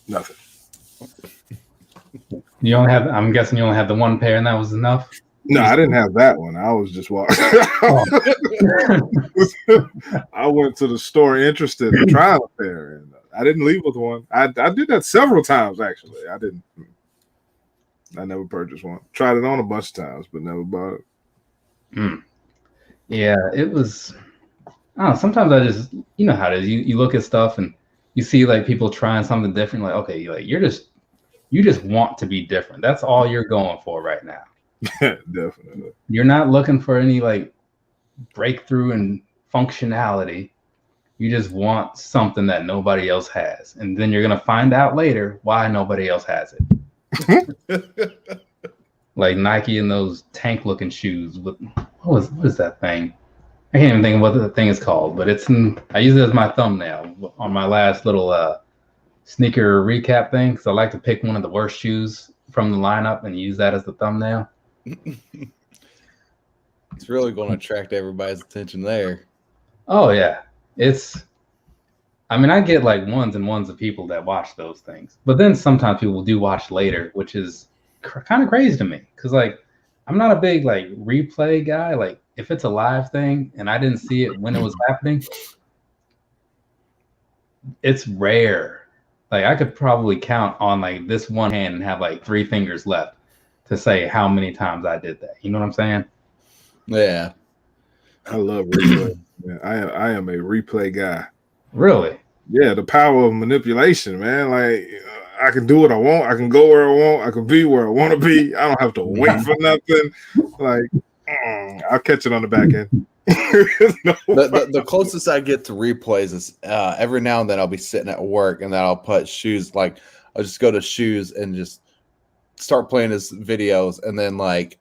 [SPEAKER 3] Nothing.
[SPEAKER 1] I'm guessing you only had the one pair, and that was enough.
[SPEAKER 3] No, I didn't have that one. I was just walking. I went to the store interested in trying a pair, and I didn't leave with one. I did that several times, actually. I never purchased one. Tried it on a bunch of times, but never bought it.
[SPEAKER 1] Yeah, it was. I don't know. Sometimes I just, you know how it is. You look at stuff and you see like people trying something different. Like, okay, like you just want to be different. That's all you're going for right now.
[SPEAKER 3] Definitely.
[SPEAKER 1] You're not looking for any like breakthrough and functionality. You just want something that nobody else has, and then you're gonna find out later why nobody else has it. Like Nike and those tank-looking shoes. What is that thing? I can't even think of what the thing is called, but I use it as my thumbnail on my last little sneaker recap thing, because I like to pick one of the worst shoes from the lineup and use that as the thumbnail.
[SPEAKER 2] It's really going to attract everybody's attention there.
[SPEAKER 1] Oh yeah, I get like ones and ones of people that watch those things, but then sometimes people do watch later, which is kind of crazy to me, because like I'm not a big like replay guy. Like if it's a live thing and I didn't see it when it was happening, it's rare. Like I could probably count on like this one hand and have like 3 fingers left to say how many times I did that. You know what I'm saying?
[SPEAKER 2] Yeah.
[SPEAKER 3] I love replay. Man, I am a replay guy.
[SPEAKER 1] Really?
[SPEAKER 3] Yeah, the power of manipulation, man. Like I can do what I want. I can go where I want. I can be where I want to be. I don't have to wait for nothing. Like I'll catch it on the back end.
[SPEAKER 2] The closest I get to replays is every now and then I'll be sitting at work and then I'll put shoes, like I'll just go to shoes and just start playing his videos and then like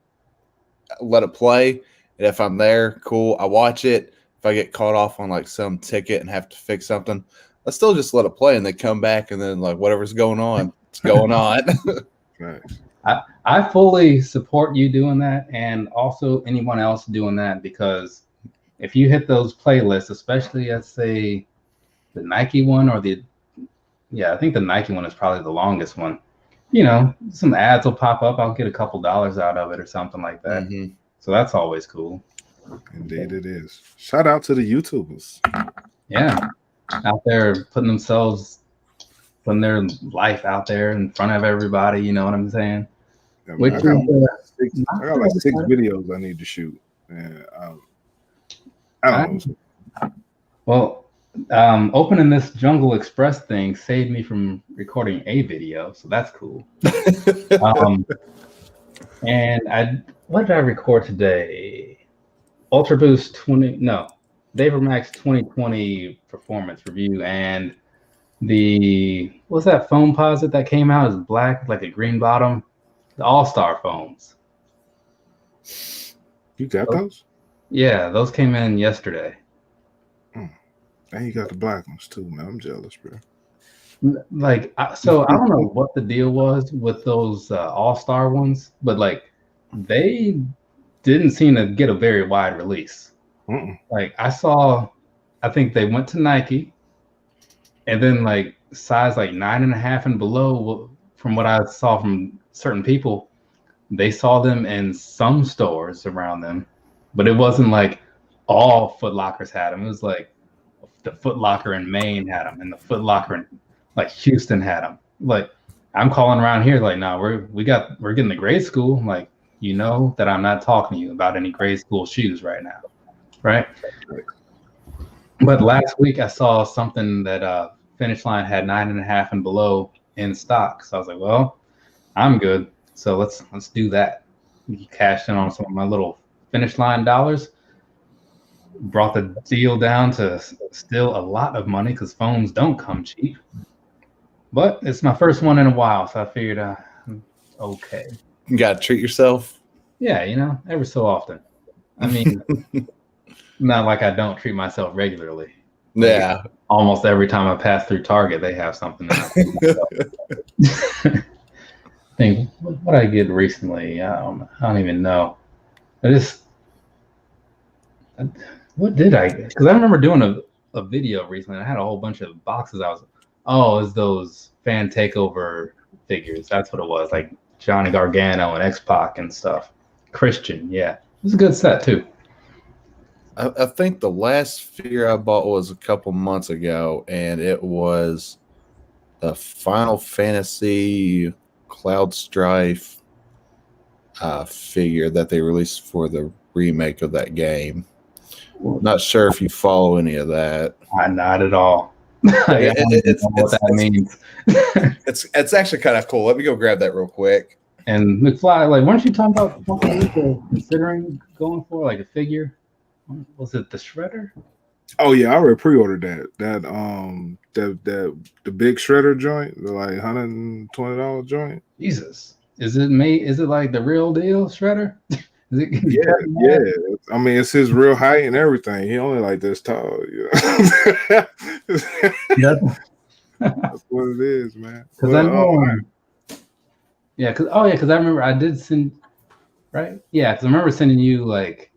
[SPEAKER 2] let it play. And if I'm there, cool, I watch it. If I get caught off on like some ticket and have to fix something, I still just let it play and then come back and then like whatever's going on, it's going on.
[SPEAKER 3] Nice.
[SPEAKER 1] I fully support you doing that, and also anyone else doing that, because if you hit those playlists, especially let's say the Nike one or I think the Nike one is probably the longest one. You know, some ads will pop up. I'll get a couple dollars out of it or something like that. Mm-hmm. So that's always cool.
[SPEAKER 3] Indeed it is. Shout out to the YouTubers.
[SPEAKER 1] Yeah, out there putting their life out there in front of everybody. You know what I'm saying?
[SPEAKER 3] I
[SPEAKER 1] Which
[SPEAKER 3] got
[SPEAKER 1] is
[SPEAKER 3] I got like 6 videos I need to shoot. And I don't know.
[SPEAKER 1] Well, opening this Jungle Express thing saved me from recording a video, so that's cool. And what did I record today? Ultra Boost 20, no, VaporMax 2020 performance review, and what's that foam posit that came out? Is black, like a green bottom? The All-Star foams.
[SPEAKER 3] You got those?
[SPEAKER 1] Yeah, those came in yesterday.
[SPEAKER 3] And you got the black ones too, man. I'm jealous, bro.
[SPEAKER 1] Like, so I don't know what the deal was with those All-Star ones, but like they didn't seem to get a very wide release. Like I think they went to Nike, and then like size like 9.5 and below, from what I saw from certain people, they saw them in some stores around them, but it wasn't like all Foot Lockers had them. It was like the Foot Locker in Maine had them, and the Foot Locker in like Houston had them. Like I'm calling around here, like, no, we're getting the grade school. Like, you know that I'm not talking to you about any grade school shoes right now, right? But last week I saw something that Finish Line had 9.5 and below in stock. So I was like, well, I'm good. So let's do that. We cashed in on some of my little Finish Line dollars. Brought the deal down to still a lot of money because phones don't come cheap. But it's my first one in a while, so I figured okay.
[SPEAKER 2] You gotta treat yourself.
[SPEAKER 1] Yeah, you know, every so often. I mean, not like I don't treat myself regularly.
[SPEAKER 2] Yeah.
[SPEAKER 1] Like, almost every time I pass through Target, they have something. I think, what did I get recently? I don't even know. What did I get? Because I remember doing a video recently. I had a whole bunch of boxes. It's those fan takeover figures. That's what it was. Like Johnny Gargano and X-Pac and stuff. Christian, yeah. It was a good set too.
[SPEAKER 2] I think the last figure I bought was a couple months ago, and it was the Final Fantasy Cloud Strife figure that they released for the remake of that game. Not sure if you follow any of that.
[SPEAKER 1] Not at all. I don't know what that means.
[SPEAKER 2] It's actually kind of cool. Let me go grab that real quick.
[SPEAKER 1] And McFly, like, weren't you talking about something you were considering going for, like a figure? Was it the Shredder?
[SPEAKER 3] Oh yeah, I already pre-ordered that. The big Shredder joint, the like $120 joint.
[SPEAKER 1] Jesus, is it like the real deal Shredder?
[SPEAKER 3] Yeah. I mean, it's his real height and everything. He only like this tall. You know? That's what it is, man.
[SPEAKER 1] Because I know. Because I remember I did send. Right. Yeah, because I remember sending you like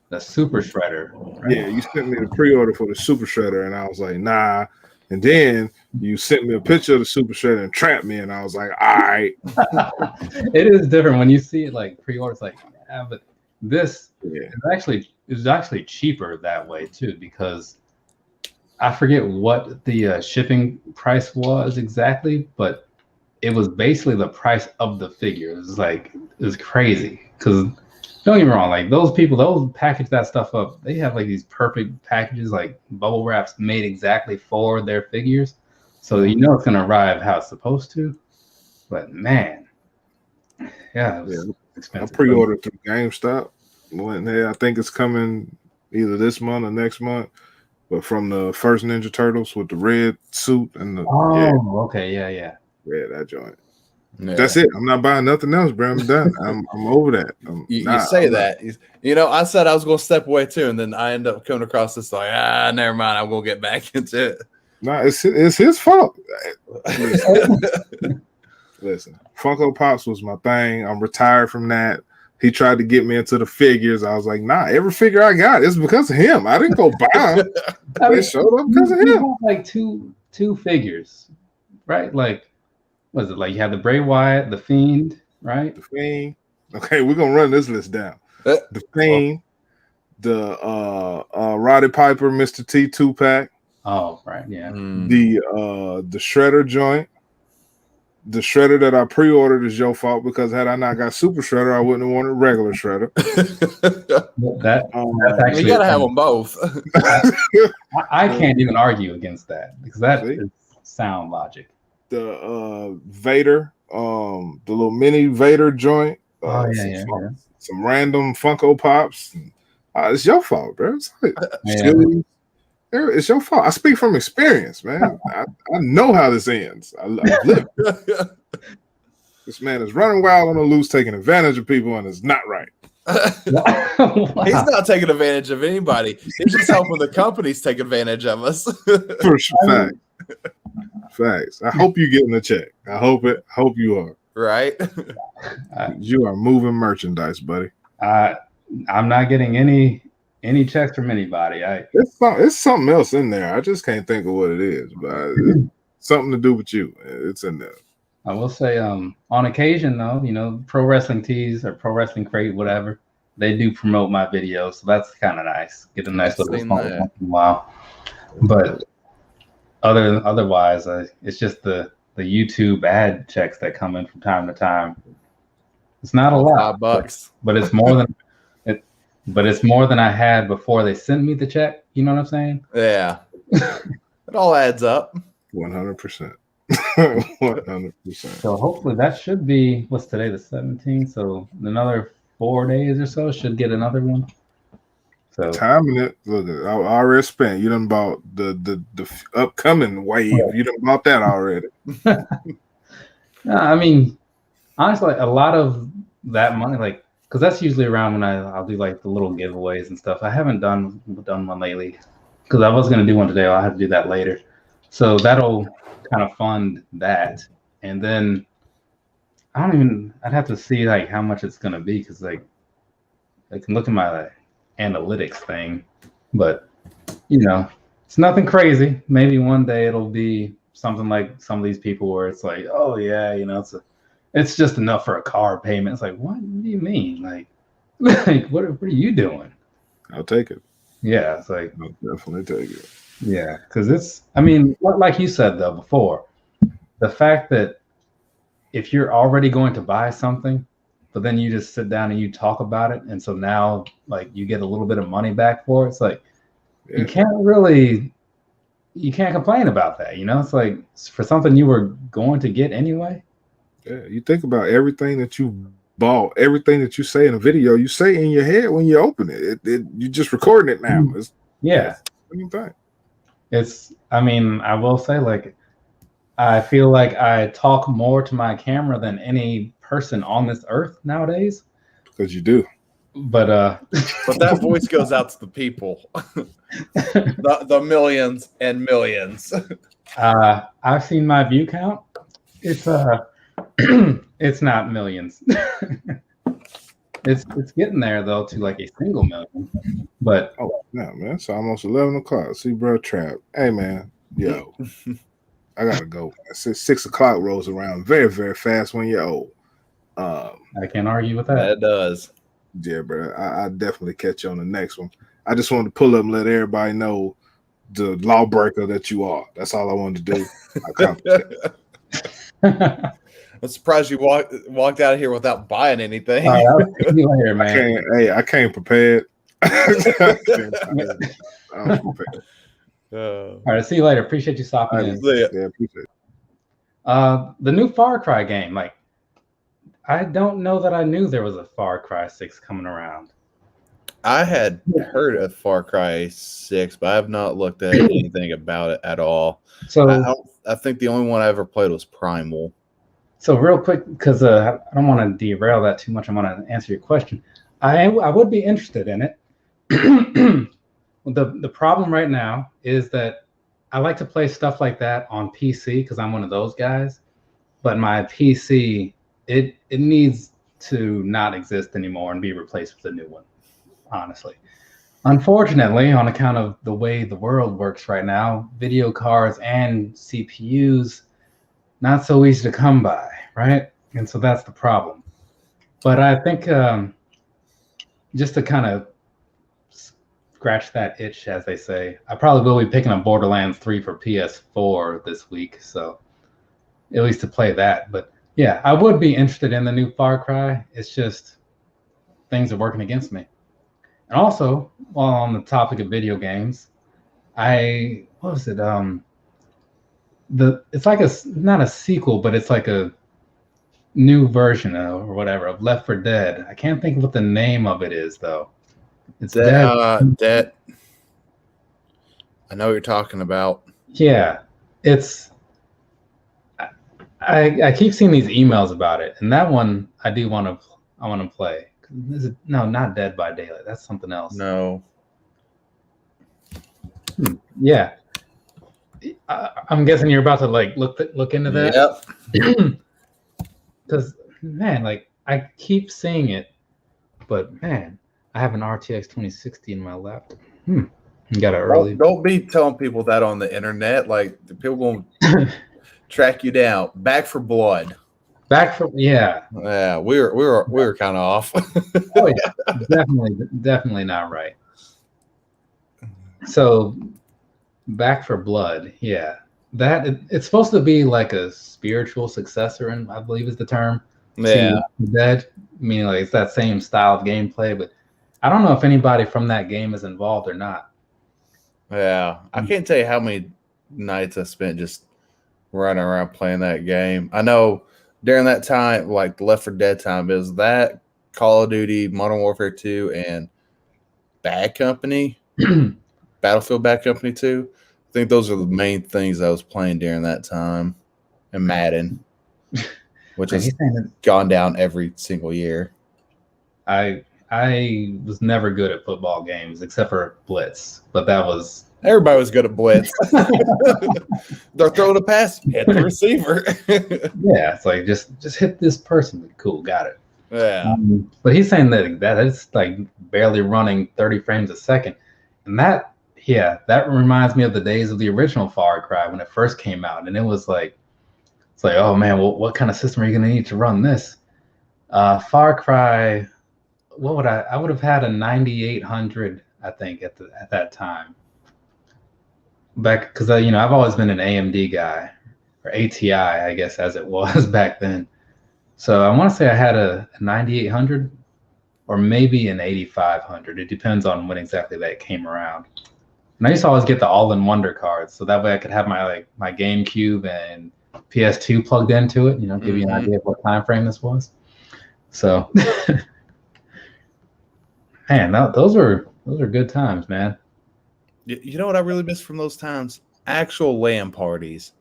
[SPEAKER 1] the Super Shredder. Right?
[SPEAKER 3] Yeah, you sent me the pre-order for the Super Shredder, and I was like, nah. And then you sent me a picture of the Super Shredder and trapped me, and I was like, all right.
[SPEAKER 1] It is different when you see it like pre-order. It's like, yeah, but this is actually cheaper that way too, because I forget what the shipping price was exactly, but it was basically the price of the figure. It was crazy because don't get me wrong, like those package that stuff up, they have like these perfect packages, like bubble wraps made exactly for their figures. So you know it's gonna arrive how it's supposed to. But man, yeah, it was expensive.
[SPEAKER 3] I pre-ordered through GameStop. I think it's coming either this month or next month. But from the first Ninja Turtles with the red suit and the
[SPEAKER 1] okay, yeah,
[SPEAKER 3] that joint.
[SPEAKER 2] Yeah.
[SPEAKER 3] That's it. I'm not buying nothing else, bro. I'm done. I'm over that.
[SPEAKER 2] You say that. You know, I said I was going to step away too, and then I end up coming across this like, never mind. I will get back into it.
[SPEAKER 3] Nah, it's his fault. Listen, Funko Pops was my thing. I'm retired from that. He tried to get me into the figures. I was like, nah, every figure I got is because of him. I didn't go buy them. They showed up because of him.
[SPEAKER 1] Like two figures, right? Like, what is it? Like you have the Bray Wyatt, the Fiend, right?
[SPEAKER 3] The Fiend. Okay, we're gonna run this list down. The Fiend, the Roddy Piper, Mr. T 2-pack.
[SPEAKER 1] Oh, right, yeah.
[SPEAKER 3] The shredder joint. The shredder that I pre-ordered is your fault because had I not got super shredder, I wouldn't have wanted regular shredder.
[SPEAKER 1] That's actually
[SPEAKER 2] you gotta have them both.
[SPEAKER 1] I can't even argue against that because that is sound logic.
[SPEAKER 3] The Vader, the little mini Vader joint. Some random Funko Pops. It's your fault, bro. It's like, it's your fault. I speak from experience, man. I know how this ends. I've lived. This man is running wild on the loose, taking advantage of people, and it's not right.
[SPEAKER 1] Wow.
[SPEAKER 2] He's not taking advantage of anybody. He's just helping the companies take advantage of us.
[SPEAKER 3] For sure. Facts. I hope you getting a check. I hope you are.
[SPEAKER 2] Right.
[SPEAKER 3] You are moving merchandise, buddy.
[SPEAKER 1] I'm not getting any checks from anybody.
[SPEAKER 3] It's something else in there. I just can't think of what it is, but it's something to do with you. It's in there.
[SPEAKER 1] I will say, on occasion though, Pro Wrestling Tees or Pro Wrestling Crate, whatever, they do promote my videos, so that's kind of nice. Get a nice little phone once in a while. But otherwise, it's just the YouTube ad checks that come in from time to time. It's not a lot,
[SPEAKER 2] $5,
[SPEAKER 1] but it's more than But it's more than I had before they sent me the check. You know what I'm saying?
[SPEAKER 2] Yeah. It all adds up.
[SPEAKER 3] 100%. 100%.
[SPEAKER 1] So hopefully that should be, what's today, the 17th? So another 4 days or so should get another one. So
[SPEAKER 3] timing it. Look, I already spent. You done bought the upcoming wave. Yeah. You done bought that already.
[SPEAKER 1] No, I mean, honestly, a lot of that money, like, because that's usually around when I'll do like the little giveaways and stuff. I haven't done one lately because I was going to do one today. I'll have to do that later. So that'll kind of fund that. And then I'd have to see like how much it's going to be because like I can look at my analytics thing, but it's nothing crazy. Maybe one day it'll be something like some of these people where it's like, oh yeah, it's just enough for a car payment. It's like, what do you mean? Like what are you doing?
[SPEAKER 3] I'll take it.
[SPEAKER 1] Yeah, it's like
[SPEAKER 3] I'll definitely take it.
[SPEAKER 1] Yeah, because like you said though before, the fact that if you're already going to buy something, but then you just sit down and you talk about it, and so now like you get a little bit of money back for it, it's like you can't complain about that. It's like for something you were going to get anyway.
[SPEAKER 3] Yeah, you think about everything that you bought, everything that you say in a video, you say in your head when you open it. You just recording it now. It's the same thing. I will say, like, I feel like I talk more to my camera than any person on this earth nowadays. Because you do.
[SPEAKER 1] But
[SPEAKER 2] that voice goes out to the people. the millions and millions.
[SPEAKER 1] I've seen my view count. It's it's not millions. It's getting there though to like a single million. But
[SPEAKER 3] man, it's almost 11 o'clock. See, bro, trap. Hey man, yo, I gotta go. 6 o'clock rolls around very, very fast when you're old.
[SPEAKER 1] I can't argue with that.
[SPEAKER 2] That does.
[SPEAKER 3] Yeah, bro. I definitely catch you on the next one. I just wanted to pull up and let everybody know the lawbreaker that you are. That's all I wanted to do.
[SPEAKER 2] I'm surprised you walked out of here without buying anything.
[SPEAKER 1] Here, man.
[SPEAKER 3] I came prepared. I was prepared.
[SPEAKER 1] All right, see you later. Appreciate you stopping in.
[SPEAKER 3] Yeah, appreciate it.
[SPEAKER 1] The new Far Cry game, like, I don't know that I knew there was a Far Cry 6 coming around.
[SPEAKER 2] I had heard of Far Cry 6, but I have not looked at anything about it at all.
[SPEAKER 1] So
[SPEAKER 2] I think the only one I ever played was Primal.
[SPEAKER 1] So real quick, because I don't want to derail that too much. I want to answer your question. I would be interested in it. The problem right now is that I like to play stuff like that on PC because I'm one of those guys. But my PC, it needs to not exist anymore and be replaced with a new one, honestly. Unfortunately, on account of the way the world works right now, video cards and CPUs, not so easy to come by, right? And so that's the problem. But I think just to kind of scratch that itch, as they say. I probably will be picking up Borderlands 3 for PS4 this week, so at least to play that. But yeah, I would be interested in the new Far Cry. It's just things are working against me. And also, while on the topic of video games, what was it? It's like not a sequel, but it's like a new version or whatever of Left 4 Dead. I can't think of what the name of it is though. It's
[SPEAKER 2] Dead. I know what you're talking about.
[SPEAKER 1] Yeah, it's. I keep seeing these emails about it, and that one I want to play. No, not Dead by Daylight. That's something else.
[SPEAKER 2] No.
[SPEAKER 1] Yeah. I'm guessing you're about to like look into that.
[SPEAKER 2] Yep.
[SPEAKER 1] Because man, like I keep seeing it, but man, I have an RTX 2060 in my laptop. You got it early.
[SPEAKER 2] Don't be telling people that on the internet. Like people gonna track you down. Back for Blood.
[SPEAKER 1] Yeah.
[SPEAKER 2] Yeah, we were kind of off.
[SPEAKER 1] Oh yeah, definitely not right. So, Back for Blood, yeah, it's supposed to be like a spiritual successor, and I believe is the term.
[SPEAKER 2] Yeah,
[SPEAKER 1] Dead, meaning like it's that same style of gameplay, but I don't know if anybody from that game is involved or not.
[SPEAKER 2] Yeah, I can't tell you how many nights I spent just running around playing that game. I know during that time, like the Left 4 Dead time, it was that Call of Duty, Modern Warfare 2, and Bad Company, Battlefield Bad Company 2. I think those are the main things I was playing during that time. And Madden, which has gone down every single year.
[SPEAKER 1] I was never good at football games except for Blitz, but that was...
[SPEAKER 2] Everybody was good at Blitz. They're throwing a pass, hit the receiver.
[SPEAKER 1] Yeah, it's like just hit this person. Cool, got it.
[SPEAKER 2] Yeah.
[SPEAKER 1] But he's saying that it's like barely running 30 frames a second. And that reminds me of the days of the original Far Cry when it first came out. And it's like, oh man, well, what kind of system are you going to need to run this? Far Cry, I would have had a 9800, I think, at that time. Back, because I've always been an AMD guy, or ATI, I guess, as it was back then. So I want to say I had a 9800 or maybe an 8500. It depends on when exactly that came around. And I used to always get the all-in-wonder cards, so that way I could have my GameCube and PS2 plugged into it. Give you an idea of what time frame this was. So, man, those are good times, man.
[SPEAKER 2] You know what I really miss from those times? Actual LAN parties.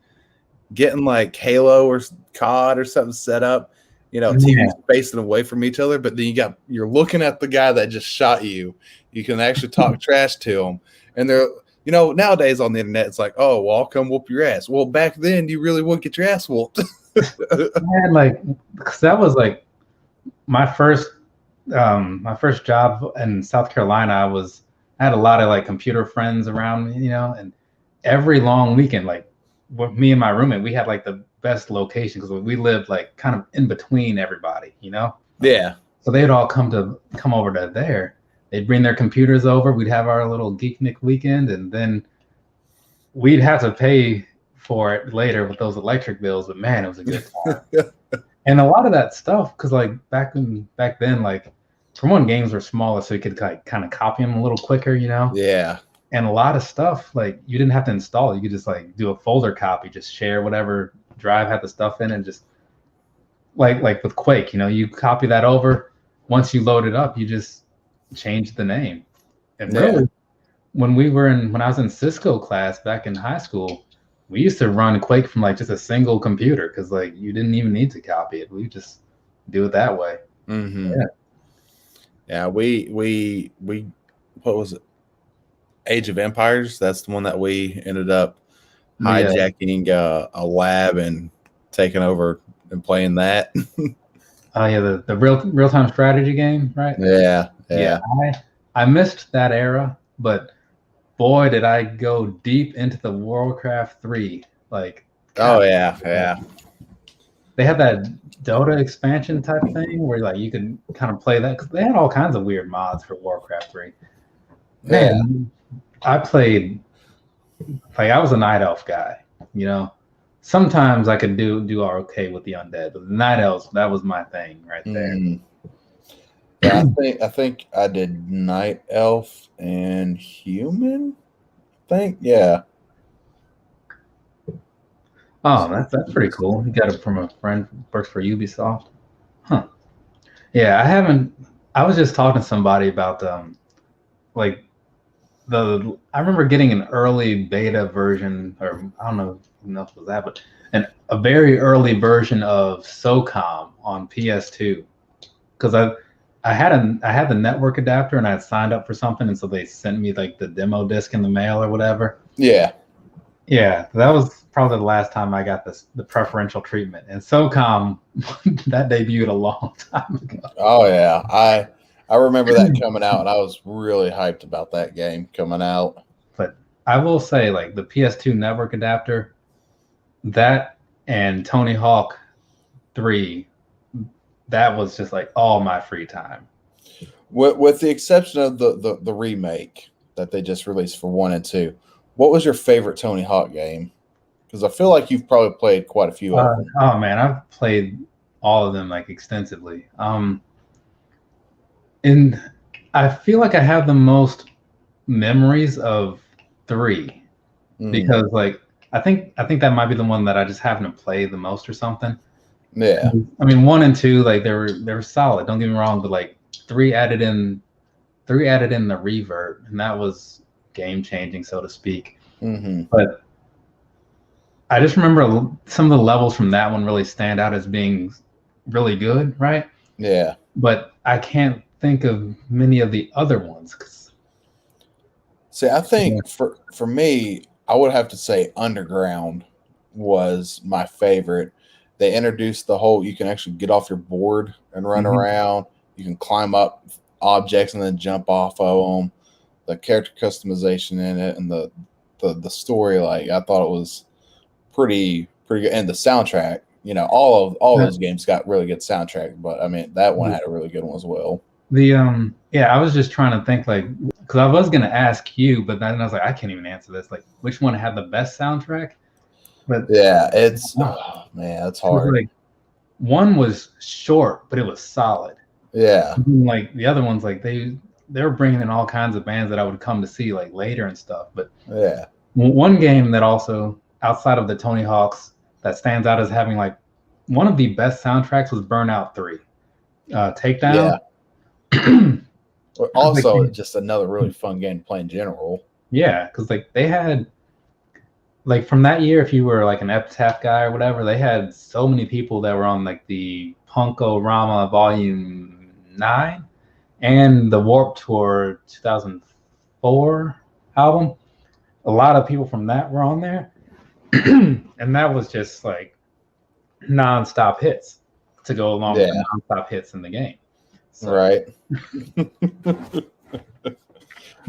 [SPEAKER 2] Getting like Halo or COD or something set up. TVs facing away from each other, but then you're looking at the guy that just shot you. You can actually talk trash to him. And they're, nowadays on the internet, it's like, oh, well, I'll come whoop your ass. Well, back then you really would get your ass whooped.
[SPEAKER 1] Man, because that was like my first job in South Carolina. I had a lot of computer friends around me, and every long weekend, me and my roommate, we had the best location because we lived kind of in between everybody,
[SPEAKER 2] Yeah.
[SPEAKER 1] So they'd all come over to there. They'd bring their computers over. We'd have our little Geeknik weekend, and then we'd have to pay for it later with those electric bills. But man, it was a good time. And a lot of that stuff, because back then, for one, games were smaller, so you could kind of copy them a little quicker,
[SPEAKER 2] Yeah.
[SPEAKER 1] And a lot of stuff, you didn't have to install it. You could just do a folder copy, just share whatever drive had the stuff in, and just like with Quake, you copy that over. Once you load it up, you just change the name. And really, when I was in Cisco class back in high school, we used to run Quake from just a single computer because you didn't even need to copy it. We just do it that way.
[SPEAKER 2] Mm-hmm. Yeah, we what was it? Age of Empires. That's the one that we ended up hijacking a lab and taking over and playing that.
[SPEAKER 1] Oh yeah, the real-time strategy game, right?
[SPEAKER 2] Yeah.
[SPEAKER 1] I missed that era, but boy, did I go deep into the Warcraft 3.
[SPEAKER 2] Oh yeah.
[SPEAKER 1] They had that Dota expansion type thing where you could kind of play that, because they had all kinds of weird mods for Warcraft 3. Man, I played like I was a night elf guy. You know, sometimes I could do okay with the undead, but the night elves, that was my thing right there.
[SPEAKER 2] Yeah, I think I did night elf and human. I think
[SPEAKER 1] Oh, that's pretty cool. You got it from a friend who works for Ubisoft. Huh. Yeah, I haven't. I was just talking to somebody about like I remember getting an early beta version, or I don't know who else was that, but a very early version of SOCOM on PS2 because I had the network adapter and I had signed up for something, and so they sent me like the demo disc in the mail or whatever.
[SPEAKER 2] Yeah.
[SPEAKER 1] Yeah, that was probably the last time I got the preferential treatment. And SOCOM that debuted a long time ago.
[SPEAKER 2] Oh yeah, I remember that coming out, and I was really hyped about that game coming out.
[SPEAKER 1] But I will say, like the PS2 network adapter, that and Tony Hawk 3, that was just like all my free time.
[SPEAKER 2] With the exception of the remake that they just released for 1 and 2, what was your favorite Tony Hawk game? Because I feel like you've probably played quite a few of them.
[SPEAKER 1] Oh man, I've played all of them like extensively. And I feel like I have the most memories of 3 because like I think that might be the one that I just happen to play the most or something.
[SPEAKER 2] Yeah.
[SPEAKER 1] I mean 1 and 2 like they were solid. Don't get me wrong, but like 3 added in the revert, and that was game changing, so to speak. But I just remember some of the levels from that one really stand out as being really good, right?
[SPEAKER 2] Yeah.
[SPEAKER 1] But I can't think of many of the other ones.
[SPEAKER 2] See, I think for me, I would have to say Underground was my favorite. They introduced the whole, you can actually get off your board and run around. You can climb up objects and then jump off of them. The character customization in it and the story, like I thought it was pretty good. And the soundtrack, you know, all those games got really good soundtrack, but I mean that one had a really good one as well.
[SPEAKER 1] I was just trying to think like because I was gonna ask you, but then I was like, I can't even answer this. Like, which one had the best soundtrack? But
[SPEAKER 2] yeah, it's man, it's hard.
[SPEAKER 1] Like 1 was short, but it was solid.
[SPEAKER 2] Yeah,
[SPEAKER 1] like the other ones, like they were bringing in all kinds of bands that I would come to see like later and stuff. But
[SPEAKER 2] yeah,
[SPEAKER 1] one game that also outside of the Tony Hawks that stands out as having like one of the best soundtracks was Burnout 3, Takedown.
[SPEAKER 2] Yeah. Also, just another really fun game to play in general.
[SPEAKER 1] Yeah, because like they had, like from that year, if you were like an Epitaph guy or whatever, they had so many people that were on like the Punk-O-Rama Volume 9 and the Warped Tour 2004 album. A lot of people from that were on there. And that was just like non-stop hits to go along with the non-stop hits in the game. So.
[SPEAKER 2] Right.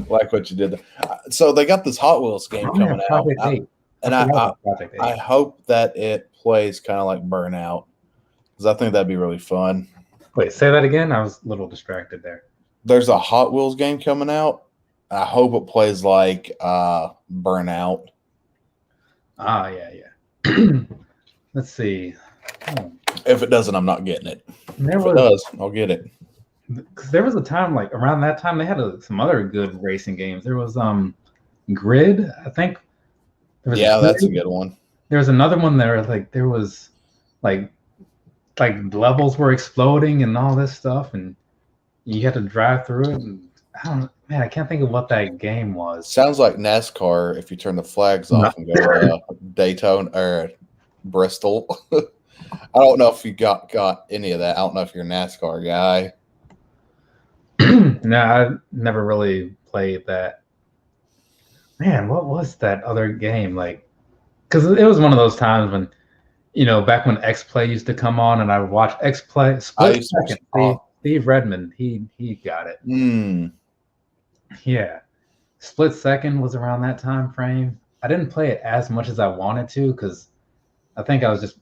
[SPEAKER 2] Like what you did. So they got this Hot Wheels game coming out. And I hope that it plays kind of like Burnout because I think that'd be really fun.
[SPEAKER 1] Wait, say that again? I was a little distracted there.
[SPEAKER 2] There's a Hot Wheels game coming out. I hope it plays like Burnout.
[SPEAKER 1] Yeah. Let's see.
[SPEAKER 2] If it doesn't, I'm not getting it. If it does, I'll get it.
[SPEAKER 1] Because there was a time, like around that time, they had some other good racing games. There was Grid, I think.
[SPEAKER 2] That's a good one.
[SPEAKER 1] There was another one there, like there was like levels were exploding and all this stuff, and you had to drive through it. And I can't think of what that game was.
[SPEAKER 2] Sounds like NASCAR if you turn the flags off and go to Daytona or Bristol. I don't know if you got any of that. I don't know if you're a NASCAR guy.
[SPEAKER 1] No, I've never really played that. Man, what was that other game like? Because it was one of those times when, you know, back when X Play used to come on, and I would watch X Play. Split Second. Steve Redmond, he got it. Yeah, Split Second was around that time frame. I didn't play it as much as I wanted to because I think I was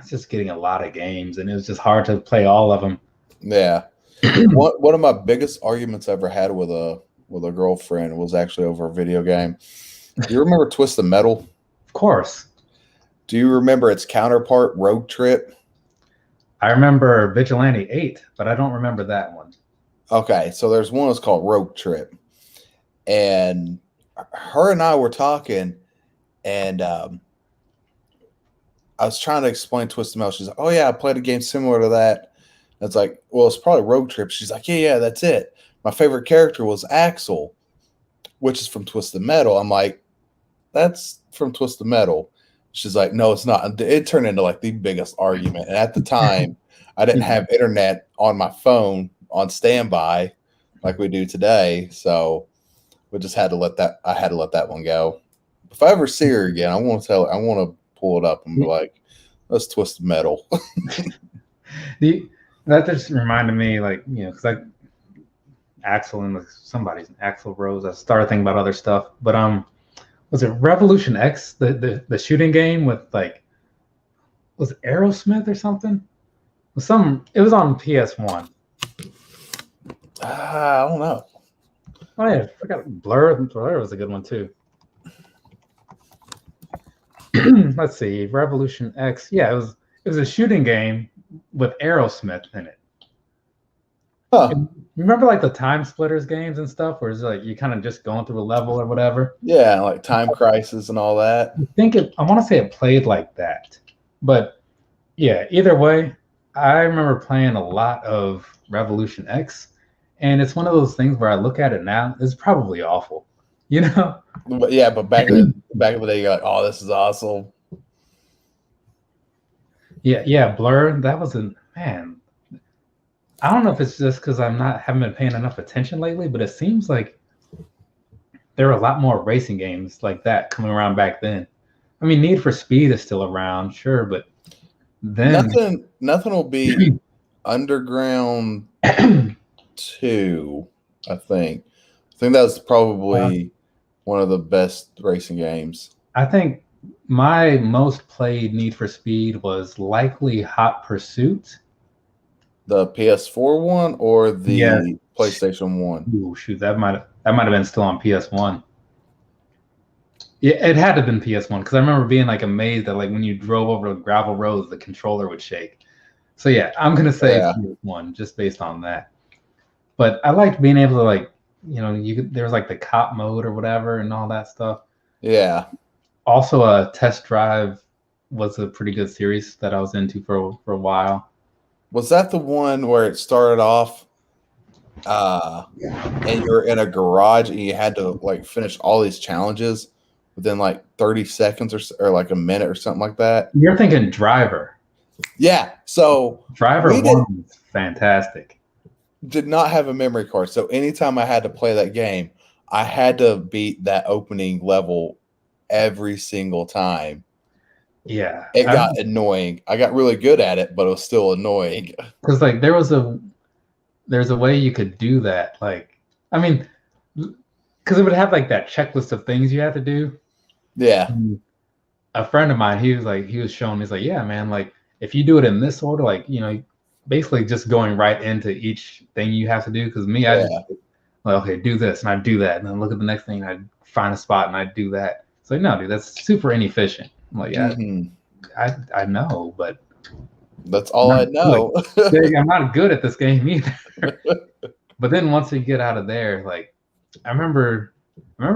[SPEAKER 1] just getting a lot of games, and it was just hard to play all of them.
[SPEAKER 2] Yeah. One of my biggest arguments I ever had with a with a girlfriend. It was actually over a video game. Do you remember Twisted Metal?
[SPEAKER 1] Of course.
[SPEAKER 2] Do you remember its counterpart, Road Trip?
[SPEAKER 1] I remember Vigilante 8, but I don't remember that one.
[SPEAKER 2] Okay, so there's one that's called Road Trip. And her and I were talking, and I was trying to explain Twisted Metal. She's like, oh, yeah, I played a game similar to that. And it's like, well, it's probably Road Trip. She's like, yeah, that's it. My favorite character was Axel, which is from Twisted Metal. I'm like, that's from Twisted Metal. She's like, no, it's not. It turned into like the biggest argument. And at the time, I didn't have internet on my phone on standby like we do today. So we just had to let that one go. If I ever see her again, I want to pull it up and be like, that's Twisted Metal.
[SPEAKER 1] That just reminded me, like, because like Axel and somebody's Axel Rose. I started thinking about other stuff, but was it Revolution X, the shooting game with like, was it Aerosmith or something? It was on PS1.
[SPEAKER 2] I don't know.
[SPEAKER 1] Oh yeah, I forgot. Blur was a good one too. Let's see, Revolution X. Yeah, it was a shooting game with Aerosmith in it.
[SPEAKER 2] Huh.
[SPEAKER 1] Remember like the Time Splitters games and stuff, where it's like you kind of just going through a level or whatever.
[SPEAKER 2] Yeah, like Time Crisis and all that.
[SPEAKER 1] I want to say it played like that, but yeah, either way, I remember playing a lot of Revolution X, and it's one of those things where I look at it now, it's probably awful,
[SPEAKER 2] But yeah, but back in the day, you're like, oh, this is awesome.
[SPEAKER 1] Yeah, Blur. That was man. I don't know if it's just because haven't been paying enough attention lately, but it seems like there are a lot more racing games like that coming around back then. I mean, Need for Speed is still around, sure, but then
[SPEAKER 2] nothing will be Underground 2, I think. I think that's probably one of the best racing games.
[SPEAKER 1] I think my most played Need for Speed was likely Hot Pursuit.
[SPEAKER 2] The PS4 one or the PlayStation 1?
[SPEAKER 1] Ooh, shoot, that might have been still on PS1. Yeah, it had to have been PS1 because I remember being like amazed that like when you drove over gravel roads, the controller would shake. So yeah, I'm gonna say PS1 just based on that. But I liked being able to like, there was like the cop mode or whatever and all that stuff.
[SPEAKER 2] Yeah.
[SPEAKER 1] Also, a Test Drive was a pretty good series that I was into for a while.
[SPEAKER 2] Was that the one where it started off and you're in a garage and you had to like finish all these challenges within like 30 seconds or like a minute or something like that?
[SPEAKER 1] You're thinking Driver.
[SPEAKER 2] Yeah. So
[SPEAKER 1] Driver 1 was fantastic.
[SPEAKER 2] Did not have a memory card. So anytime I had to play that game, I had to beat that opening level every single time.
[SPEAKER 1] Yeah.
[SPEAKER 2] It got annoying. I got really good at it, but it was still annoying.
[SPEAKER 1] Because like there's a way you could do that. Like, I mean, because it would have like that checklist of things you have to do.
[SPEAKER 2] Yeah.
[SPEAKER 1] A friend of mine, he's like, yeah, man, like if you do it in this order, like, basically just going right into each thing you have to do. Because me, I just like, okay, do this and I do that, and then look at the next thing and I find a spot and I do that. It's like, no, dude, that's super inefficient. I'm like, yeah, I know, but
[SPEAKER 2] that's all I know.
[SPEAKER 1] I'm not good at this game either. But then once you get out of there, like I remember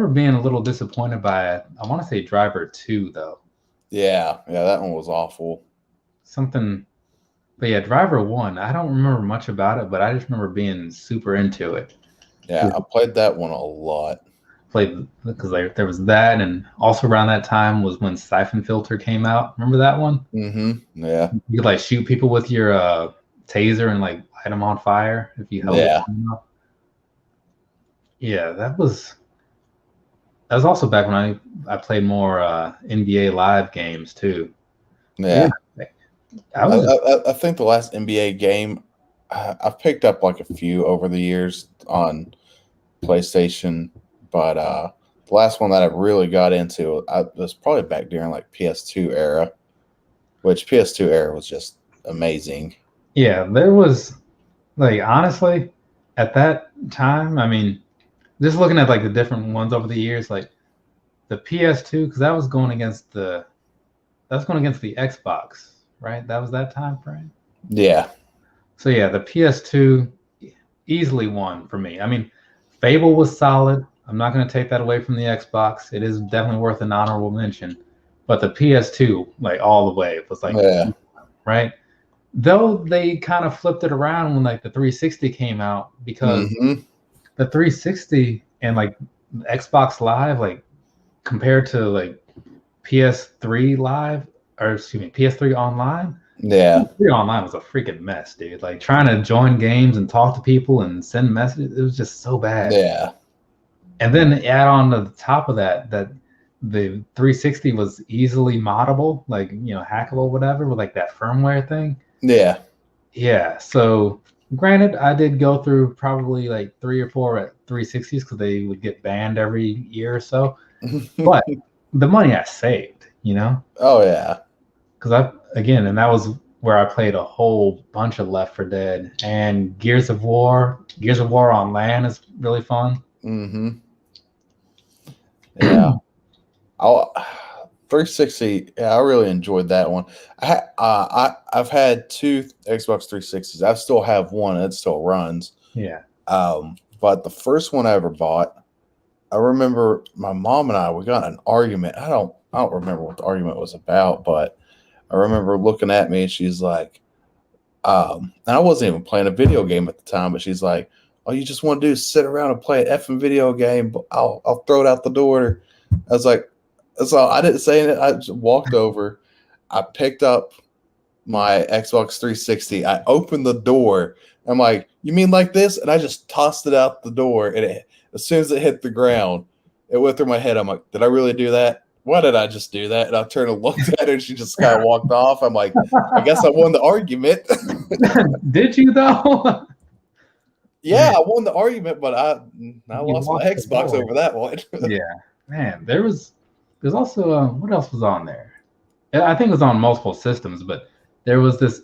[SPEAKER 1] being a little disappointed by it. I want to say Driver 2 though.
[SPEAKER 2] Yeah, that one was awful.
[SPEAKER 1] But yeah, Driver 1, I don't remember much about it, but I just remember being super into it.
[SPEAKER 2] Yeah, I played that one a lot.
[SPEAKER 1] Played because there was that, and also around that time was when Siphon Filter came out. Remember that one?
[SPEAKER 2] Mm-hmm. Yeah.
[SPEAKER 1] You could like shoot people with your taser and like light them on fire if you held it long enough. Yeah, that was also back when I played more NBA Live games too.
[SPEAKER 2] Yeah. I think the last NBA game I've picked up like a few over the years on PlayStation, but the last one that I really got into was probably back during like PS2 era, which PS2 era was just amazing. Yeah,
[SPEAKER 1] there was like honestly at that time, I mean, just looking at like the different ones over the years, like the PS2, because that was going against the Xbox, right? That was that time frame.
[SPEAKER 2] Yeah.
[SPEAKER 1] So yeah, the PS2 easily won for me. I mean, Fable was solid. I'm not going to take that away from the Xbox. It is definitely worth an honorable mention. But the PS2, like all the way, was like, right? Though they kind of flipped it around when like the 360 came out, because the 360 and like Xbox Live, like compared to like PS3 Live, or excuse me, PS3 Online.
[SPEAKER 2] Yeah.
[SPEAKER 1] PS3 Online was a freaking mess, dude. Like trying to join games and talk to people and send messages, it was just so bad.
[SPEAKER 2] Yeah.
[SPEAKER 1] And then add on to the top of that the 360 was easily moddable, like, you know, hackable, whatever, with like that firmware thing.
[SPEAKER 2] Yeah.
[SPEAKER 1] Yeah. So granted, I did go through probably like 3 or 4 360s because they would get banned every year or so. But the money I saved, you know?
[SPEAKER 2] Oh yeah.
[SPEAKER 1] Because and that was where I played a whole bunch of Left 4 Dead and Gears of War. Gears of War on LAN is really fun.
[SPEAKER 2] Yeah. 360. Yeah, I really enjoyed that one. I've had 2 Xbox 360s. I still have one. It still runs.
[SPEAKER 1] Yeah.
[SPEAKER 2] But the first one I ever bought, I remember my mom and we got in an argument. I don't remember what the argument was about, but I remember looking at me and she's like, and I wasn't even playing a video game at the time, but she's like, "Oh, you just want to do is sit around and play an effing video game, but I'll throw it out the door." I was like, so I didn't say it. I just walked over. I picked up my Xbox 360. I opened the door. I'm like, "You mean like this?" And I just tossed it out the door. And as soon as it hit the ground, it went through my head. I'm like, "Did I really do that? Why did I just do that?" And I turned and looked at her, and she just kind of walked off. I'm like, "I guess I won the argument."
[SPEAKER 1] Did you though?
[SPEAKER 2] Yeah, I won the argument, but I lost my Xbox over that one.
[SPEAKER 1] Yeah, man. There's also what else was on there? I think it was on multiple systems, but there was this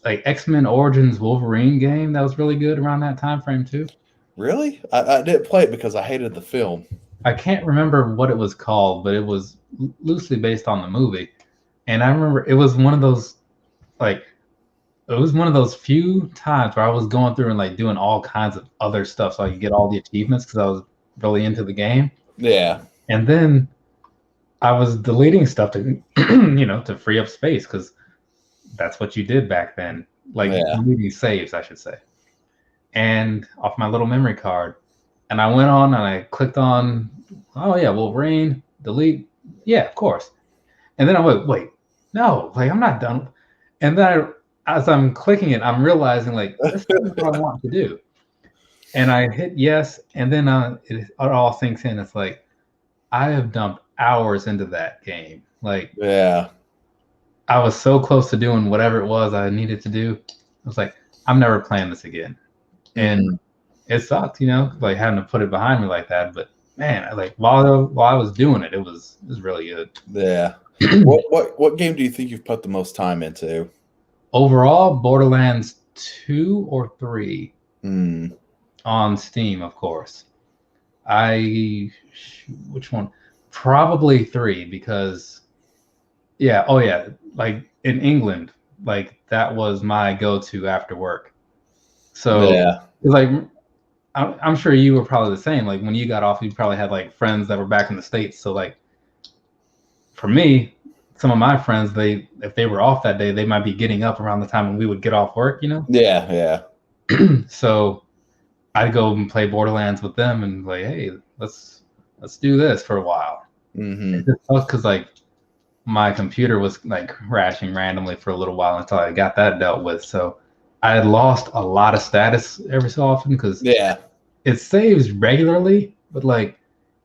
[SPEAKER 1] like X-Men Origins Wolverine game that was really good around that time frame too.
[SPEAKER 2] Really? I didn't play it because I hated the film.
[SPEAKER 1] I can't remember what it was called, but it was loosely based on the movie. And I remember it was one of those few times where I was going through and like doing all kinds of other stuff so I could get all the achievements because I was really into the game.
[SPEAKER 2] Yeah.
[SPEAKER 1] And then I was deleting stuff to to free up space because that's what you did back then. Like deleting saves, I should say. And off my little memory card. And I went on and I clicked on, oh yeah, Wolverine, delete. Yeah, of course. And then I went, wait, no, like I'm not done. And then as I'm clicking it, I'm realizing like this is what I want to do. And I hit yes, and then it all sinks in. It's like I have dumped hours into that game. Like I was so close to doing whatever it was I needed to do. I was like, I'm never playing this again. And it sucked, like having to put it behind me like that. But man, like while I was doing it, it was really good.
[SPEAKER 2] Yeah. What game do you think you've put the most time into?
[SPEAKER 1] Overall, Borderlands 2 or 3 on Steam, of course. Which one? Probably 3 because like in England, like that was my go-to after work. So like I'm sure you were probably the same. Like when you got off, you probably had like friends that were back in the States. So like for me, some of my friends, if they were off that day, they might be getting up around the time when we would get off work,
[SPEAKER 2] Yeah.
[SPEAKER 1] So I'd go and play Borderlands with them and like, hey, let's do this for a while. Because like my computer was like crashing randomly for a little while until I got that dealt with. So I had lost a lot of status every so often because it saves regularly, but like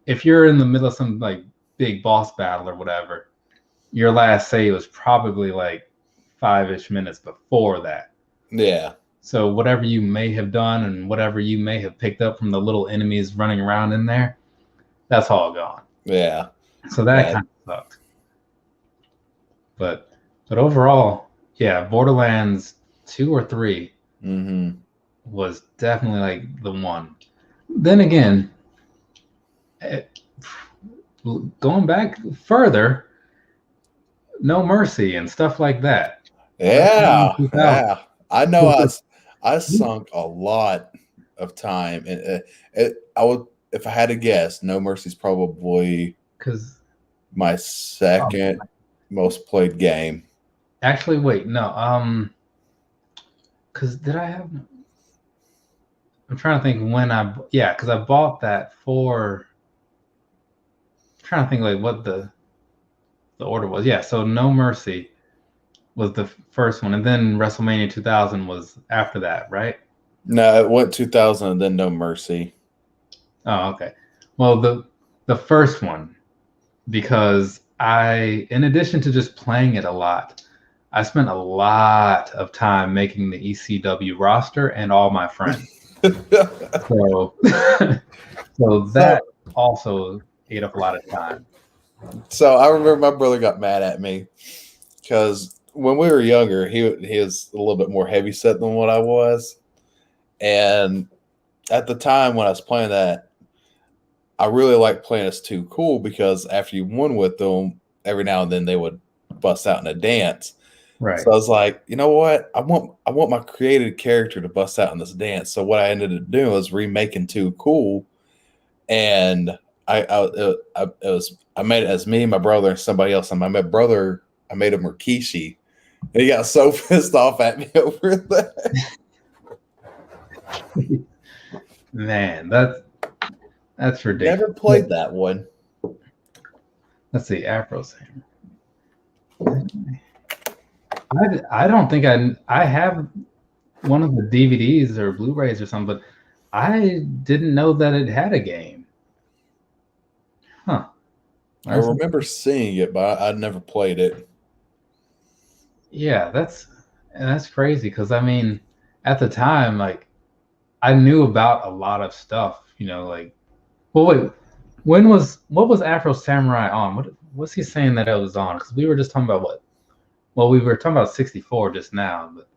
[SPEAKER 1] if you're in the middle of some like big boss battle or whatever, your last save was probably like 5-ish minutes before that.
[SPEAKER 2] Yeah. So
[SPEAKER 1] whatever you may have done and whatever you may have picked up from the little enemies running around in there, that's all gone.
[SPEAKER 2] Yeah.
[SPEAKER 1] So that kind of sucked. But overall, Borderlands 2 or 3 was definitely like the one. Then again, going back further, No Mercy and stuff like that.
[SPEAKER 2] Yeah,
[SPEAKER 1] 2000.
[SPEAKER 2] yeah. I know. I sunk a lot of time, and I would, if I had to guess, No Mercy's probably
[SPEAKER 1] Because
[SPEAKER 2] my second most played game.
[SPEAKER 1] actually, wait, no, because did I have? I'm trying to think when because I bought that for. I'm trying to think like what the order was. Yeah, so No Mercy was the first one, and then WrestleMania 2000 was after that, right?
[SPEAKER 2] No, it went 2000 and then No Mercy.
[SPEAKER 1] Oh, okay. Well, the first one, because in addition to just playing it a lot, I spent a lot of time making the ECW roster and all my friends. So, so that also ate up a lot of time.
[SPEAKER 2] So I remember my brother got mad at me because when we were younger, he was a little bit more heavy set than what I was. And at the time when I was playing that, I really liked playing as Too Cool because after you won with them, every now and then they would bust out in a dance.
[SPEAKER 1] Right.
[SPEAKER 2] So I was like, you know what? I want my created character to bust out in this dance. So what I ended up doing was remaking Too Cool, and I made it as me, my brother, and somebody else. And my brother, I made him Rikishi. And he got so pissed off at me over that.
[SPEAKER 1] Man, that's ridiculous.
[SPEAKER 2] Never played that one.
[SPEAKER 1] Let's see, Afro Samurai. I don't think I have one of the DVDs or Blu-rays or something, but I didn't know that it had a game. Huh.
[SPEAKER 2] I remember seeing it, but I'd never played it.
[SPEAKER 1] Yeah, that's crazy because I mean, at the time, like I knew about a lot of stuff, like. Well, wait, what was Afro Samurai on? What's he saying that it was on? Because we were just talking about what? Well, we were talking about 64 just now, but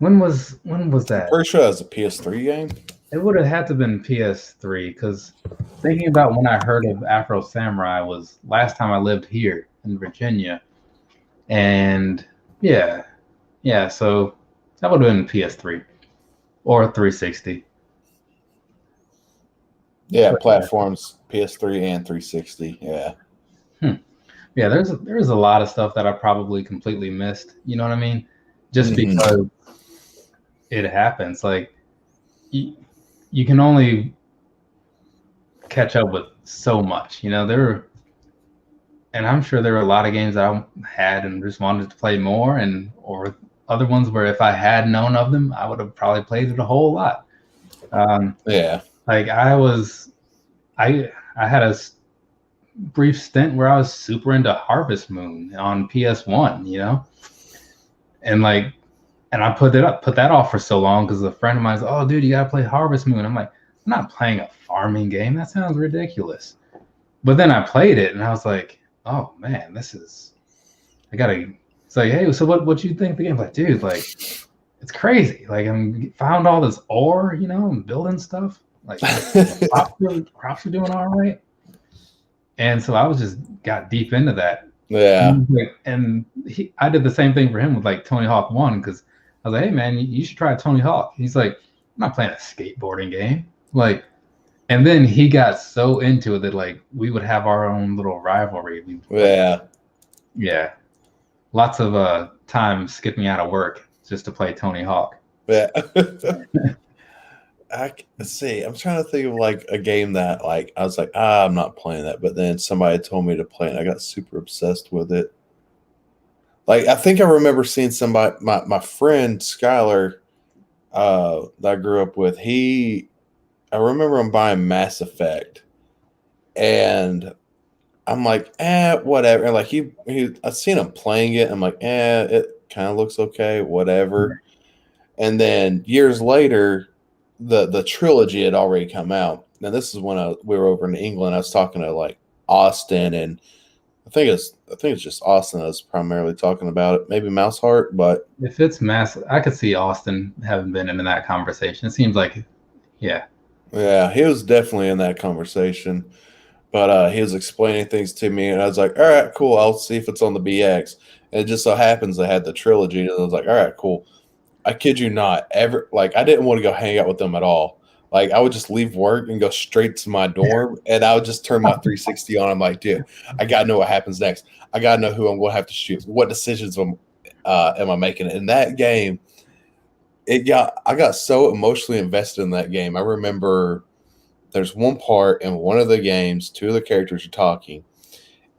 [SPEAKER 1] when was that?
[SPEAKER 2] I'm pretty sure that was a PS3 game.
[SPEAKER 1] It would have had to have been PS3 because thinking about when I heard of Afro Samurai was last time I lived here in Virginia, and yeah, so that would have been PS3 or 360.
[SPEAKER 2] Yeah, platforms PS3 and 360. Yeah.
[SPEAKER 1] Yeah, there's a lot of stuff that I probably completely missed. You know what I mean? Just because it happens. Like you can only catch up with so much. And I'm sure there were a lot of games that I had and just wanted to play more, or other ones where if I had known of them, I would have probably played it a whole lot.
[SPEAKER 2] Yeah.
[SPEAKER 1] Like I had a brief stint where I was super into Harvest Moon on PS1, and I put that off for so long because a friend of mine said, "Oh, dude, you gotta play Harvest Moon." I'm like, I'm not playing a farming game. That sounds ridiculous. But then I played it and I was like, oh man, it's like, hey, so what you think of the game? Like, dude, like it's crazy. Like I found all this ore, and building stuff. Like crops are doing all right. And so I got deep into that.
[SPEAKER 2] Yeah.
[SPEAKER 1] And I did the same thing for him with like Tony Hawk 1 because I was like, hey man, you should try Tony Hawk. He's like, I'm not playing a skateboarding game. Like, and then he got so into it that like we would have our own little rivalry. Yeah. Lots of time skipping out of work just to play Tony Hawk.
[SPEAKER 2] Yeah. Let's see. I'm trying to think of like a game that like I was like, I'm not playing that, but then somebody told me to play it and I got super obsessed with it. Like I think I remember seeing somebody, my friend Skylar, that I grew up with, I remember him buying Mass Effect. And I'm like, whatever. And like I've seen him playing it. I'm like, it kind of looks okay, whatever. And then years later, the trilogy had already come out. Now this is when we were over in England. I was talking to like Austin, and I think it's just Austin I was primarily talking about it. Maybe Mouseheart, but
[SPEAKER 1] if it's I could see Austin having been in that conversation. It seems like, yeah.
[SPEAKER 2] Yeah, he was definitely in that conversation, but he was explaining things to me, and I was like, "All right, cool. I'll see if it's on the BX." And it just so happens they had the trilogy, and I was like, "All right, cool." I kid you not, ever like I didn't want to go hang out with them at all. Like I would just leave work and go straight to my dorm, and I would just turn my 360 on. I'm like, dude, I gotta know what happens next. I gotta know who I'm going to have to shoot. What decisions am I making? In that game, I got so emotionally invested in that game. I remember there's one part in one of the games, two of the characters are talking,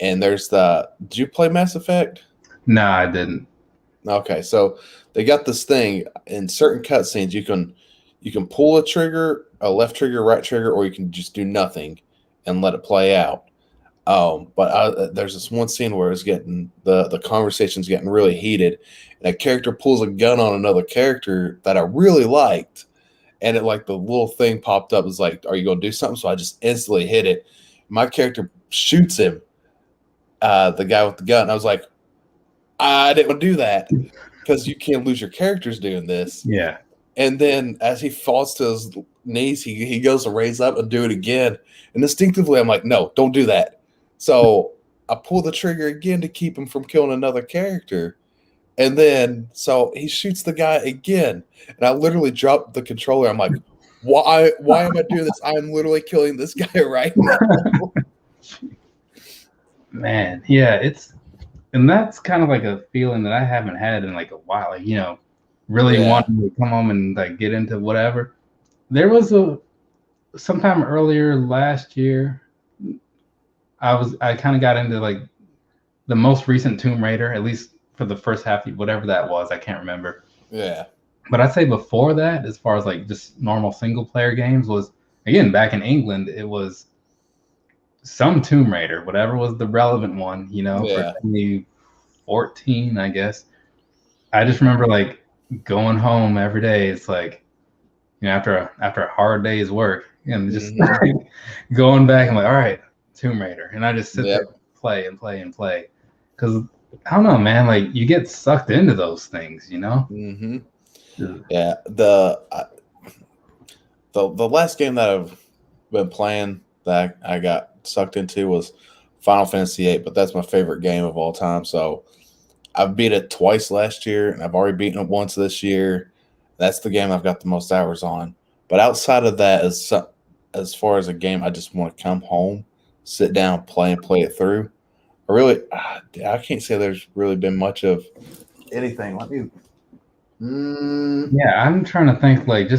[SPEAKER 2] and there's did you play Mass Effect?
[SPEAKER 1] No, I didn't.
[SPEAKER 2] Okay, so they got this thing in certain cutscenes. You can pull a trigger, a left trigger, right trigger, or you can just do nothing and let it play out. But there's this one scene where it's getting the conversation's getting really heated, and a character pulls a gun on another character that I really liked, and it like the little thing popped up. It's like, "Are you gonna do something?" So I just instantly hit it. My character shoots him, the guy with the gun. I was like, I didn't do that because you can't lose your characters doing this.
[SPEAKER 1] Yeah.
[SPEAKER 2] And then as he falls to his knees, he goes to raise up and do it again. And instinctively, I'm like, no, don't do that. So I pull the trigger again to keep him from killing another character. And then so he shoots the guy again. And I literally dropped the controller. I'm like, why am I doing this? I'm literally killing this guy right now.
[SPEAKER 1] Man, yeah, and that's kind of like a feeling that I haven't had in like a while. Like, really wanting to come home and like get into whatever. There was sometime earlier last year, I kind of got into like the most recent Tomb Raider, at least for the first half, whatever that was, I can't remember.
[SPEAKER 2] Yeah.
[SPEAKER 1] But I'd say before that, as far as like just normal single player games, was again back in England, it was some Tomb Raider, whatever was the relevant one, for 2014, I guess. I just remember like going home every day. It's like, after a hard day's work, and just going back, I'm like, all right, Tomb Raider, and I just sit there, play and play and play, because I don't know, man, like you get sucked into those things,
[SPEAKER 2] Mm-hmm. Yeah. The last game that I've been playing that I got sucked into was Final Fantasy VIII, but that's my favorite game of all time. So I've beat it twice last year, and I've already beaten it once this year. That's the game I've got the most hours on. But outside of that, as far as a game, I just want to come home, sit down, play it through. I can't say there's really been much of anything.
[SPEAKER 1] Yeah, I'm trying to think like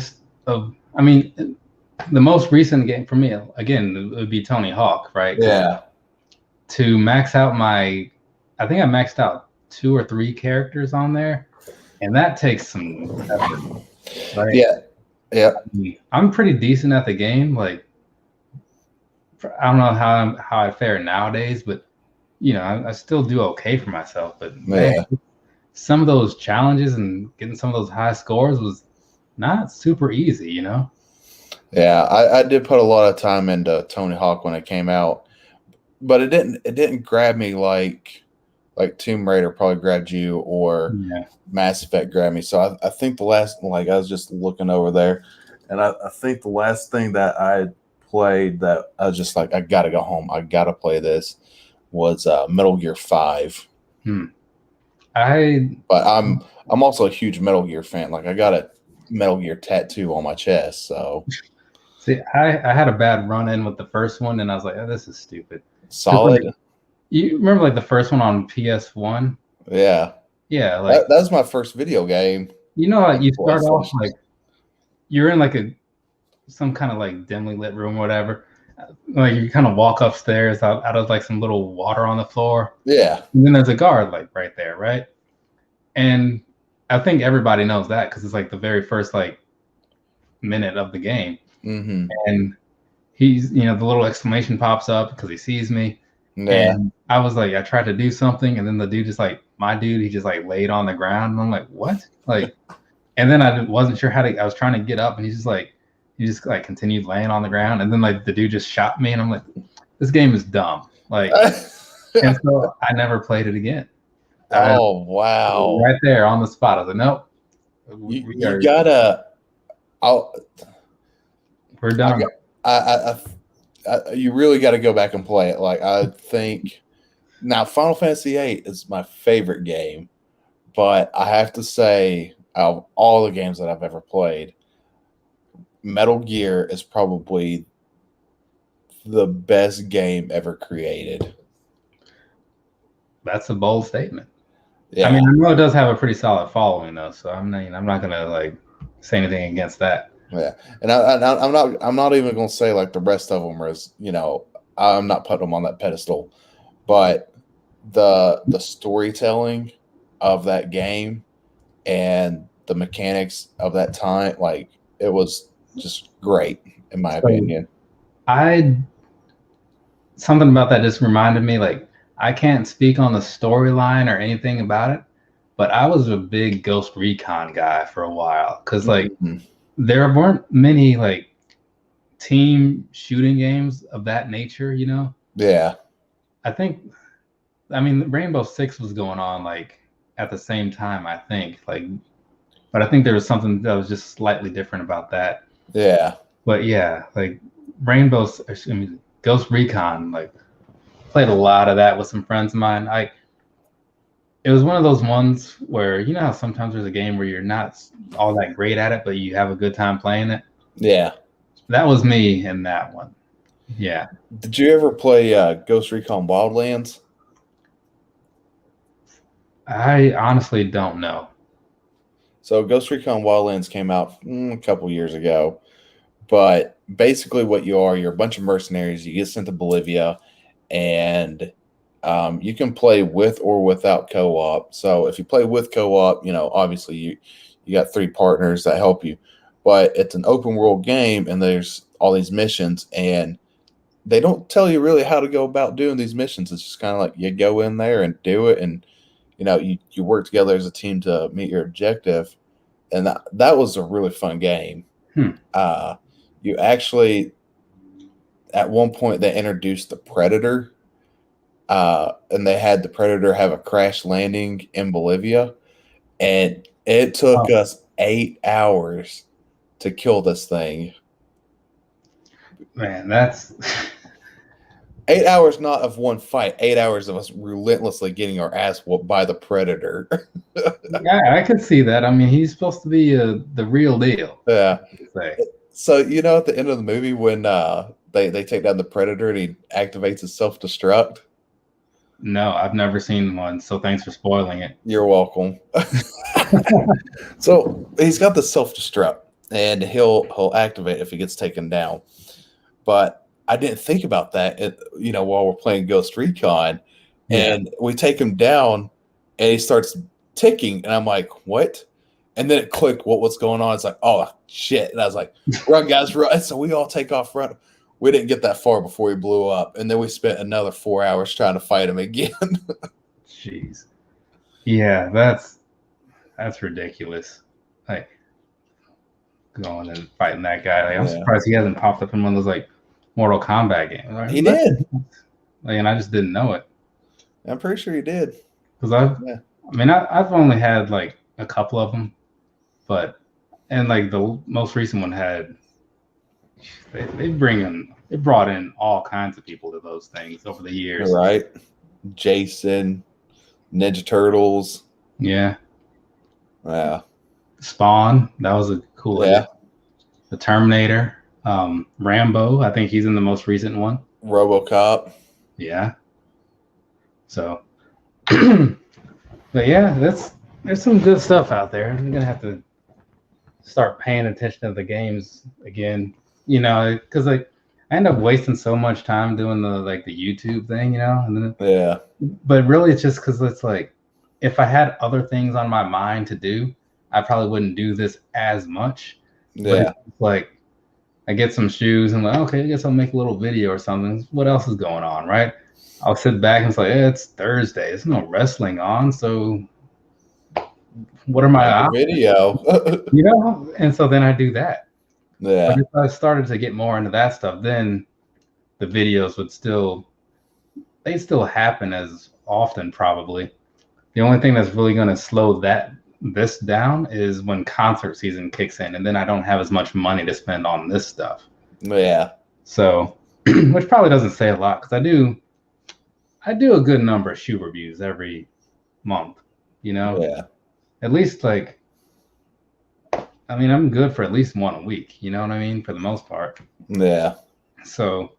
[SPEAKER 1] the most recent game for me, again, it would be Tony Hawk, right?
[SPEAKER 2] Yeah.
[SPEAKER 1] To max out I think I maxed out 2 or 3 characters on there, and that takes some effort. Right?
[SPEAKER 2] Yeah. Yeah.
[SPEAKER 1] I'm pretty decent at the game. Like, I don't know how I fare nowadays, but I still do okay for myself. But man, some of those challenges and getting some of those high scores was not super easy,
[SPEAKER 2] Yeah, I did put a lot of time into Tony Hawk when it came out, but it didn't grab me like Tomb Raider probably grabbed you, or Mass Effect grabbed me. So I think the last, like, I was just looking over there, and I think the last thing that I played that I was just like, I gotta go home, I gotta play this, was Metal Gear 5. But I'm also a huge Metal Gear fan. Like, I got a Metal Gear tattoo on my chest. So
[SPEAKER 1] see, I had a bad run in with the first one, and I was like, oh, this is stupid.
[SPEAKER 2] Solid.
[SPEAKER 1] Like, you remember like the first one on PS1?
[SPEAKER 2] Yeah.
[SPEAKER 1] Like
[SPEAKER 2] that was my first video game.
[SPEAKER 1] Like you start off like you're in like some kind of like dimly lit room or whatever. Like you kind of walk upstairs out of like some little water on the floor.
[SPEAKER 2] Yeah.
[SPEAKER 1] And then there's a guard like right there, right? And I think everybody knows that because it's like the very first like minute of the game.
[SPEAKER 2] Mm-hmm.
[SPEAKER 1] And he's, the little exclamation pops up because he sees me.
[SPEAKER 2] Yeah.
[SPEAKER 1] And I was like, I tried to do something, and then the dude he just like laid on the ground, and I'm like, what? Like, and then I wasn't sure I was trying to get up, and he just continued laying on the ground, and then like the dude just shot me, and I'm like, this game is dumb. Like, and so I never played it again.
[SPEAKER 2] Oh, wow.
[SPEAKER 1] Right there on the spot. I was like, nope.
[SPEAKER 2] You gotta,
[SPEAKER 1] We're done.
[SPEAKER 2] You really got to go back and play it. Like, I think now Final Fantasy VIII is my favorite game, but I have to say, out of all the games that I've ever played, Metal Gear is probably the best game ever created.
[SPEAKER 1] That's a bold statement.
[SPEAKER 2] Yeah.
[SPEAKER 1] I mean, I know it does have a pretty solid following though, so I'm not gonna like say anything against that.
[SPEAKER 2] Yeah, and I'm not even gonna say like the rest of them are as, I'm not putting them on that pedestal, but the storytelling of that game and the mechanics of that time, like, it was just great in my opinion.
[SPEAKER 1] Something about that just reminded me, like, I can't speak on the storyline or anything about it, but I was a big Ghost Recon guy for a while because like there weren't many like team shooting games of that nature,
[SPEAKER 2] Yeah.
[SPEAKER 1] I mean, Rainbow Six was going on like at the same time, I think, like, but I think there was something that was just slightly different about that.
[SPEAKER 2] Yeah.
[SPEAKER 1] But yeah, like Ghost Recon, like, played a lot of that with some friends of mine. It was one of those ones where, you know how sometimes there's a game where you're not all that great at it, but you have a good time playing it?
[SPEAKER 2] Yeah.
[SPEAKER 1] That was me in that one. Yeah.
[SPEAKER 2] Did you ever play Ghost Recon Wildlands?
[SPEAKER 1] I honestly don't know.
[SPEAKER 2] So Ghost Recon Wildlands came out a couple years ago, but basically what you're a bunch of mercenaries. You get sent to Bolivia, and you can play with or without co-op. So if you play with co-op, obviously you got 3 partners that help you, but it's an open world game and there's all these missions, and they don't tell you really how to go about doing these missions. It's just kind of like you go in there and do it, and you work together as a team to meet your objective. And that was a really fun game. You actually, at one point, they introduced the Predator, and they had the Predator have a crash landing in Bolivia, and it took us 8 hours to kill this thing.
[SPEAKER 1] Man, that's
[SPEAKER 2] 8 hours, not of one fight. 8 hours of us relentlessly getting our ass whooped by the Predator.
[SPEAKER 1] yeah, I could see that. I mean, he's supposed to be the real deal.
[SPEAKER 2] Yeah. So at the end of the movie when they take down the Predator and he activates his self-destruct?
[SPEAKER 1] No, I've never seen one, so thanks for spoiling it.
[SPEAKER 2] You're welcome. So he's got the self-destruct, and he'll activate if he gets taken down. But I didn't think about that, while we're playing Ghost Recon, and we take him down, and he starts ticking, and I'm like, what? And then it clicked what's going on. It's like, oh, shit. And I was like, run, guys, run. So we all take off running. We didn't get that far before he blew up, and then we spent another 4 hours trying to fight him again.
[SPEAKER 1] Jeez. Yeah, that's ridiculous. Like, going and fighting that guy. Like, I'm surprised he hasn't popped up in one of those like Mortal Kombat games. Like,
[SPEAKER 2] he did.
[SPEAKER 1] Like, and I just didn't know it.
[SPEAKER 2] I'm pretty sure he did.
[SPEAKER 1] Because I've only had like a couple of them, and like the most recent one had. They brought in all kinds of people to those things over the years.
[SPEAKER 2] Right. Jason, Ninja Turtles.
[SPEAKER 1] Yeah.
[SPEAKER 2] Yeah.
[SPEAKER 1] Spawn. That was a cool idea. The Terminator. Rambo. I think he's in the most recent one.
[SPEAKER 2] RoboCop.
[SPEAKER 1] Yeah. So, but yeah, there's some good stuff out there. I'm gonna have to start paying attention to the games again. Because like I end up wasting so much time doing the YouTube thing, and then But really, it's just because it's like if I had other things on my mind to do, I probably wouldn't do this as much.
[SPEAKER 2] Yeah.
[SPEAKER 1] But like I get some shoes and like, okay, I guess I'll make a little video or something. What else is going on, right? I'll sit back and it's like, it's Thursday. There's no wrestling on, so what are my options?
[SPEAKER 2] Video?
[SPEAKER 1] And so then I do that.
[SPEAKER 2] Yeah.
[SPEAKER 1] But if I started to get more into that stuff, then the videos would still happen as often probably. The only thing that's really going to slow this down is when concert season kicks in, and then I don't have as much money to spend on this stuff.
[SPEAKER 2] Yeah.
[SPEAKER 1] So, which probably doesn't say a lot because I do a good number of shoe reviews every month.
[SPEAKER 2] Yeah.
[SPEAKER 1] At least like, I mean, I'm good for at least one a week. You know what I mean? For the most part.
[SPEAKER 2] Yeah.
[SPEAKER 1] So,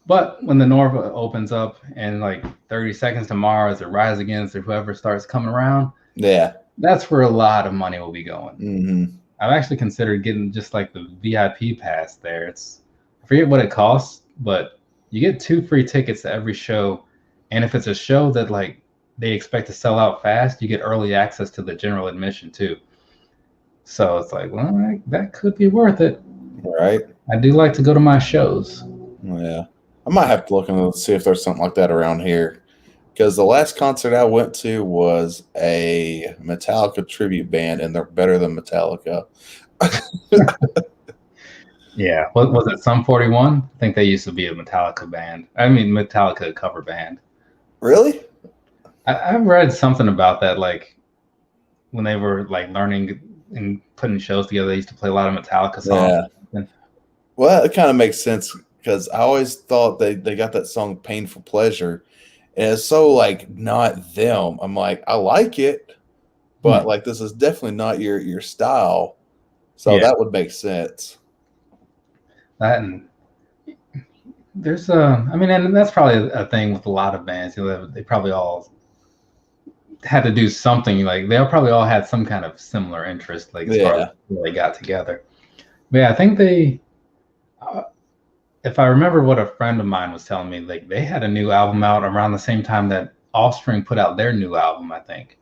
[SPEAKER 1] but when the North opens up and like 30 seconds to Mars or Rise Against or whoever starts coming around,
[SPEAKER 2] Yeah.
[SPEAKER 1] that's where a lot of money will be going.
[SPEAKER 2] Mm-hmm.
[SPEAKER 1] I've actually considered getting just like the VIP pass there. I forget what it costs, but you get 2 free tickets to every show. And if it's a show that like they expect to sell out fast, you get early access to the general admission too. So it's like, well, that could be worth it.
[SPEAKER 2] Right.
[SPEAKER 1] I do like to go to my shows.
[SPEAKER 2] Yeah. I might have to look and see if there's something like that around here. Because the last concert I went to was a Metallica tribute band, and they're better than Metallica.
[SPEAKER 1] Yeah. Was it Sum 41? I think they used to be a Metallica band. I mean, Metallica cover band.
[SPEAKER 2] Really?
[SPEAKER 1] I've read something about that, like when they were like learning and putting shows together, they used to play a lot of Metallica songs.
[SPEAKER 2] Yeah. Well, it kind of makes sense because I always thought they got that song Painful Pleasure. And it's so like not them. I'm like, I like it, but like this is definitely not your style. So that would make sense.
[SPEAKER 1] That and there's I mean, and that's probably a thing with a lot of bands. They probably all had to do something. Like they probably all had some kind of similar interest. Like as far as they got together. But yeah, I think they. If I remember what a friend of mine was telling me, like they had a new album out around the same time that Offspring put out their new album, I think.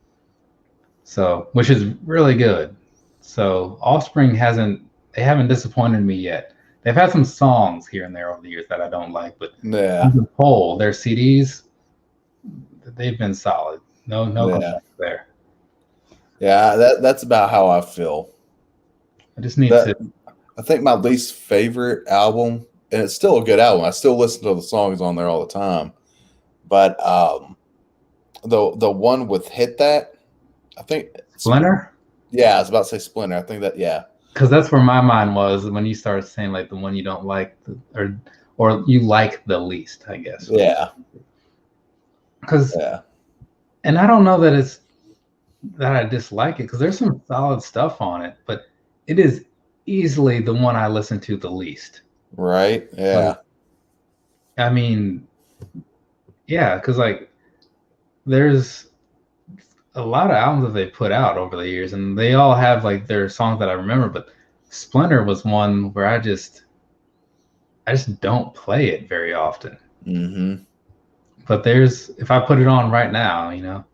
[SPEAKER 1] So, which is really good. So Offspring haven't disappointed me yet. They've had some songs here and there over the years that I don't like, but as a whole, their CDs, they've been solid. No complaints there.
[SPEAKER 2] Yeah, that's about how I feel.
[SPEAKER 1] I just need to.
[SPEAKER 2] I think my least favorite album, and it's still a good album. I still listen to the songs on there all the time. But the one with Hit That, I think
[SPEAKER 1] Splinter?
[SPEAKER 2] Yeah, I was about to say Splinter. I think that, yeah.
[SPEAKER 1] Because that's where my mind was when you started saying like the one you don't like or you like the least, I guess.
[SPEAKER 2] Yeah.
[SPEAKER 1] Because and I don't know that I dislike it because there's some solid stuff on it, but it is easily the one I listen to the least.
[SPEAKER 2] Right. Yeah.
[SPEAKER 1] I mean, yeah, because like there's a lot of albums that they put out over the years, and they all have like their songs that I remember. But Splinter was one where I just don't play it very often.
[SPEAKER 2] Mm-hmm.
[SPEAKER 1] But if I put it on right now,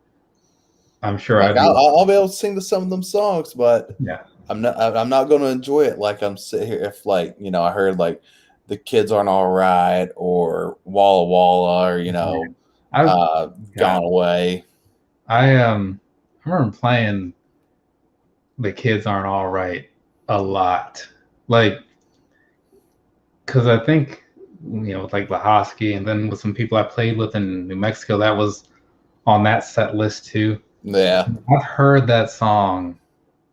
[SPEAKER 1] I'm sure
[SPEAKER 2] I'll be able to sing to some of them songs, but
[SPEAKER 1] yeah.
[SPEAKER 2] I'm not going to enjoy it like I'm sitting here. If like, I heard like The Kids Aren't All Right or Walla Walla or, Gone Away.
[SPEAKER 1] I remember playing The Kids Aren't All Right a lot. Like, because I think, with like Lahosky and then with some people I played with in New Mexico, that was on that set list too.
[SPEAKER 2] Yeah.
[SPEAKER 1] I've heard that song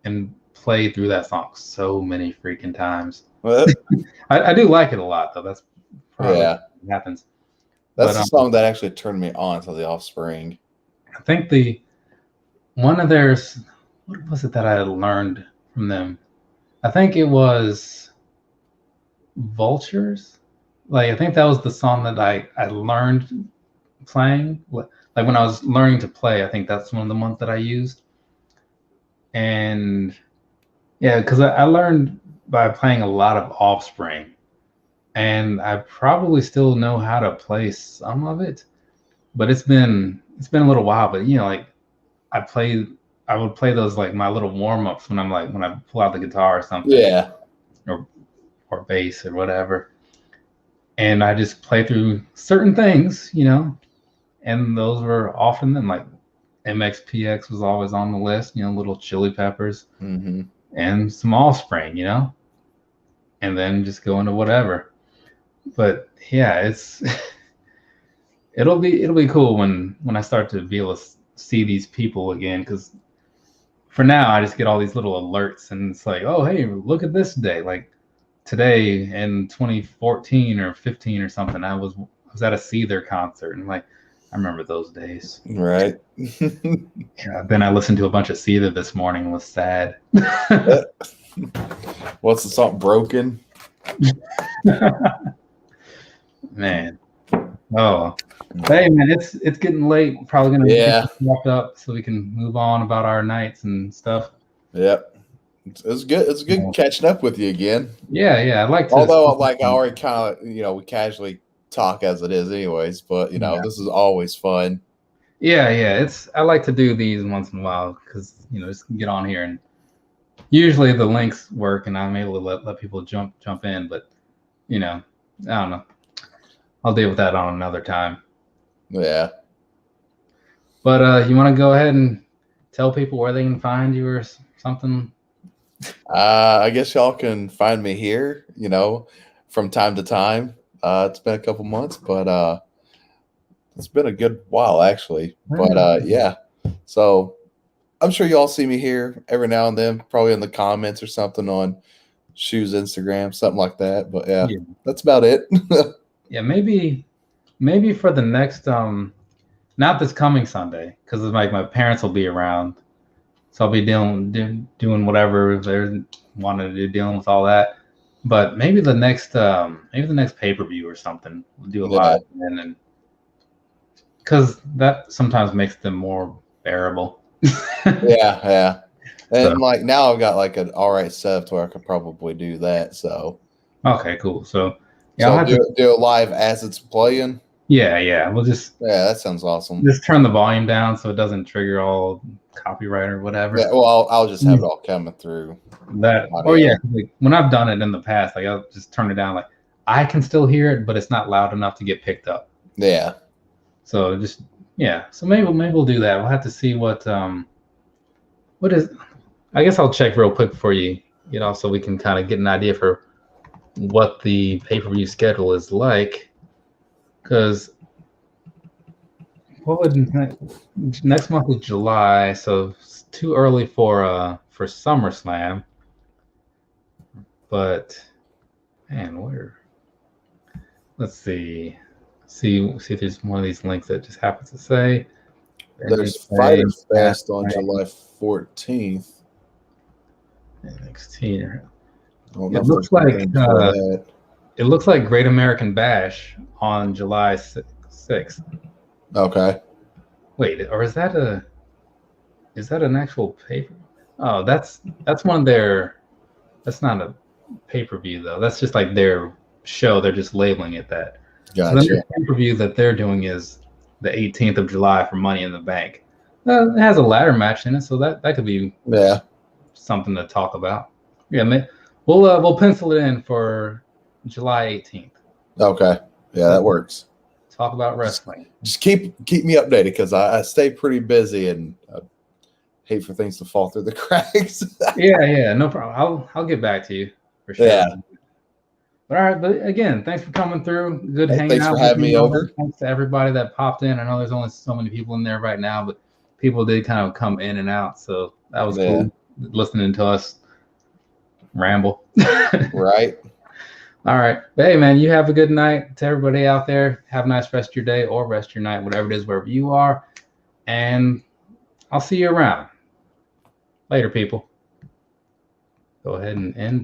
[SPEAKER 1] and played through that song so many freaking times. I do like it a lot though. That's probably what happens.
[SPEAKER 2] That's the song that actually turned me on to the Offspring.
[SPEAKER 1] I think one of theirs, what was it that I learned from them? I think it was Vultures. Like I think that was the song that I learned playing. Like when I was learning to play, I think that's one of the ones that I used. And yeah, because I learned by playing a lot of Offspring, and I probably still know how to play some of it, but it's been a little while. But like I would play those like my little warm ups when I pull out the guitar or something, or bass or whatever, and I just play through certain things, and those were often then like MXPX was always on the list, Little Chili Peppers.
[SPEAKER 2] Mm-hmm.
[SPEAKER 1] And some Offspring, and then just go into whatever. But yeah, it'll be cool when I start to be able to see these people again. Because for now, I just get all these little alerts, and it's like, oh hey, look at this day, like today in 2014 or 15 or something. I was at a Seether concert, and like I remember those days.
[SPEAKER 2] Right.
[SPEAKER 1] Then I listened to a bunch of Seether this morning and was sad.
[SPEAKER 2] What's the song? Broken.
[SPEAKER 1] Man. Oh. Hey man, it's getting late. Probably gonna get wrapped up so we can move on about our nights and stuff.
[SPEAKER 2] Yep. It's good. It's good catching up with you again.
[SPEAKER 1] Yeah. I'd like to.
[SPEAKER 2] Although, like I already kind of, we casually talk as it is, anyways. But this is always fun.
[SPEAKER 1] Yeah. I like to do these once in a while because just get on here, and usually the links work and I'm able to let people jump in. But I don't know. I'll deal with that on another time.
[SPEAKER 2] Yeah.
[SPEAKER 1] But you want to go ahead and tell people where they can find you or something?
[SPEAKER 2] I guess y'all can find me here, from time to time. It's been a couple months, but it's been a good while actually. But yeah. So I'm sure y'all see me here every now and then, probably in the comments or something on Shoes Instagram, something like that. But yeah. That's about it.
[SPEAKER 1] Yeah, maybe for the next not this coming Sunday, because like my parents will be around, so I'll be doing whatever they're wanting to do, dealing with all that. But maybe the next pay-per-view or something, we'll do a live, and because that sometimes makes them more bearable.
[SPEAKER 2] Yeah. And like now I've got like an all right setup to where I could probably do that. So
[SPEAKER 1] okay, cool. So
[SPEAKER 2] I'll do it live as it's playing.
[SPEAKER 1] Yeah. We'll just
[SPEAKER 2] that sounds awesome.
[SPEAKER 1] Just turn the volume down so it doesn't trigger all copyright or whatever.
[SPEAKER 2] Yeah, well, I'll just have it all coming through
[SPEAKER 1] that. Or like when I've done it in the past, like I'll just turn it down. Like I can still hear it, but it's not loud enough to get picked up.
[SPEAKER 2] Yeah.
[SPEAKER 1] So just So maybe we'll do that. We'll have to see what is. I guess I'll check real quick for you, so we can kind of get an idea for what the pay-per-view schedule is like, because what would next month is July, so it's too early for SummerSlam. But man, let's see if there's one of these links that just happens to say
[SPEAKER 2] there's Fighter Fest on July 14th.
[SPEAKER 1] NXT. It looks like Great American Bash on July 6th.
[SPEAKER 2] Okay.
[SPEAKER 1] Wait, or is that an actual paper? Oh, that's one of their. That's not a pay-per-view though. That's just like their show. They're just labeling it that.
[SPEAKER 2] Gotcha.
[SPEAKER 1] So the pay-per-view that they're doing is the 18th of July for Money in the Bank. It has a ladder match in it, so that could be something to talk about. Yeah, we'll pencil it in for July 18th.
[SPEAKER 2] Okay. Yeah, that works.
[SPEAKER 1] Talk about wrestling.
[SPEAKER 2] Just keep me updated because I stay pretty busy and I hate for things to fall through the cracks.
[SPEAKER 1] Yeah, no problem. I'll get back to you for sure.
[SPEAKER 2] Yeah.
[SPEAKER 1] But all right, but again, thanks for coming through. Good hanging
[SPEAKER 2] thanks
[SPEAKER 1] out.
[SPEAKER 2] For having me over.
[SPEAKER 1] Thanks to everybody that popped in. I know there's only so many people in there right now, but people did kind of come in and out, so that was cool. Listening to us ramble.
[SPEAKER 2] Right.
[SPEAKER 1] All right. Hey, man, you have a good night. To everybody out there, have a nice rest of your day or rest of your night, whatever it is, wherever you are. And I'll see you around. Later, people. Go ahead and end.